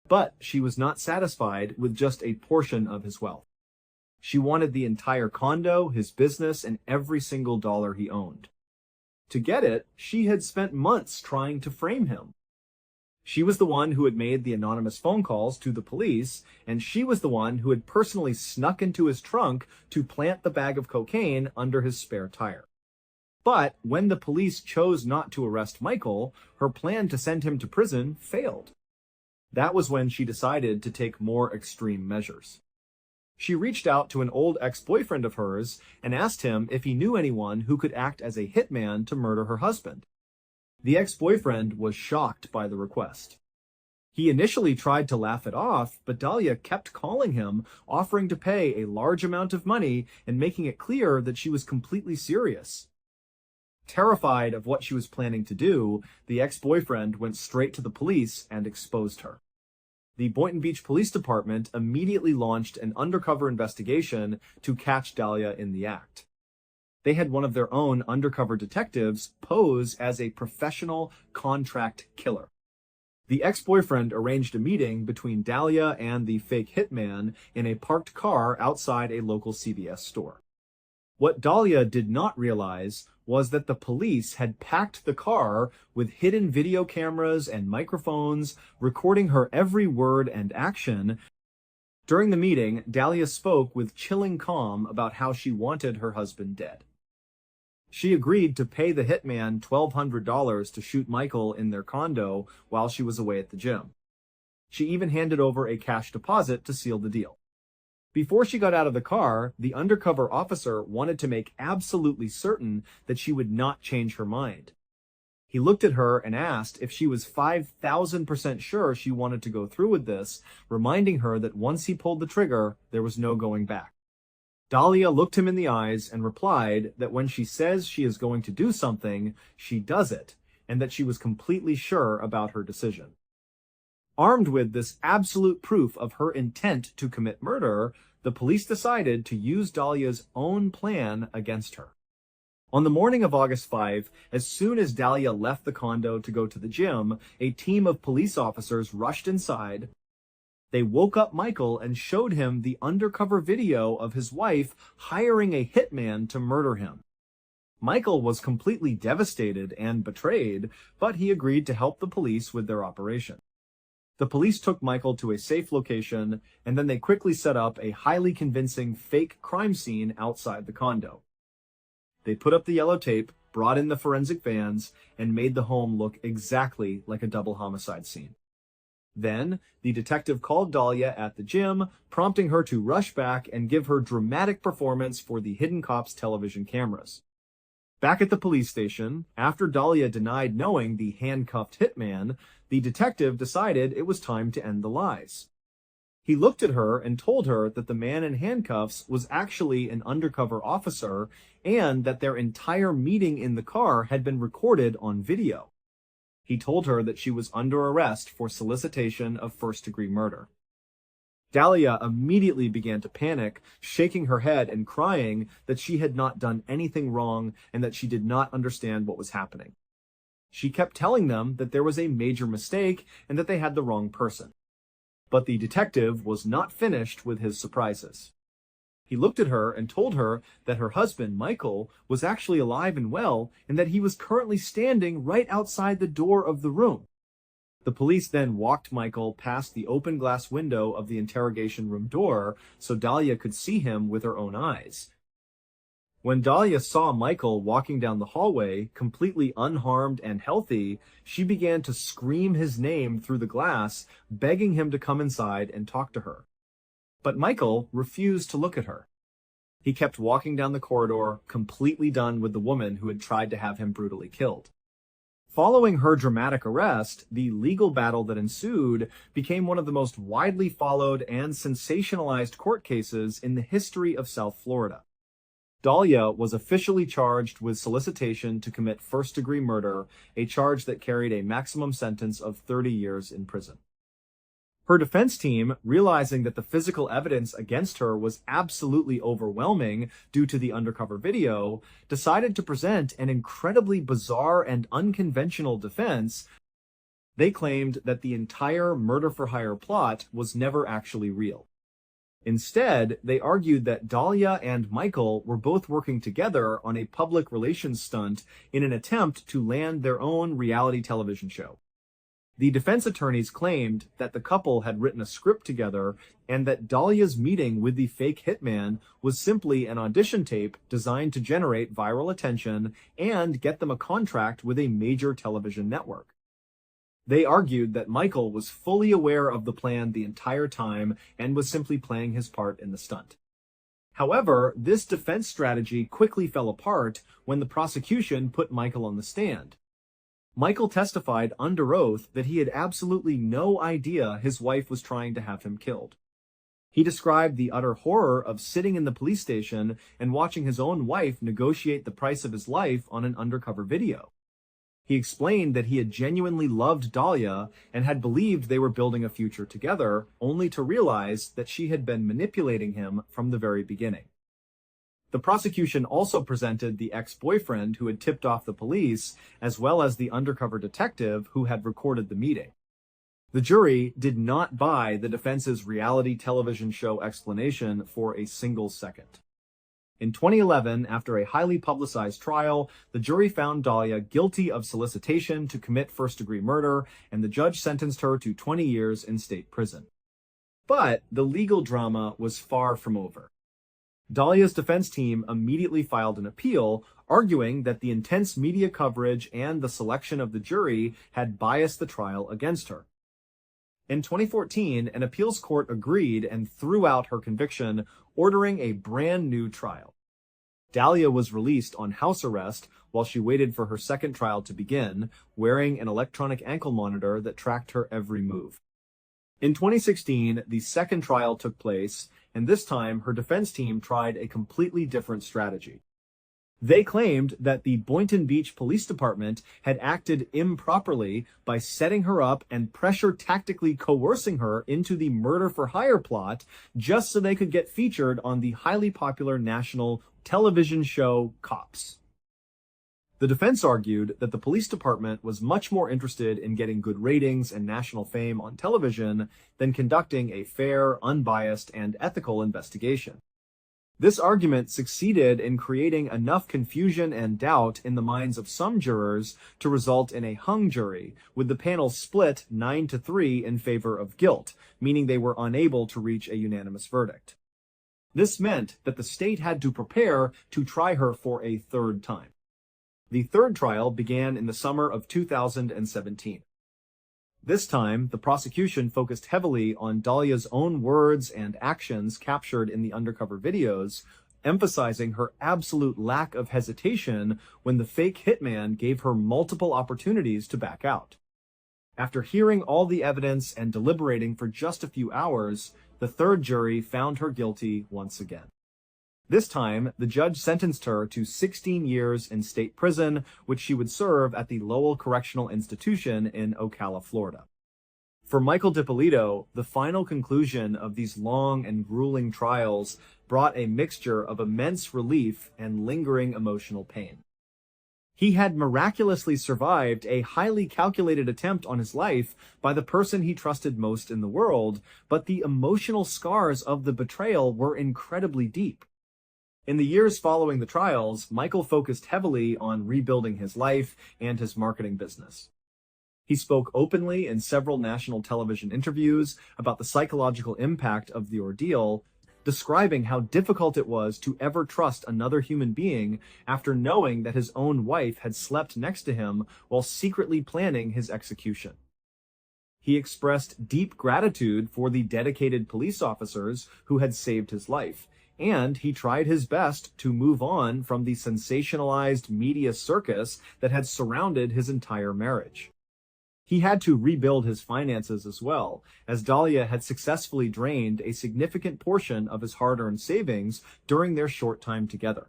But she was not satisfied with just a portion of his wealth. She wanted the entire condo, his business, and every single dollar he owned. To get it, she had spent months trying to frame him. She was the one who had made the anonymous phone calls to the police, and she was the one who had personally snuck into his trunk to plant the bag of cocaine under his spare tire. But when the police chose not to arrest Michael, her plan to send him to prison failed. That was when she decided to take more extreme measures. She reached out to an old ex-boyfriend of hers and asked him if he knew anyone who could act as a hitman to murder her husband. The ex-boyfriend was shocked by the request. He initially tried to laugh it off, but Dahlia kept calling him, offering to pay a large amount of money and making it clear that she was completely serious. Terrified of what she was planning to do, the ex-boyfriend went straight to the police and exposed her. The Boynton Beach Police Department immediately launched an undercover investigation to catch Dahlia in the act. They had one of their own undercover detectives pose as a professional contract killer. The ex-boyfriend arranged a meeting between Dahlia and the fake hitman in a parked car outside a local CVS store. What Dahlia did not realize was that the police had packed the car with hidden video cameras and microphones, recording her every word and action. During the meeting, Dahlia spoke with chilling calm about how she wanted her husband dead. She agreed to pay the hitman $1,200 to shoot Michael in their condo while she was away at the gym. She even handed over a cash deposit to seal the deal. Before she got out of the car, the undercover officer wanted to make absolutely certain that she would not change her mind. He looked at her and asked if she was 5,000% sure she wanted to go through with this, reminding her that once he pulled the trigger, there was no going back. Dahlia looked him in the eyes and replied that when she says she is going to do something, she does it, and that she was completely sure about her decision. Armed with this absolute proof of her intent to commit murder, the police decided to use Dahlia's own plan against her. On the morning of August 5, as soon as Dahlia left the condo to go to the gym, a team of police officers rushed inside. They woke up Michael and showed him the undercover video of his wife hiring a hitman to murder him. Michael was completely devastated and betrayed, but he agreed to help the police with their operation. The police took Michael to a safe location, and then they quickly set up a highly convincing fake crime scene outside the condo. They put up the yellow tape, brought in the forensic vans, and made the home look exactly like a double homicide scene. Then, the detective called Dahlia at the gym, prompting her to rush back and give her dramatic performance for the hidden cops' television cameras. Back at the police station, after Dahlia denied knowing the handcuffed hitman, the detective decided it was time to end the lies. He looked at her and told her that the man in handcuffs was actually an undercover officer and that their entire meeting in the car had been recorded on video. He told her that she was under arrest for solicitation of first-degree murder. Dahlia immediately began to panic, shaking her head and crying that she had not done anything wrong and that she did not understand what was happening. She kept telling them that there was a major mistake and that they had the wrong person. But the detective was not finished with his surprises. He looked at her and told her that her husband, Michael, was actually alive and well and that he was currently standing right outside the door of the room. The police then walked Michael past the open glass window of the interrogation room door so Dahlia could see him with her own eyes. When Dahlia saw Michael walking down the hallway, completely unharmed and healthy, she began to scream his name through the glass, begging him to come inside and talk to her. But Michael refused to look at her. He kept walking down the corridor, completely done with the woman who had tried to have him brutally killed. Following her dramatic arrest, the legal battle that ensued became one of the most widely followed and sensationalized court cases in the history of South Florida. Dahlia was officially charged with solicitation to commit first-degree murder, a charge that carried a maximum sentence of 30 years in prison. Her defense team, realizing that the physical evidence against her was absolutely overwhelming due to the undercover video, decided to present an incredibly bizarre and unconventional defense. They claimed that the entire murder-for-hire plot was never actually real. Instead, they argued that Dahlia and Michael were both working together on a public relations stunt in an attempt to land their own reality television show. The defense attorneys claimed that the couple had written a script together and that Dahlia's meeting with the fake hitman was simply an audition tape designed to generate viral attention and get them a contract with a major television network. They argued that Michael was fully aware of the plan the entire time and was simply playing his part in the stunt. However, this defense strategy quickly fell apart when the prosecution put Michael on the stand. Michael testified under oath that he had absolutely no idea his wife was trying to have him killed. He described the utter horror of sitting in the police station and watching his own wife negotiate the price of his life on an undercover video. He explained that he had genuinely loved Dahlia and had believed they were building a future together, only to realize that she had been manipulating him from the very beginning. The prosecution also presented the ex-boyfriend who had tipped off the police, as well as the undercover detective who had recorded the meeting. The jury did not buy the defense's reality television show explanation for a single second. In 2011, after a highly publicized trial, the jury found Dahlia guilty of solicitation to commit first-degree murder, and the judge sentenced her to 20 years in state prison. But the legal drama was far from over. Dahlia's defense team immediately filed an appeal, arguing that the intense media coverage and the selection of the jury had biased the trial against her. In 2014, an appeals court agreed and threw out her conviction, ordering a brand new trial. Dahlia was released on house arrest while she waited for her second trial to begin, wearing an electronic ankle monitor that tracked her every move. In 2016, the second trial took place, and this time her defense team tried a completely different strategy. They claimed that the Boynton Beach Police Department had acted improperly by setting her up and tactically coercing her into the murder-for-hire plot just so they could get featured on the highly popular national television show Cops. The defense argued that the police department was much more interested in getting good ratings and national fame on television than conducting a fair, unbiased, and ethical investigation. This argument succeeded in creating enough confusion and doubt in the minds of some jurors to result in a hung jury, with the panel split 9-3 in favor of guilt, meaning they were unable to reach a unanimous verdict. This meant that the state had to prepare to try her for a third time. The third trial began in the summer of 2017. This time, the prosecution focused heavily on Dahlia's own words and actions captured in the undercover videos, emphasizing her absolute lack of hesitation when the fake hitman gave her multiple opportunities to back out. After hearing all the evidence and deliberating for just a few hours, the third jury found her guilty once again. This time, the judge sentenced her to 16 years in state prison, which she would serve at the Lowell Correctional Institution in Ocala, Florida. For Michael DiPolito, the final conclusion of these long and grueling trials brought a mixture of immense relief and lingering emotional pain. He had miraculously survived a highly calculated attempt on his life by the person he trusted most in the world, but the emotional scars of the betrayal were incredibly deep. In the years following the trials, Michael focused heavily on rebuilding his life and his marketing business. He spoke openly in several national television interviews about the psychological impact of the ordeal, describing how difficult it was to ever trust another human being after knowing that his own wife had slept next to him while secretly planning his execution. He expressed deep gratitude for the dedicated police officers who had saved his life, and he tried his best to move on from the sensationalized media circus that had surrounded his entire marriage. He had to rebuild his finances as well, as Dahlia had successfully drained a significant portion of his hard-earned savings during their short time together.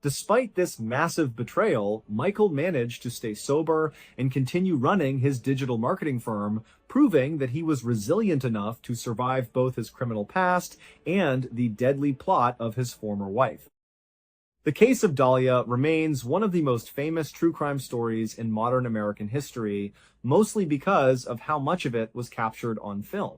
Despite this massive betrayal, Michael managed to stay sober and continue running his digital marketing firm, proving that he was resilient enough to survive both his criminal past and the deadly plot of his former wife. The case of Dahlia remains one of the most famous true crime stories in modern American history, mostly because of how much of it was captured on film.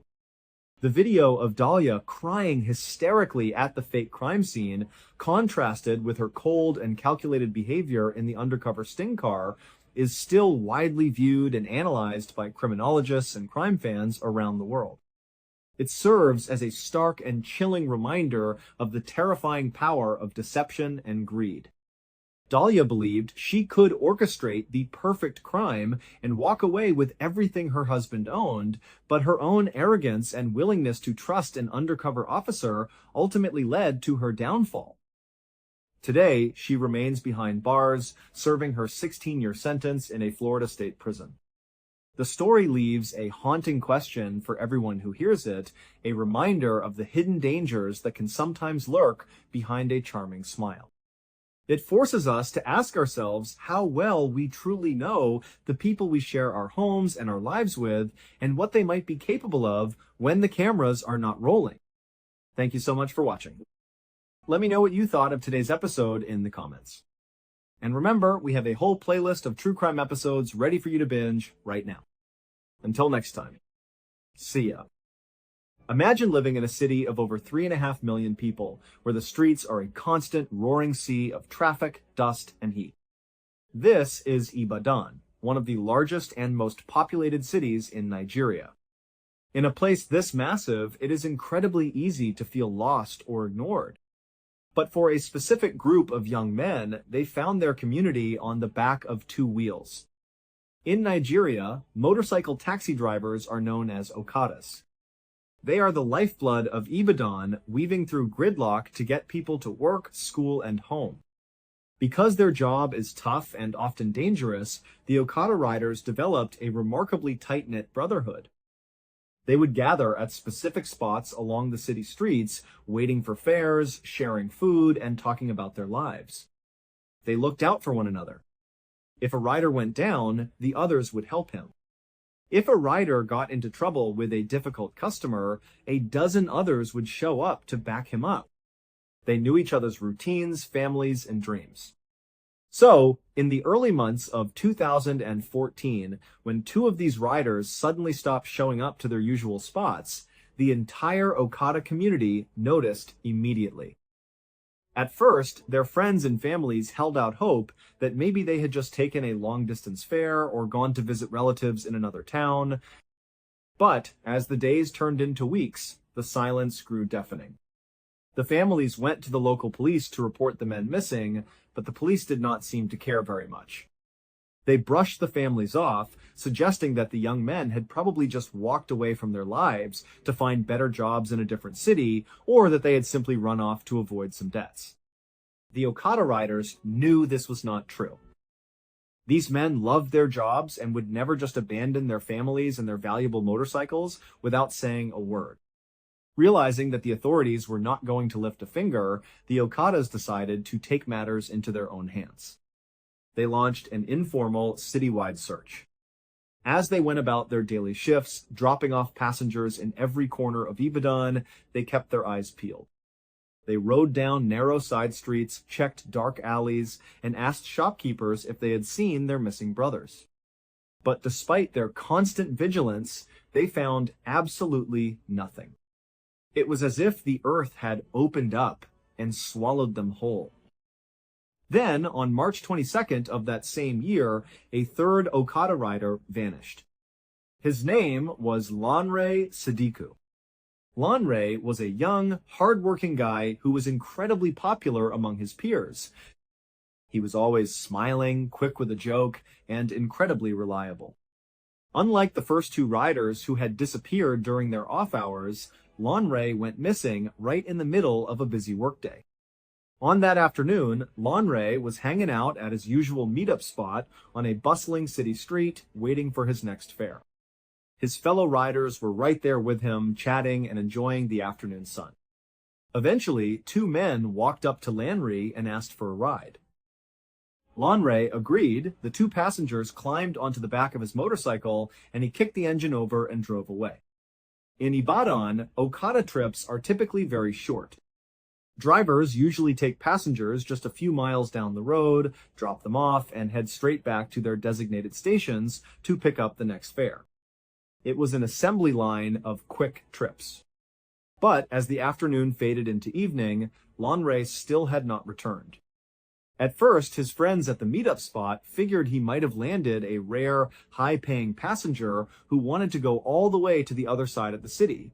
The video of Dahlia crying hysterically at the fake crime scene contrasted with her cold and calculated behavior in the undercover sting car, is still widely viewed and analyzed by criminologists and crime fans around the world. It serves as a stark and chilling reminder of the terrifying power of deception and greed. Dahlia believed she could orchestrate the perfect crime and walk away with everything her husband owned, but her own arrogance and willingness to trust an undercover officer ultimately led to her downfall. Today, she remains behind bars, serving her 16-year sentence in a Florida state prison. The story leaves a haunting question for everyone who hears it, a reminder of the hidden dangers that can sometimes lurk behind a charming smile. It forces us to ask ourselves how well we truly know the people we share our homes and our lives with, and what they might be capable of when the cameras are not rolling. Thank you so much for watching. Let me know what you thought of today's episode in the comments. And remember, we have a whole playlist of true crime episodes ready for you to binge right now. Until next time, see ya. Imagine living in a city of over 3.5 million people, where the streets are a constant roaring sea of traffic, dust, and heat. This is Ibadan, one of the largest and most populated cities in Nigeria. In a place this massive, it is incredibly easy to feel lost or ignored. But for a specific group of young men, they found their community on the back of two wheels. In Nigeria, motorcycle taxi drivers are known as Okadas. They are the lifeblood of Ibadan, weaving through gridlock to get people to work, school, and home. Because their job is tough and often dangerous, the Okada riders developed a remarkably tight-knit brotherhood. They would gather at specific spots along the city streets, waiting for fares, sharing food, and talking about their lives. They looked out for one another. If a rider went down, the others would help him. If a rider got into trouble with a difficult customer, a dozen others would show up to back him up. They knew each other's routines, families, and dreams. So, in the early months of 2014, when two of these riders suddenly stopped showing up to their usual spots, the entire Okada community noticed immediately. At first, their friends and families held out hope that maybe they had just taken a long-distance fare or gone to visit relatives in another town. But as the days turned into weeks, the silence grew deafening. The families went to the local police to report the men missing, but the police did not seem to care very much. They brushed the families off, suggesting that the young men had probably just walked away from their lives to find better jobs in a different city, or that they had simply run off to avoid some debts. The Okada riders knew this was not true. These men loved their jobs and would never just abandon their families and their valuable motorcycles without saying a word. Realizing that the authorities were not going to lift a finger, the Okadas decided to take matters into their own hands. They launched an informal, citywide search. As they went about their daily shifts, dropping off passengers in every corner of Ibadan, they kept their eyes peeled. They rode down narrow side streets, checked dark alleys, and asked shopkeepers if they had seen their missing brothers. But despite their constant vigilance, they found absolutely nothing. It was as if the earth had opened up and swallowed them whole. Then, on March 22nd of that same year, a third Okada rider vanished. His name was Lanre Sidiku. Lanre was a young, hard-working guy who was incredibly popular among his peers. He was always smiling, quick with a joke, and incredibly reliable. Unlike the first two riders who had disappeared during their off hours, Lanre went missing right in the middle of a busy workday. On that afternoon, Lanre was hanging out at his usual meetup spot on a bustling city street, waiting for his next fare. His fellow riders were right there with him, chatting and enjoying the afternoon sun. Eventually, two men walked up to Lanre and asked for a ride. Lanre agreed. The two passengers climbed onto the back of his motorcycle, and he kicked the engine over and drove away. In Ibadan, Okada trips are typically very short. Drivers usually take passengers just a few miles down the road, drop them off, and head straight back to their designated stations to pick up the next fare. It was an assembly line of quick trips. But as the afternoon faded into evening, Lanre still had not returned. At first, his friends at the meetup spot figured he might have landed a rare, high-paying passenger who wanted to go all the way to the other side of the city.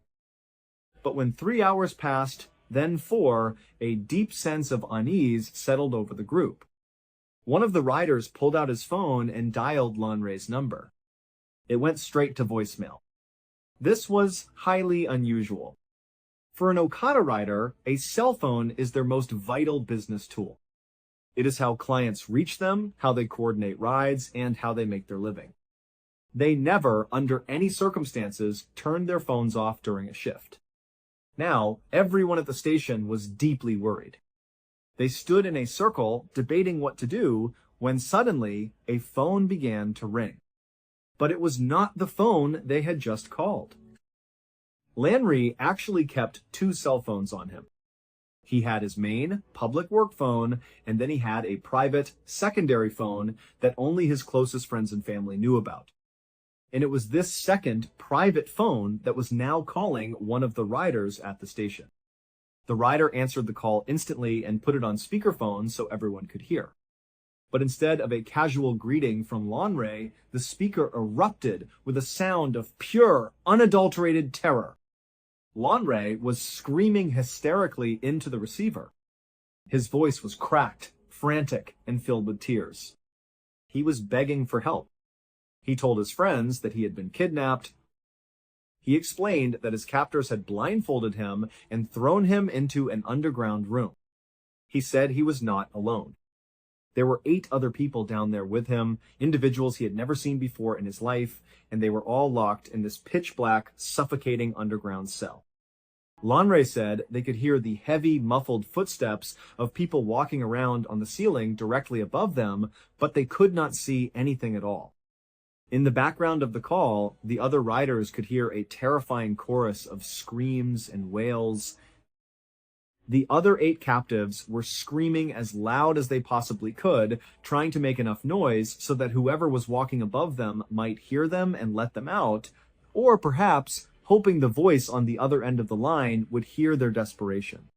But when 3 hours passed, then 4, a deep sense of unease settled over the group. One of the riders pulled out his phone and dialed Lanre's number. It went straight to voicemail. This was highly unusual. For an Okada rider, a cell phone is their most vital business tool. It is how clients reach them, how they coordinate rides, and how they make their living. They never, under any circumstances, turned their phones off during a shift. Now, everyone at the station was deeply worried. They stood in a circle, debating what to do, when suddenly a phone began to ring. But it was not the phone they had just called. Lanre actually kept 2 cell phones on him. He had his main, public work phone, and then he had a private, secondary phone that only his closest friends and family knew about. And it was this second, private phone that was now calling one of the riders at the station. The rider answered the call instantly and put it on speakerphone so everyone could hear. But instead of a casual greeting from Lanre, the speaker erupted with a sound of pure, unadulterated terror. Lanre was screaming hysterically into the receiver. His voice was cracked, frantic, and filled with tears. He was begging for help. He told his friends that he had been kidnapped. He explained that his captors had blindfolded him and thrown him into an underground room. He said he was not alone. There were 8 other people down there with him, individuals he had never seen before in his life, and they were all locked in this pitch-black, suffocating underground cell. Lanre said they could hear the heavy, muffled footsteps of people walking around on the ceiling directly above them, but they could not see anything at all. In the background of the call, the other riders could hear a terrifying chorus of screams and wails. The other 8 captives were screaming as loud as they possibly could, trying to make enough noise so that whoever was walking above them might hear them and let them out, or perhaps hoping the voice on the other end of the line would hear their desperation.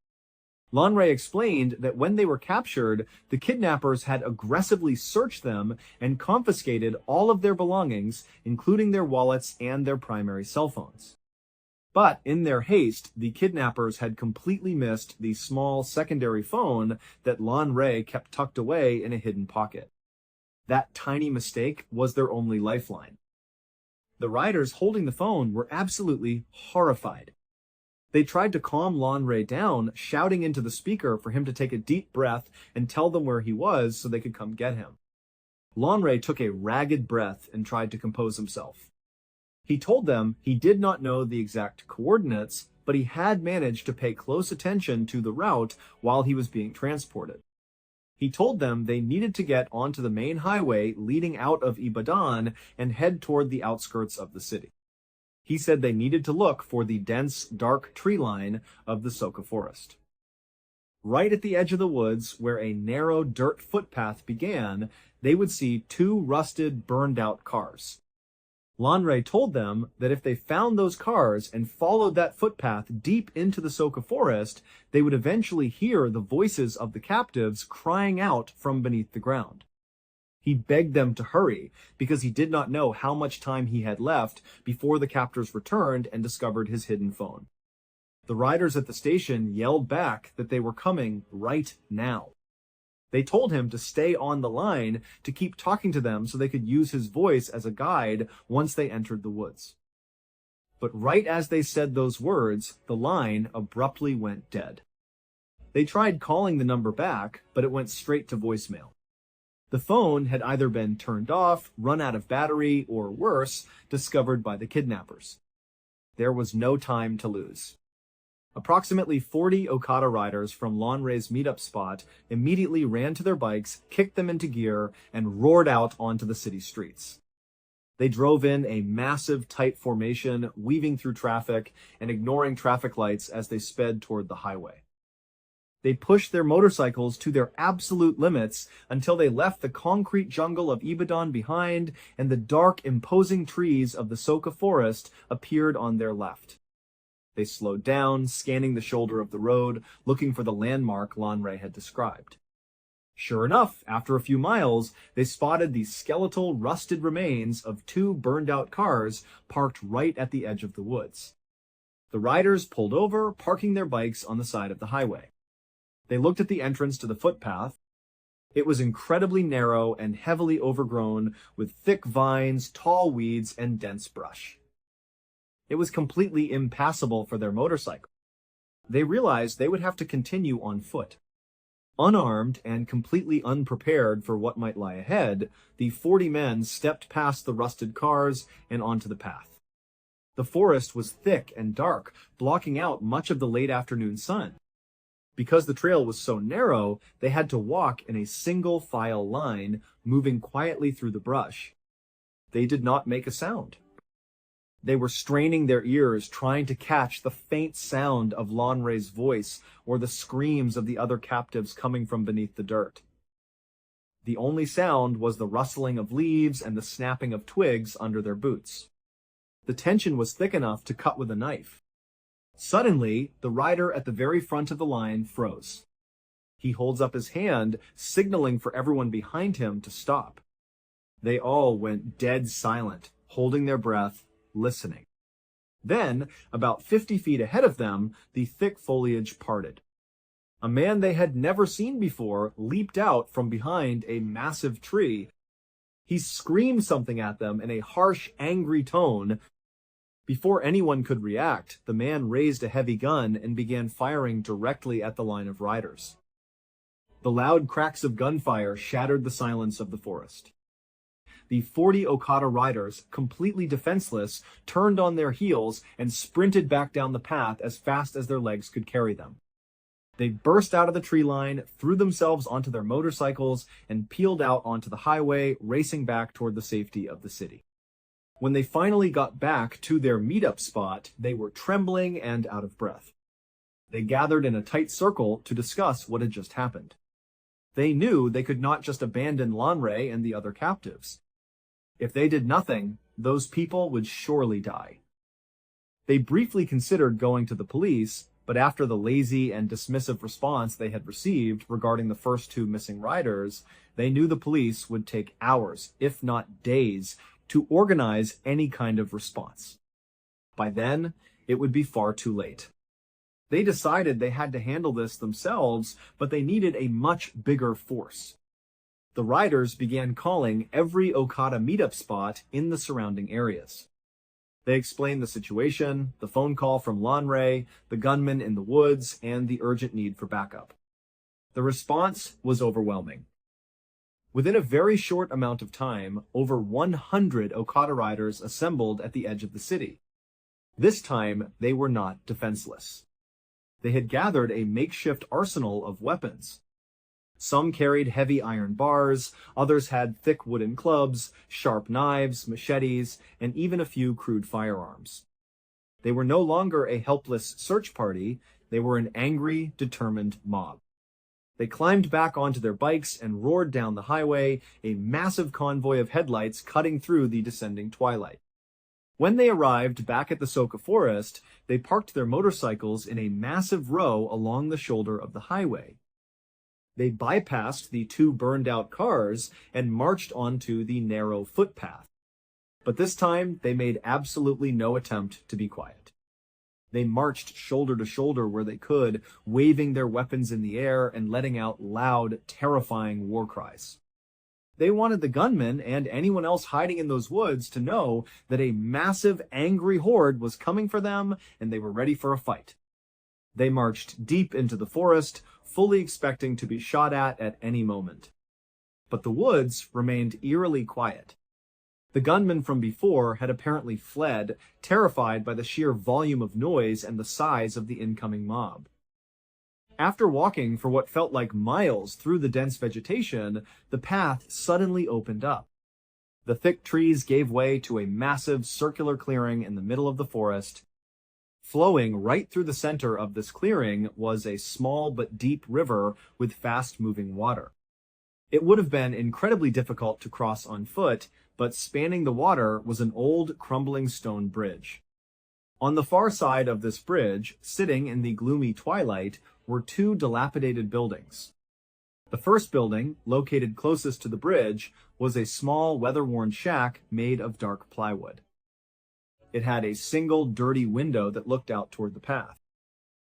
Lanre explained that when they were captured, the kidnappers had aggressively searched them and confiscated all of their belongings, including their wallets and their primary cell phones. But in their haste, the kidnappers had completely missed the small secondary phone that Lanre kept tucked away in a hidden pocket. That tiny mistake was their only lifeline. The riders holding the phone were absolutely horrified. They tried to calm Lanre down, shouting into the speaker for him to take a deep breath and tell them where he was so they could come get him. Lanre took a ragged breath and tried to compose himself. He told them he did not know the exact coordinates, but he had managed to pay close attention to the route while he was being transported. He told them they needed to get onto the main highway leading out of Ibadan and head toward the outskirts of the city. He said they needed to look for the dense, dark tree line of the Soka forest. Right at the edge of the woods, where a narrow dirt footpath began, they would see 2 rusted, burned-out cars. Lanre told them that if they found those cars and followed that footpath deep into the Soka forest, they would eventually hear the voices of the captives crying out from beneath the ground. He begged them to hurry, because he did not know how much time he had left before the captors returned and discovered his hidden phone. The riders at the station yelled back that they were coming right now. They told him to stay on the line, to keep talking to them so they could use his voice as a guide once they entered the woods. But right as they said those words, the line abruptly went dead. They tried calling the number back, but it went straight to voicemail. The phone had either been turned off, run out of battery, or worse, discovered by the kidnappers. There was no time to lose. Approximately 40 Okada riders from Lanre's meetup spot immediately ran to their bikes, kicked them into gear, and roared out onto the city streets. They drove in a massive, tight formation, weaving through traffic and ignoring traffic lights as they sped toward the highway. They pushed their motorcycles to their absolute limits until they left the concrete jungle of Ibadan behind and the dark, imposing trees of the Soka forest appeared on their left. They slowed down, scanning the shoulder of the road, looking for the landmark Lanre had described. Sure enough, after a few miles, they spotted the skeletal, rusted remains of two burned-out cars parked right at the edge of the woods. The riders pulled over, parking their bikes on the side of the highway. They looked at the entrance to the footpath. It was incredibly narrow and heavily overgrown with thick vines, tall weeds, and dense brush. It was completely impassable for their motorcycle. They realized they would have to continue on foot. Unarmed and completely unprepared for what might lie ahead, the 40 men stepped past the rusted cars and onto the path. The forest was thick and dark, blocking out much of the late afternoon sun. Because the trail was so narrow, they had to walk in a single file line, moving quietly through the brush. They did not make a sound. They were straining their ears, trying to catch the faint sound of Lanre's voice or the screams of the other captives coming from beneath the dirt. The only sound was the rustling of leaves and the snapping of twigs under their boots. The tension was thick enough to cut with a knife. Suddenly, the rider at the very front of the line froze. He holds up his hand, signaling for everyone behind him to stop. They all went dead silent, holding their breath, listening. Then, about 50 feet ahead of them, the thick foliage parted. A man they had never seen before leaped out from behind a massive tree. He screamed something at them in a harsh, angry tone. Before anyone could react, the man raised a heavy gun and began firing directly at the line of riders. The loud cracks of gunfire shattered the silence of the forest. The 40 Okada riders, completely defenseless, turned on their heels and sprinted back down the path as fast as their legs could carry them. They burst out of the tree line, threw themselves onto their motorcycles, and peeled out onto the highway, racing back toward the safety of the city. When they finally got back to their meetup spot, they were trembling and out of breath. They gathered in a tight circle to discuss what had just happened. They knew they could not just abandon Lanre and the other captives. If they did nothing, those people would surely die. They briefly considered going to the police, but after the lazy and dismissive response they had received regarding the first two missing riders, they knew the police would take hours, if not days, to organize any kind of response. By then, it would be far too late. They decided they had to handle this themselves, but they needed a much bigger force. The riders began calling every Okada meetup spot in the surrounding areas. They explained the situation, the phone call from Lanre, the gunman in the woods, and the urgent need for backup. The response was overwhelming. Within a very short amount of time, over 100 Okada riders assembled at the edge of the city. This time, they were not defenseless. They had gathered a makeshift arsenal of weapons. Some carried heavy iron bars, others had thick wooden clubs, sharp knives, machetes, and even a few crude firearms. They were no longer a helpless search party, they were an angry, determined mob. They climbed back onto their bikes and roared down the highway, a massive convoy of headlights cutting through the descending twilight. When they arrived back at the Soka forest, they parked their motorcycles in a massive row along the shoulder of the highway. They bypassed the two burned-out cars and marched onto the narrow footpath. But this time, they made absolutely no attempt to be quiet. They marched shoulder to shoulder where they could, waving their weapons in the air and letting out loud, terrifying war cries. They wanted the gunmen and anyone else hiding in those woods to know that a massive, angry horde was coming for them and they were ready for a fight. They marched deep into the forest, fully expecting to be shot at any moment. But the woods remained eerily quiet. The gunmen from before had apparently fled, terrified by the sheer volume of noise and the size of the incoming mob. After walking for what felt like miles through the dense vegetation, the path suddenly opened up. The thick trees gave way to a massive circular clearing in the middle of the forest. Flowing right through the center of this clearing was a small but deep river with fast-moving water. It would have been incredibly difficult to cross on foot, but spanning the water was an old, crumbling stone bridge. On the far side of this bridge, sitting in the gloomy twilight, were two dilapidated buildings. The first building, located closest to the bridge, was a small, weather-worn shack made of dark plywood. It had a single dirty window that looked out toward the path.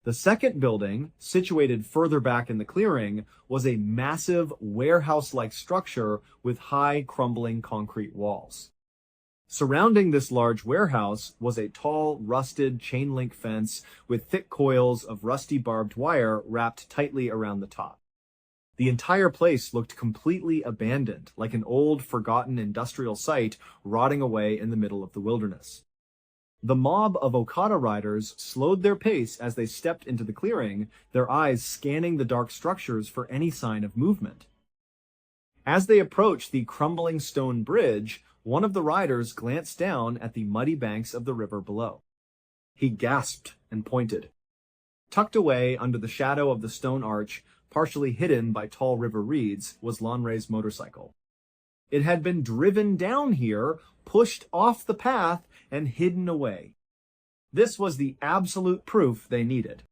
The second building, situated further back in the clearing, was a massive warehouse-like structure with high, crumbling concrete walls. Surrounding this large warehouse was a tall, rusted chain-link fence with thick coils of rusty barbed wire wrapped tightly around the top. The entire place looked completely abandoned, like an old, forgotten industrial site rotting away in the middle of the wilderness. The mob of Okada riders slowed their pace as they stepped into the clearing, their eyes scanning the dark structures for any sign of movement. As they approached the crumbling stone bridge, one of the riders glanced down at the muddy banks of the river below. He gasped and pointed. Tucked away under the shadow of the stone arch, partially hidden by tall river reeds, was Lanre's motorcycle. It had been driven down here, pushed off the path, and hidden away. This was the absolute proof they needed.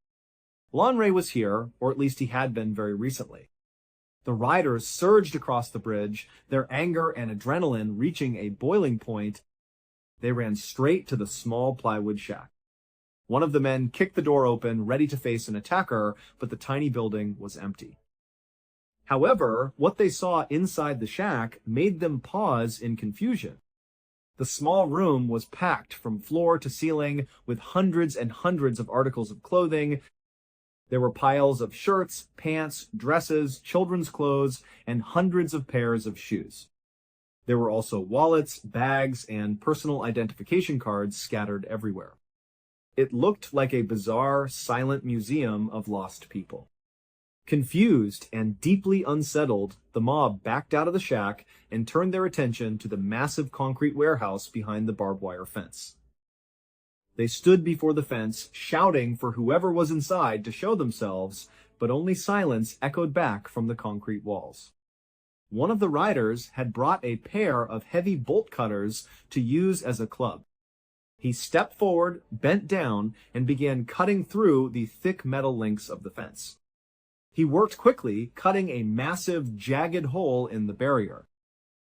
Lanre was here, or at least he had been very recently. The riders surged across the bridge, their anger and adrenaline reaching a boiling point. They ran straight to the small plywood shack. One of the men kicked the door open, ready to face an attacker, but the tiny building was empty. However, what they saw inside the shack made them pause in confusion. The small room was packed from floor to ceiling with hundreds and hundreds of articles of clothing. There were piles of shirts, pants, dresses, children's clothes, and hundreds of pairs of shoes. There were also wallets, bags, and personal identification cards scattered everywhere. It looked like a bizarre, silent museum of lost people. Confused and deeply unsettled, the mob backed out of the shack and turned their attention to the massive concrete warehouse behind the barbed wire fence. They stood before the fence, shouting for whoever was inside to show themselves, but only silence echoed back from the concrete walls. One of the riders had brought a pair of heavy bolt cutters to use as a club. He stepped forward, bent down, and began cutting through the thick metal links of the fence. He worked quickly, cutting a massive, jagged hole in the barrier.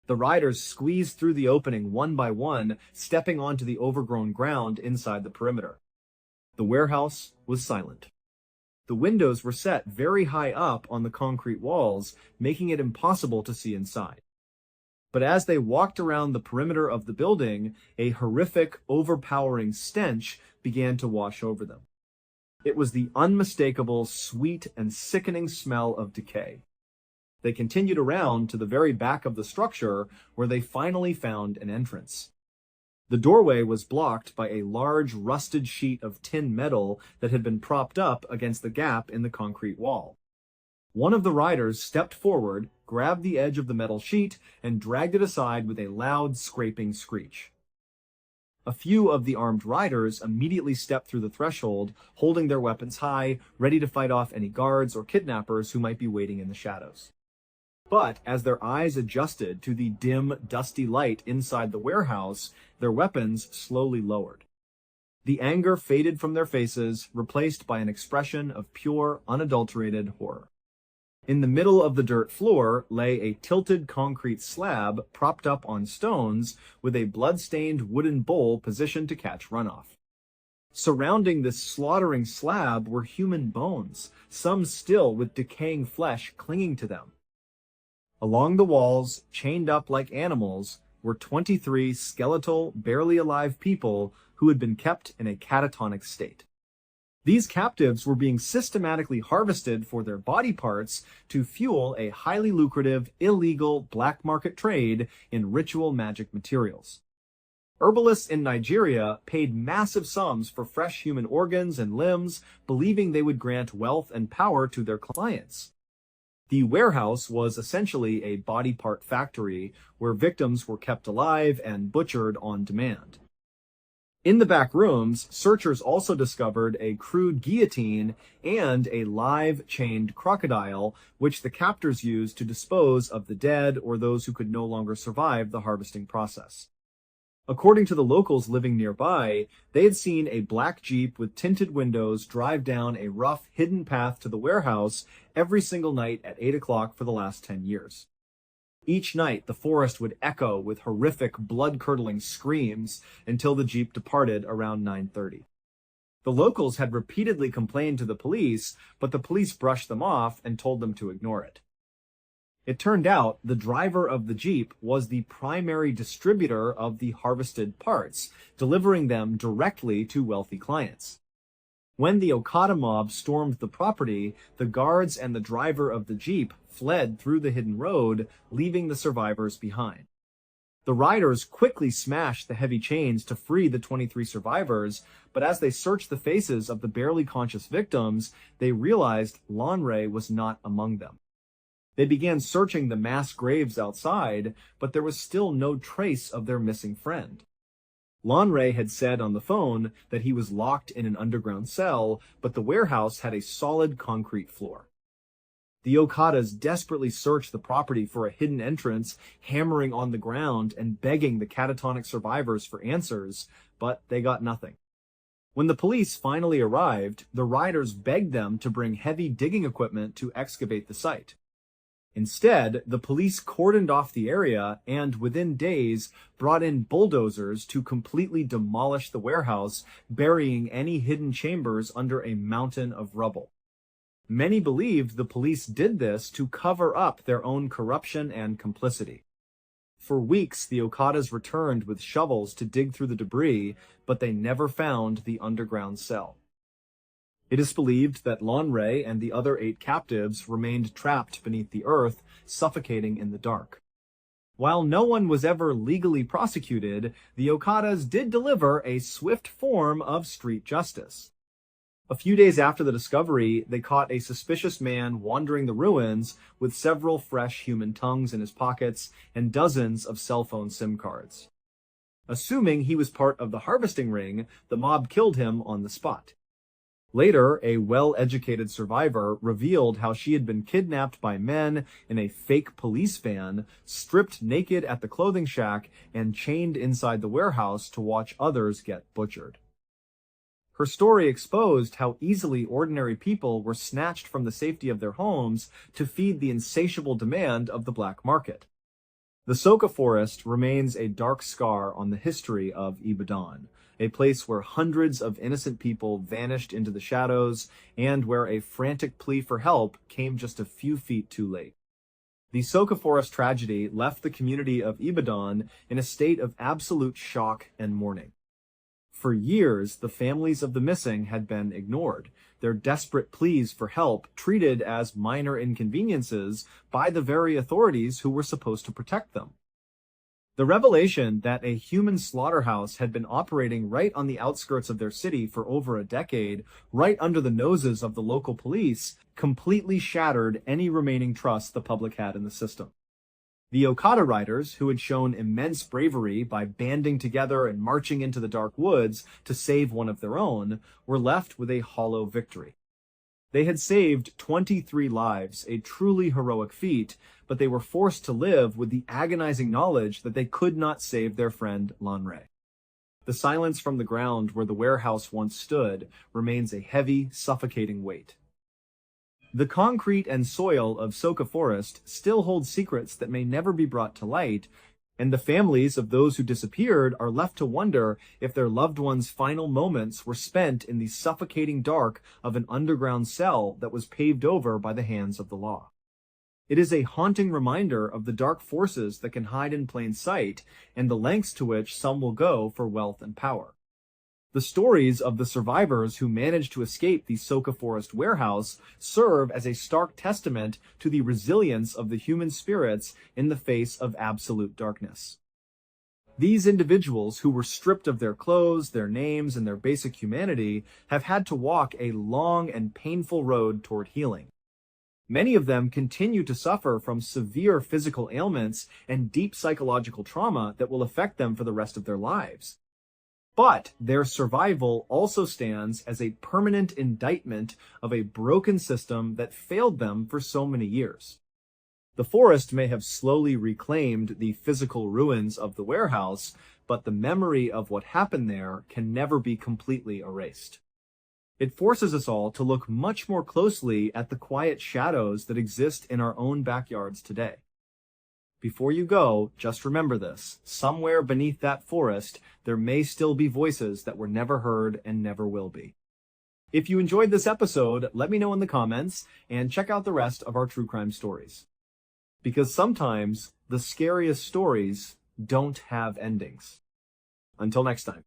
The riders squeezed through the opening one by one, stepping onto the overgrown ground inside the perimeter. The warehouse was silent. The windows were set very high up on the concrete walls, making it impossible to see inside. But as they walked around the perimeter of the building, a horrific, overpowering stench began to wash over them. It was the unmistakable, sweet, and sickening smell of decay. They continued around to the very back of the structure, where they finally found an entrance. The doorway was blocked by a large, rusted sheet of tin metal that had been propped up against the gap in the concrete wall. One of the riders stepped forward, grabbed the edge of the metal sheet, and dragged it aside with a loud, scraping screech. A few of the armed riders immediately stepped through the threshold, holding their weapons high, ready to fight off any guards or kidnappers who might be waiting in the shadows. But as their eyes adjusted to the dim, dusty light inside the warehouse, their weapons slowly lowered. The anger faded from their faces, replaced by an expression of pure, unadulterated horror. In the middle of the dirt floor lay a tilted concrete slab propped up on stones with a blood-stained wooden bowl positioned to catch runoff. Surrounding this slaughtering slab were human bones, some still with decaying flesh clinging to them. Along the walls, chained up like animals, were 23 skeletal, barely alive people who had been kept in a catatonic state. These captives were being systematically harvested for their body parts to fuel a highly lucrative, illegal black market trade in ritual magic materials. Herbalists in Nigeria paid massive sums for fresh human organs and limbs, believing they would grant wealth and power to their clients. The warehouse was essentially a body part factory where victims were kept alive and butchered on demand. In the back rooms, searchers also discovered a crude guillotine and a live chained crocodile, which the captors used to dispose of the dead or those who could no longer survive the harvesting process. According to the locals living nearby, they had seen a black Jeep with tinted windows drive down a rough, hidden path to the warehouse every single night at 8 o'clock for the last 10 years. Each night, the forest would echo with horrific, blood-curdling screams until the jeep departed around 9:30. The locals had repeatedly complained to the police, but the police brushed them off and told them to ignore it. It turned out the driver of the jeep was the primary distributor of the harvested parts, delivering them directly to wealthy clients. When the Okada mob stormed the property, the guards and the driver of the jeep fled through the hidden road, leaving the survivors behind. The riders quickly smashed the heavy chains to free the 23 survivors, but as they searched the faces of the barely conscious victims, they realized Lanre was not among them. They began searching the mass graves outside, but there was still no trace of their missing friend. Lanre had said on the phone that he was locked in an underground cell, but the warehouse had a solid concrete floor. The Okadas desperately searched the property for a hidden entrance, hammering on the ground and begging the catatonic survivors for answers, but they got nothing. When the police finally arrived, the riders begged them to bring heavy digging equipment to excavate the site. Instead, the police cordoned off the area and, within days, brought in bulldozers to completely demolish the warehouse, burying any hidden chambers under a mountain of rubble. Many believed the police did this to cover up their own corruption and complicity. For weeks, the Okadas returned with shovels to dig through the debris, but they never found the underground cell. It is believed that Lanre and the other 8 captives remained trapped beneath the earth, suffocating in the dark. While no one was ever legally prosecuted, the Okadas did deliver a swift form of street justice. A few days after the discovery, they caught a suspicious man wandering the ruins with several fresh human tongues in his pockets and dozens of cell phone SIM cards. Assuming he was part of the harvesting ring, the mob killed him on the spot. Later, a well-educated survivor revealed how she had been kidnapped by men in a fake police van, stripped naked at the clothing shack, and chained inside the warehouse to watch others get butchered. Her story exposed how easily ordinary people were snatched from the safety of their homes to feed the insatiable demand of the black market. The Soka Forest remains a dark scar on the history of Ibadan, a place where hundreds of innocent people vanished into the shadows and where a frantic plea for help came just a few feet too late. The Soka Forest tragedy left the community of Ibadan in a state of absolute shock and mourning. For years, the families of the missing had been ignored, their desperate pleas for help treated as minor inconveniences by the very authorities who were supposed to protect them. The revelation that a human slaughterhouse had been operating right on the outskirts of their city for over a decade, right under the noses of the local police, completely shattered any remaining trust the public had in the system. The Okada riders, who had shown immense bravery by banding together and marching into the dark woods to save one of their own, were left with a hollow victory. They had saved 23 lives, a truly heroic feat, but they were forced to live with the agonizing knowledge that they could not save their friend Lanre. The silence from the ground where the warehouse once stood remains a heavy, suffocating weight. The concrete and soil of Soka Forest still hold secrets that may never be brought to light, and the families of those who disappeared are left to wonder if their loved ones' final moments were spent in the suffocating dark of an underground cell that was paved over by the hands of the law. It is a haunting reminder of the dark forces that can hide in plain sight, and the lengths to which some will go for wealth and power. The stories of the survivors who managed to escape the Soka Forest warehouse serve as a stark testament to the resilience of the human spirits in the face of absolute darkness. These individuals, who were stripped of their clothes, their names, and their basic humanity, have had to walk a long and painful road toward healing. Many of them continue to suffer from severe physical ailments and deep psychological trauma that will affect them for the rest of their lives. But their survival also stands as a permanent indictment of a broken system that failed them for so many years. The forest may have slowly reclaimed the physical ruins of the warehouse, but the memory of what happened there can never be completely erased. It forces us all to look much more closely at the quiet shadows that exist in our own backyards today. Before you go, just remember this. Somewhere beneath that forest, there may still be voices that were never heard and never will be. If you enjoyed this episode, let me know in the comments and check out the rest of our true crime stories. Because sometimes the scariest stories don't have endings. Until next time.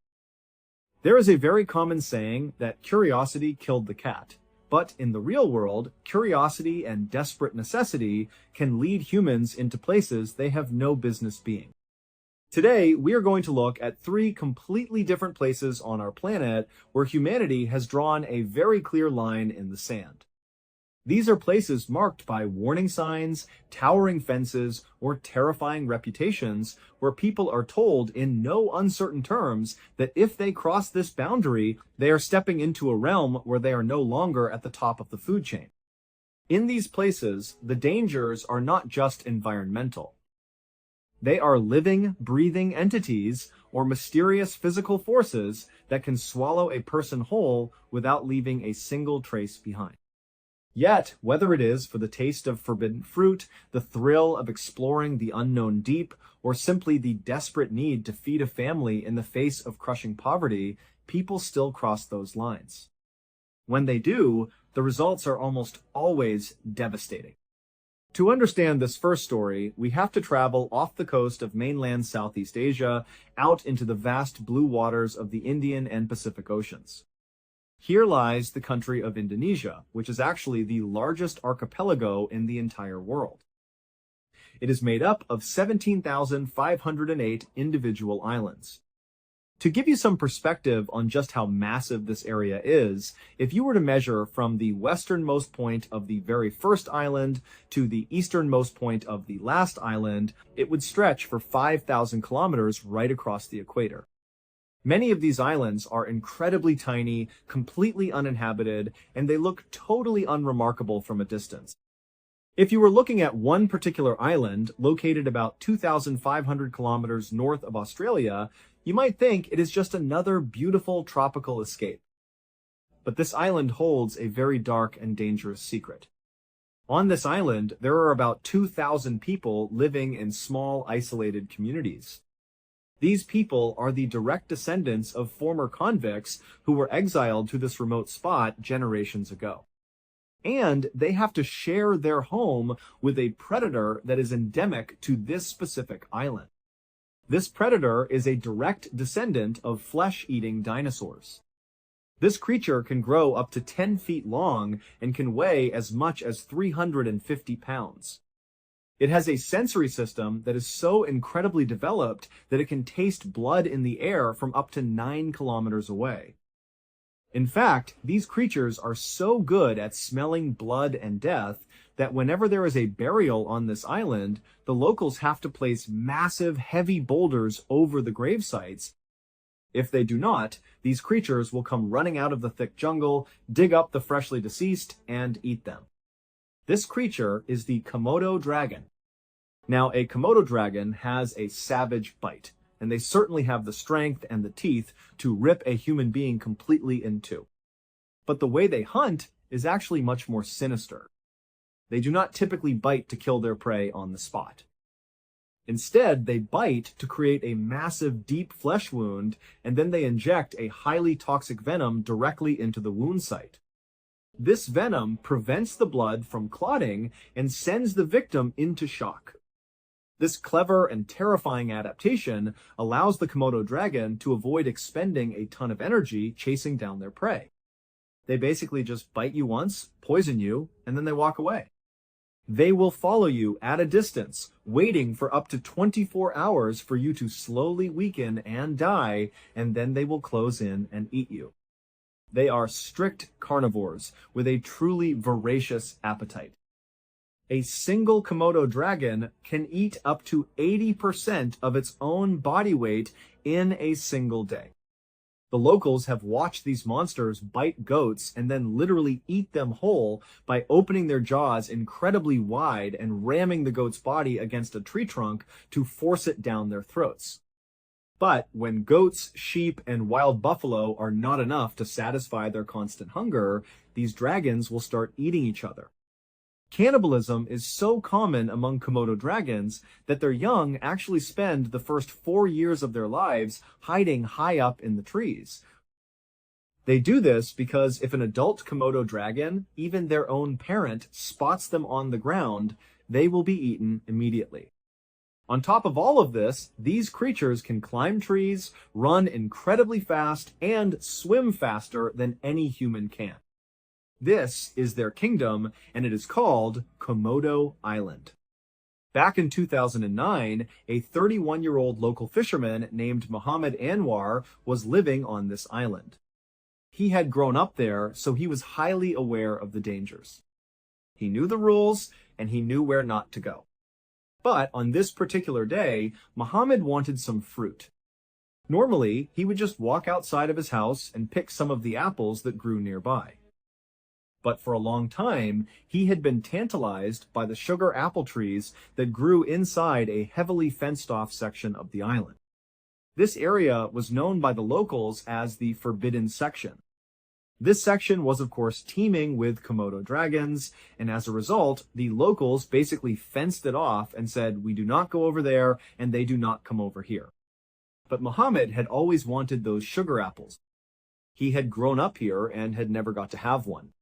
There is a very common saying that curiosity killed the cat. But in the real world, curiosity and desperate necessity can lead humans into places they have no business being. Today, we are going to look at 3 completely different places on our planet where humanity has drawn a very clear line in the sand. These are places marked by warning signs, towering fences, or terrifying reputations where people are told in no uncertain terms that if they cross this boundary, they are stepping into a realm where they are no longer at the top of the food chain. In these places, the dangers are not just environmental. They are living, breathing entities or mysterious physical forces that can swallow a person whole without leaving a single trace behind. Yet, whether it is for the taste of forbidden fruit, the thrill of exploring the unknown deep, or simply the desperate need to feed a family in the face of crushing poverty, people still cross those lines. When they do, the results are almost always devastating. To understand this first story, we have to travel off the coast of mainland Southeast Asia, out into the vast blue waters of the Indian and Pacific Oceans. Here lies the country of Indonesia, which is actually the largest archipelago in the entire world. It is made up of 17,508 individual islands. To give you some perspective on just how massive this area is, if you were to measure from the westernmost point of the very first island to the easternmost point of the last island, it would stretch for 5,000 kilometers right across the equator. Many of these islands are incredibly tiny, completely uninhabited, and they look totally unremarkable from a distance. If you were looking at one particular island, located about 2,500 kilometers north of Australia, you might think it is just another beautiful tropical escape. But this island holds a very dark and dangerous secret. On this island, there are about 2,000 people living in small, isolated communities. These people are the direct descendants of former convicts who were exiled to this remote spot generations ago. And they have to share their home with a predator that is endemic to this specific island. This predator is a direct descendant of flesh-eating dinosaurs. This creature can grow up to 10 feet long and can weigh as much as 350 pounds. It has a sensory system that is so incredibly developed that it can taste blood in the air from up to 9 kilometers away. In fact, these creatures are so good at smelling blood and death that whenever there is a burial on this island, the locals have to place massive, heavy boulders over the grave sites. If they do not, these creatures will come running out of the thick jungle, dig up the freshly deceased, and eat them. This creature is the Komodo dragon. Now, a Komodo dragon has a savage bite, and they certainly have the strength and the teeth to rip a human being completely in two. But the way they hunt is actually much more sinister. They do not typically bite to kill their prey on the spot. Instead, they bite to create a massive, deep flesh wound, and then they inject a highly toxic venom directly into the wound site. This venom prevents the blood from clotting and sends the victim into shock. This clever and terrifying adaptation allows the Komodo dragon to avoid expending a ton of energy chasing down their prey. They basically just bite you once, poison you, and then they walk away. They will follow you at a distance, waiting for up to 24 hours for you to slowly weaken and die, and then they will close in and eat you. They are strict carnivores with a truly voracious appetite. A single Komodo dragon can eat up to 80% of its own body weight in a single day. The locals have watched these monsters bite goats and then literally eat them whole by opening their jaws incredibly wide and ramming the goat's body against a tree trunk to force it down their throats. But when goats, sheep, and wild buffalo are not enough to satisfy their constant hunger, these dragons will start eating each other. Cannibalism is so common among Komodo dragons that their young actually spend the first 4 years of their lives hiding high up in the trees. They do this because if an adult Komodo dragon, even their own parent, spots them on the ground, they will be eaten immediately. On top of all of this, these creatures can climb trees, run incredibly fast, and swim faster than any human can. This is their kingdom, and it is called Komodo Island. Back in 2009, a 31-year-old local fisherman named Muhammad Anwar was living on this island. He had grown up there, so he was highly aware of the dangers. He knew the rules, and he knew where not to go. But on this particular day, Muhammad wanted some fruit. Normally, he would just walk outside of his house and pick some of the apples that grew nearby. But for a long time, he had been tantalized by the sugar apple trees that grew inside a heavily fenced-off section of the island. This area was known by the locals as the Forbidden Section. This section was, of course, teeming with Komodo dragons, and as a result, the locals basically fenced it off and said, "We do not go over there, and they do not come over here." But Muhammad had always wanted those sugar apples. He had grown up here and had never got to have one.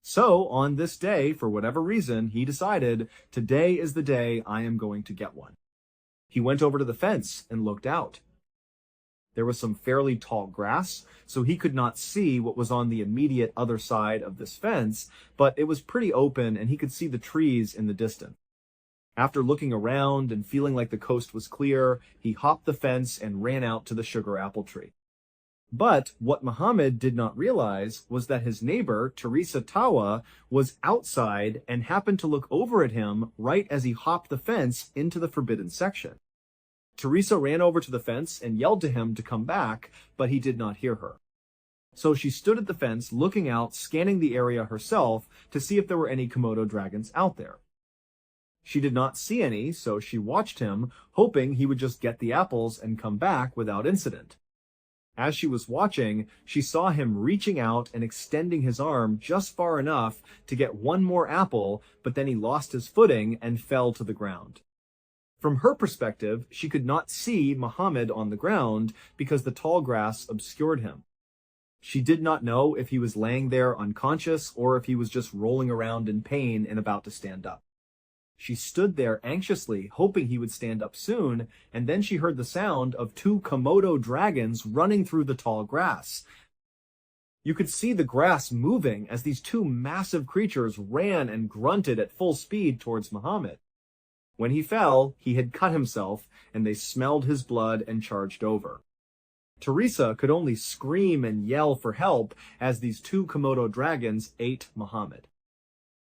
So, on this day, for whatever reason, he decided, today is the day I am going to get one. He went over to the fence and looked out. There was some fairly tall grass, so he could not see what was on the immediate other side of this fence, but it was pretty open and he could see the trees in the distance. After looking around and feeling like the coast was clear, he hopped the fence and ran out to the sugar apple tree. But what Muhammad did not realize was that his neighbor, Teresa Tawa, was outside and happened to look over at him right as he hopped the fence into the forbidden section. Teresa ran over to the fence and yelled to him to come back, but he did not hear her. So she stood at the fence looking out, scanning the area herself to see if there were any Komodo dragons out there. She did not see any, so she watched him, hoping he would just get the apples and come back without incident. As she was watching, she saw him reaching out and extending his arm just far enough to get one more apple, but then he lost his footing and fell to the ground. From her perspective, she could not see Muhammad on the ground because the tall grass obscured him. She did not know if he was laying there unconscious or if he was just rolling around in pain and about to stand up. She stood there anxiously, hoping he would stand up soon, and then she heard the sound of 2 Komodo dragons running through the tall grass. You could see the grass moving as these 2 massive creatures ran and grunted at full speed towards Muhammad. When he fell, he had cut himself, and they smelled his blood and charged over. Teresa could only scream and yell for help as these 2 Komodo dragons ate Muhammad.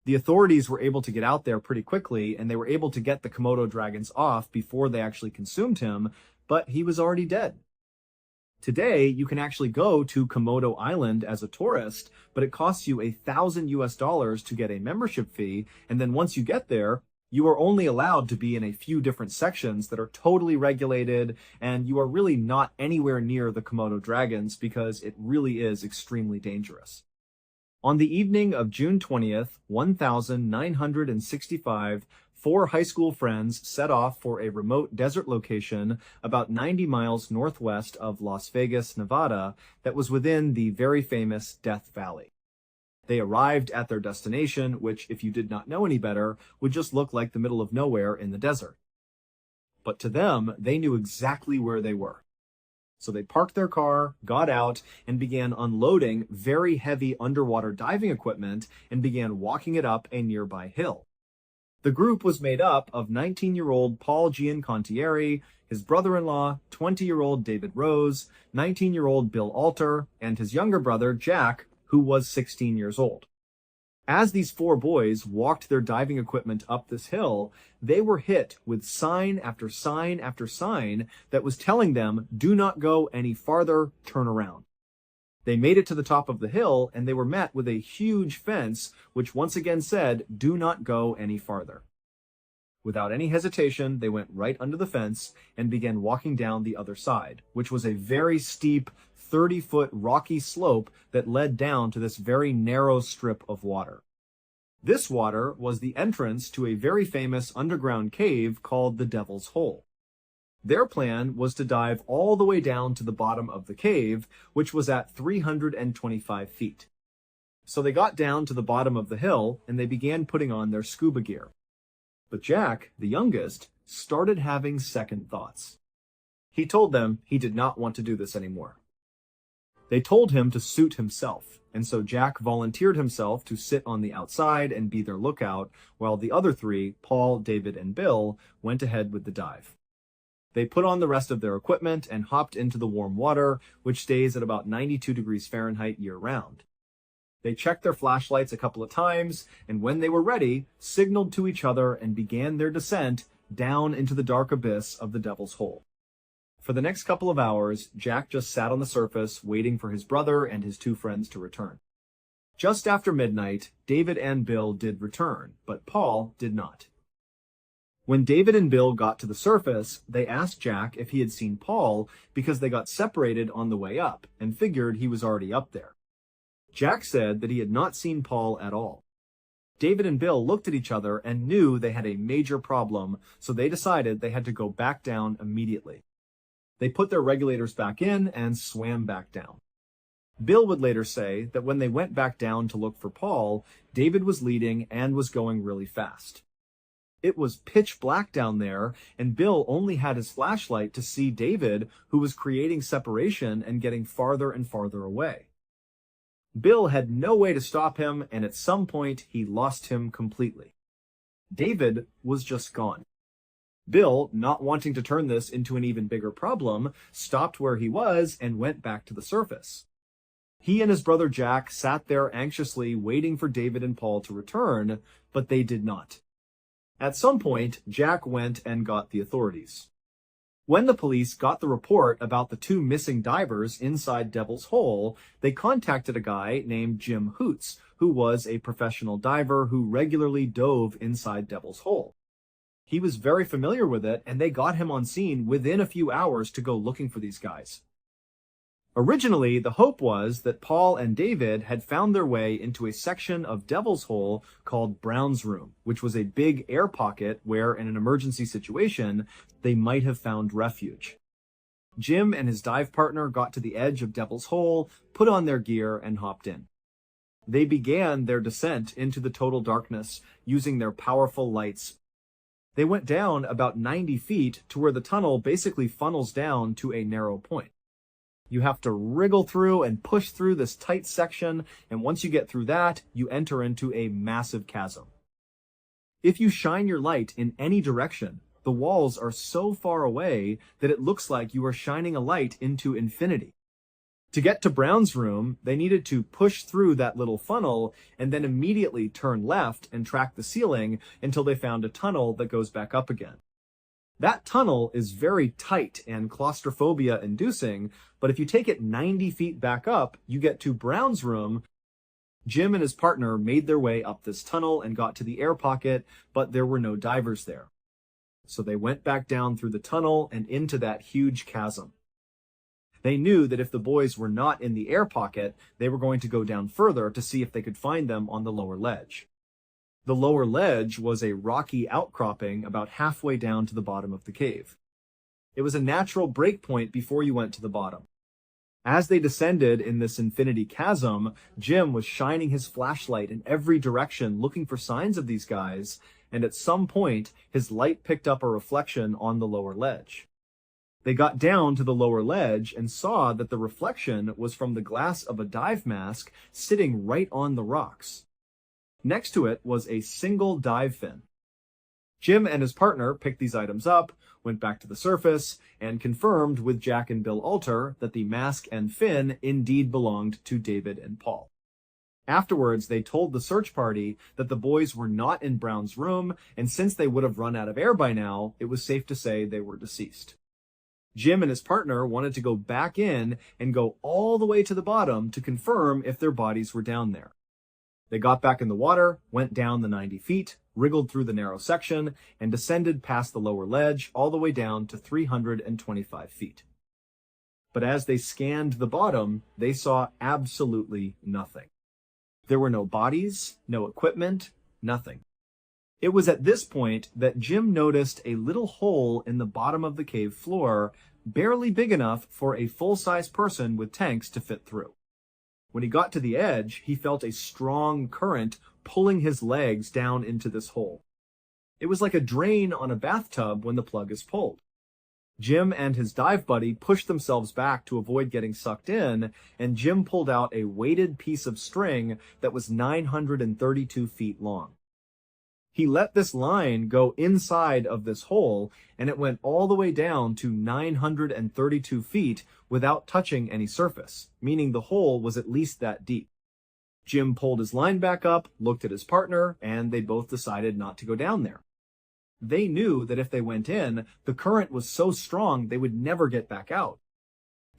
The authorities were able to get out there pretty quickly, and they were able to get the Komodo dragons off before they actually consumed him, but he was already dead. Today, you can actually go to Komodo Island as a tourist, but it costs you $1,000 to get a membership fee, and then once you get there, you are only allowed to be in a few different sections that are totally regulated, and you are really not anywhere near the Komodo dragons because it really is extremely dangerous. On the evening of June 20th, 1965, 4 high school friends set off for a remote desert location about 90 miles northwest of Las Vegas, Nevada, that was within the very famous Death Valley. They arrived at their destination, which, if you did not know any better, would just look like the middle of nowhere in the desert. But to them, they knew exactly where they were. So they parked their car, got out, and began unloading very heavy underwater diving equipment and began walking it up a nearby hill. The group was made up of 19-year-old Paul Giancontieri, his brother-in-law, 20-year-old David Rose, 19-year-old Bill Alter, and his younger brother, Jack, who was 16 years old. As these 4 boys walked their diving equipment up this hill, they were hit with sign after sign after sign that was telling them, "Do not go any farther, turn around." They made it to the top of the hill, and they were met with a huge fence, which once again said, "Do not go any farther." Without any hesitation, they went right under the fence and began walking down the other side, which was a very steep 30-foot rocky slope that led down to this very narrow strip of water. This water was the entrance to a very famous underground cave called the Devil's Hole. Their plan was to dive all the way down to the bottom of the cave, which was at 325 feet. So they got down to the bottom of the hill and they began putting on their scuba gear. But Jack, the youngest, started having second thoughts. He told them he did not want to do this anymore. They told him to suit himself, and so Jack volunteered himself to sit on the outside and be their lookout, while the other three, Paul, David, and Bill, went ahead with the dive. They put on the rest of their equipment and hopped into the warm water, which stays at about 92 degrees Fahrenheit year-round. They checked their flashlights a couple of times, and when they were ready, signaled to each other and began their descent down into the dark abyss of the Devil's Hole. For the next couple of hours, Jack just sat on the surface waiting for his brother and his two friends to return. Just after midnight, David and Bill did return, but Paul did not. When David and Bill got to the surface, they asked Jack if he had seen Paul because they got separated on the way up and figured he was already up there. Jack said that he had not seen Paul at all. David and Bill looked at each other and knew they had a major problem, so they decided they had to go back down immediately. They put their regulators back in and swam back down. Bill would later say that when they went back down to look for Paul, David was leading and was going really fast. It was pitch black down there, and Bill only had his flashlight to see David, who was creating separation and getting farther and farther away. Bill had no way to stop him, and at some point he lost him completely. David was just gone. Bill, not wanting to turn this into an even bigger problem, stopped where he was and went back to the surface. He and his brother Jack sat there anxiously waiting for David and Paul to return, but they did not. At some point, Jack went and got the authorities. When the police got the report about the two missing divers inside Devil's Hole, they contacted a guy named Jim Hoots, who was a professional diver who regularly dove inside Devil's Hole. He was very familiar with it, and they got him on scene within a few hours to go looking for these guys. Originally, the hope was that Paul and David had found their way into a section of Devil's Hole called Brown's Room, which was a big air pocket where, in an emergency situation, they might have found refuge. Jim and his dive partner got to the edge of Devil's Hole, put on their gear, and hopped in. They began their descent into the total darkness using their powerful lights. They went down about 90 feet to where the tunnel basically funnels down to a narrow point. You have to wriggle through and push through this tight section, and once you get through that, you enter into a massive chasm. If you shine your light in any direction, the walls are so far away that it looks like you are shining a light into infinity. To get to Brown's room, they needed to push through that little funnel and then immediately turn left and track the ceiling until they found a tunnel that goes back up again. That tunnel is very tight and claustrophobia-inducing, but if you take it 90 feet back up, you get to Brown's room. Jim and his partner made their way up this tunnel and got to the air pocket, but there were no divers there. So they went back down through the tunnel and into that huge chasm. They knew that if the boys were not in the air pocket, they were going to go down further to see if they could find them on the lower ledge. The lower ledge was a rocky outcropping about halfway down to the bottom of the cave. It was a natural break point before you went to the bottom. As they descended in this infinity chasm, Jim was shining his flashlight in every direction looking for signs of these guys, and at some point, his light picked up a reflection on the lower ledge. They got down to the lower ledge and saw that the reflection was from the glass of a dive mask sitting right on the rocks. Next to it was a single dive fin. Jim and his partner picked these items up, went back to the surface, and confirmed with Jack and Bill Alter that the mask and fin indeed belonged to David and Paul. Afterwards, they told the search party that the boys were not in Brown's room, and since they would have run out of air by now, it was safe to say they were deceased. Jim and his partner wanted to go back in and go all the way to the bottom to confirm if their bodies were down there. They got back in the water, went down the 90 feet, wriggled through the narrow section, and descended past the lower ledge all the way down to 325 feet. But as they scanned the bottom, they saw absolutely nothing. There were no bodies, no equipment, nothing. It was at this point that Jim noticed a little hole in the bottom of the cave floor, barely big enough for a full-size person with tanks to fit through. When he got to the edge, he felt a strong current pulling his legs down into this hole. It was like a drain on a bathtub when the plug is pulled. Jim and his dive buddy pushed themselves back to avoid getting sucked in, and Jim pulled out a weighted piece of string that was 932 feet long. He let this line go inside of this hole, and it went all the way down to 932 feet without touching any surface, meaning the hole was at least that deep. Jim pulled his line back up, looked at his partner, and they both decided not to go down there. They knew that if they went in, the current was so strong they would never get back out.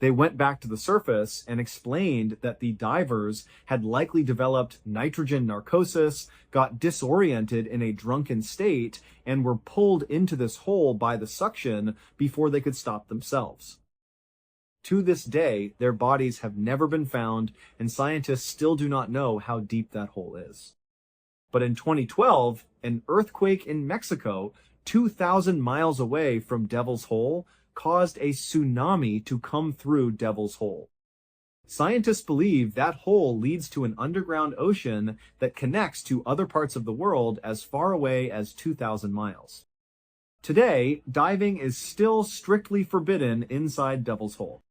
They went back to the surface and explained that the divers had likely developed nitrogen narcosis, got disoriented in a drunken state, and were pulled into this hole by the suction before they could stop themselves. To this day, their bodies have never been found, and scientists still do not know how deep that hole is. But in 2012, an earthquake in Mexico, 2,000 miles away from Devil's Hole, caused a tsunami to come through Devil's Hole. Scientists believe that hole leads to an underground ocean that connects to other parts of the world as far away as 2,000 miles. Today, diving is still strictly forbidden inside Devil's Hole.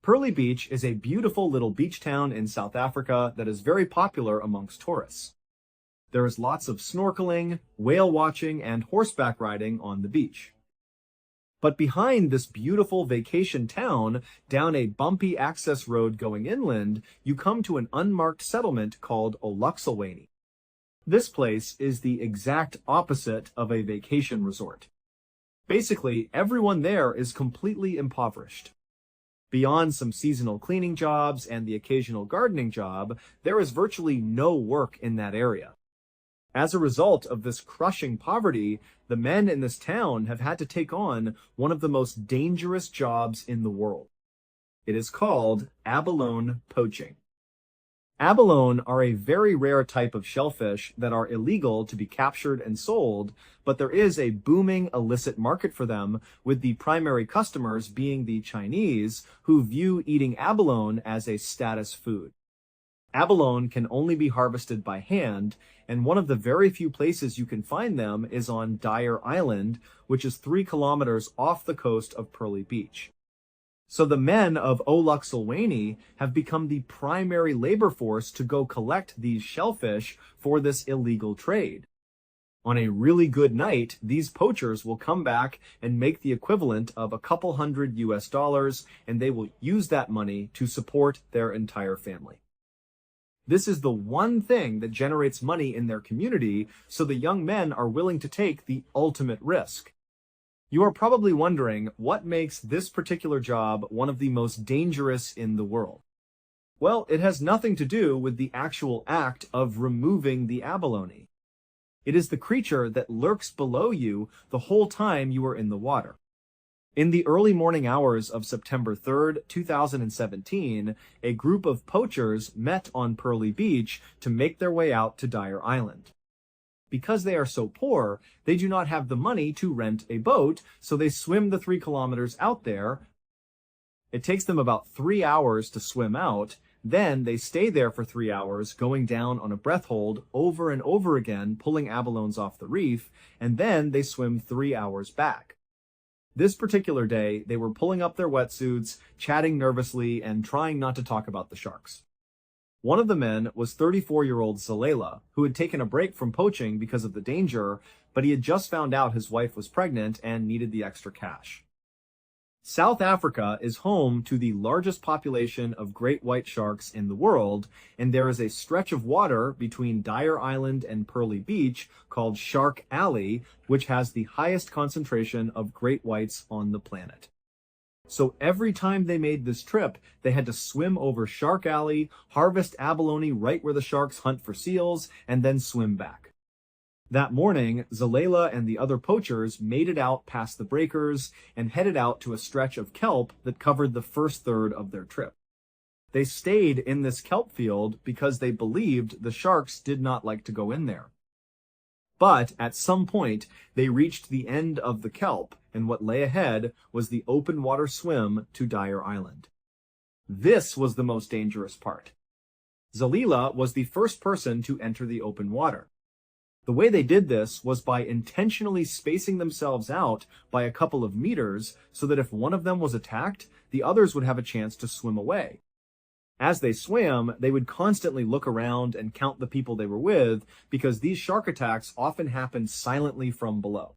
Pearly Beach is a beautiful little beach town in South Africa that is very popular amongst tourists. There is lots of snorkeling, whale watching, and horseback riding on the beach. But behind this beautiful vacation town, down a bumpy access road going inland, you come to an unmarked settlement called unexplained. This place is the exact opposite of a vacation resort. Basically, everyone there is completely impoverished. Beyond some seasonal cleaning jobs and the occasional gardening job, there is virtually no work in that area. As a result of this crushing poverty, the men in this town have had to take on one of the most dangerous jobs in the world. It is called abalone poaching. Abalone are a very rare type of shellfish that are illegal to be captured and sold, but there is a booming illicit market for them, with the primary customers being the Chinese, who view eating abalone as a status food. Abalone can only be harvested by hand, and one of the very few places you can find them is on Dyer Island, which is 3 kilometers off the coast of Pearly Beach. So the men of unexplained have become the primary labor force to go collect these shellfish for this illegal trade. On a really good night, these poachers will come back and make the equivalent of a couple hundred US, and they will use that money to support their entire family. This is the one thing that generates money in their community, so the young men are willing to take the ultimate risk. You are probably wondering what makes this particular job one of the most dangerous in the world. Well, it has nothing to do with the actual act of removing the abalone. It is the creature that lurks below you the whole time you are in the water. In the early morning hours of September 3rd, 2017, a group of poachers met on Pearly Beach to make their way out to Dyer Island. Because they are so poor, they do not have the money to rent a boat, so they swim the 3 kilometers out there. It takes them about 3 hours to swim out. Then they stay there for 3 hours, going down on a breath hold over and over again, pulling abalones off the reef, and then they swim 3 hours back. This particular day, they were pulling up their wetsuits, chatting nervously, and trying not to talk about the sharks. One of the men was 34-year-old Zalela, who had taken a break from poaching because of the danger, but he had just found out his wife was pregnant and needed the extra cash. South Africa is home to the largest population of great white sharks in the world, and there is a stretch of water between Dyer Island and Pearly Beach called Shark Alley, which has the highest concentration of great whites on the planet. So every time they made this trip, they had to swim over Shark Alley, harvest abalone right where the sharks hunt for seals, and then swim back. That morning, Zalela and the other poachers made it out past the breakers and headed out to a stretch of kelp that covered the first third of their trip. They stayed in this kelp field because they believed the sharks did not like to go in there. But at some point, they reached the end of the kelp, and what lay ahead was the open water swim to Dyer Island. This was the most dangerous part. Zalela was the first person to enter the open water. The way they did this was by intentionally spacing themselves out by a couple of meters so that if one of them was attacked, the others would have a chance to swim away. As they swam, they would constantly look around and count the people they were with because these shark attacks often happened silently from below.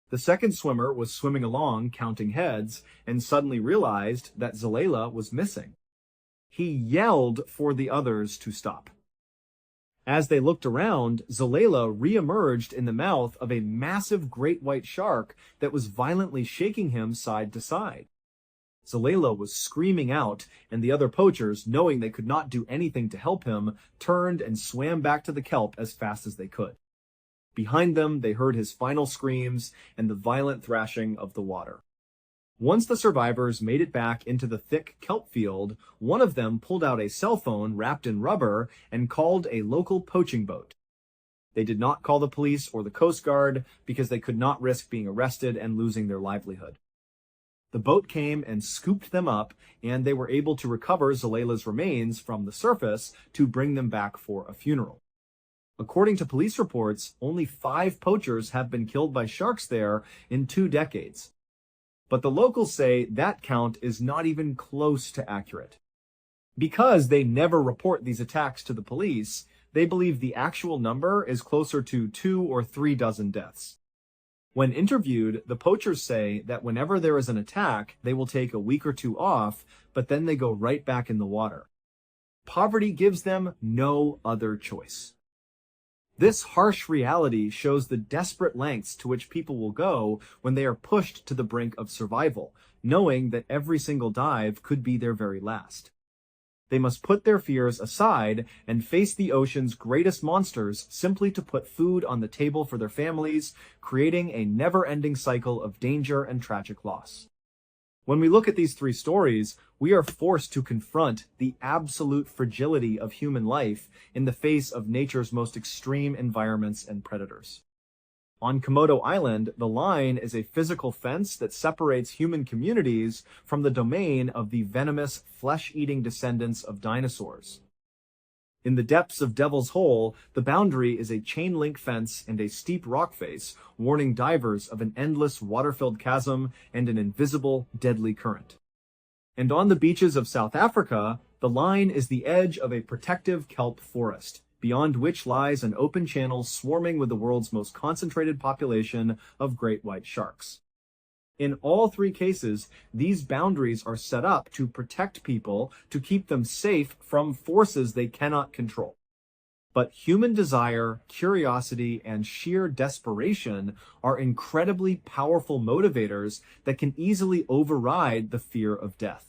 The second swimmer was swimming along, counting heads, and suddenly realized that Zalela was missing. He yelled for the others to stop. As they looked around, Zalela re-emerged in the mouth of a massive great white shark that was violently shaking him side to side. Zalela was screaming out, and the other poachers, knowing they could not do anything to help him, turned and swam back to the kelp as fast as they could. Behind them, they heard his final screams and the violent thrashing of the water. Once the survivors made it back into the thick kelp field, one of them pulled out a cell phone wrapped in rubber and called a local poaching boat. They did not call the police or the Coast Guard because they could not risk being arrested and losing their livelihood. The boat came and scooped them up, and they were able to recover Zalela's remains from the surface to bring them back for a funeral. According to police reports, only 5 poachers have been killed by sharks there in 2 decades. But the locals say that count is not even close to accurate. Because they never report these attacks to the police, they believe the actual number is closer to 2 or 3 dozen deaths. When interviewed, the poachers say that whenever there is an attack, they will take a week or 2 off, but then they go right back in the water. Poverty gives them no other choice. This harsh reality shows the desperate lengths to which people will go when they are pushed to the brink of survival, knowing that every single dive could be their very last. They must put their fears aside and face the ocean's greatest monsters simply to put food on the table for their families, creating a never-ending cycle of danger and tragic loss. When we look at these 3 stories, we are forced to confront the absolute fragility of human life in the face of nature's most extreme environments and predators. On Komodo Island, the line is a physical fence that separates human communities from the domain of the venomous, flesh-eating descendants of dinosaurs. In the depths of Devil's Hole, the boundary is a chain-link fence and a steep rock face, warning divers of an endless water-filled chasm and an invisible, deadly current. And on the beaches of South Africa, the line is the edge of a protective kelp forest, beyond which lies an open channel swarming with the world's most concentrated population of great white sharks. In all 3 cases, these boundaries are set up to protect people, to keep them safe from forces they cannot control. But human desire, curiosity, and sheer desperation are incredibly powerful motivators that can easily override the fear of death.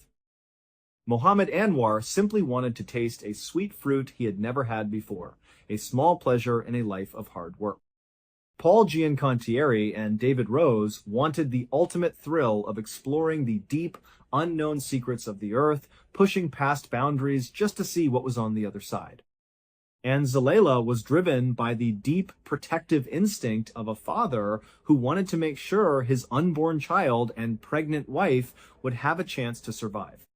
Mohammed Anwar simply wanted to taste a sweet fruit he had never had before, a small pleasure in a life of hard work. Paul Giancontieri and David Rose wanted the ultimate thrill of exploring the deep, unknown secrets of the earth, pushing past boundaries just to see what was on the other side. And Zalela was driven by the deep protective instinct of a father who wanted to make sure his unborn child and pregnant wife would have a chance to survive.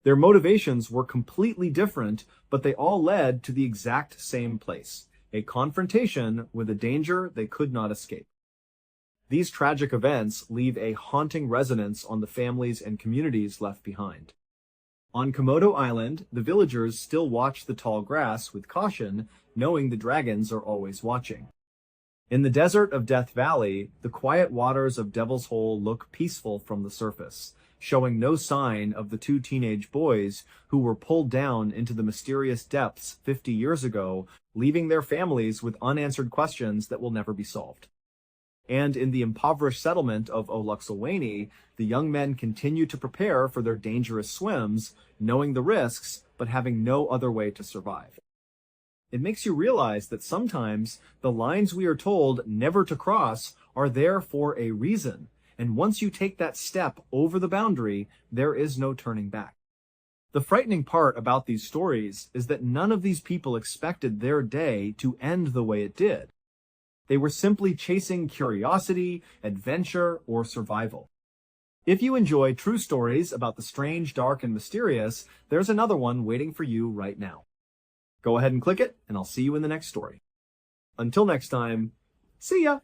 Their motivations were completely different, but they all led to the exact same place, a confrontation with a danger they could not escape. These tragic events leave a haunting resonance on the families and communities left behind. On Komodo Island, the villagers still watch the tall grass with caution, knowing the dragons are always watching. In the desert of Death Valley, the quiet waters of Devil's Hole look peaceful from the surface, showing no sign of the 2 teenage boys who were pulled down into the mysterious depths 50 years ago, leaving their families with unanswered questions that will never be solved. And in the impoverished settlement of Oluxulwani, the young men continue to prepare for their dangerous swims, knowing the risks, but having no other way to survive. It makes you realize that sometimes the lines we are told never to cross are there for a reason, and once you take that step over the boundary, there is no turning back. The frightening part about these stories is that none of these people expected their day to end the way it did. They were simply chasing curiosity, adventure, or survival. If you enjoy true stories about the strange, dark, and mysterious, there's another one waiting for you right now. Go ahead and click it, and I'll see you in the next story. Until next time, see ya!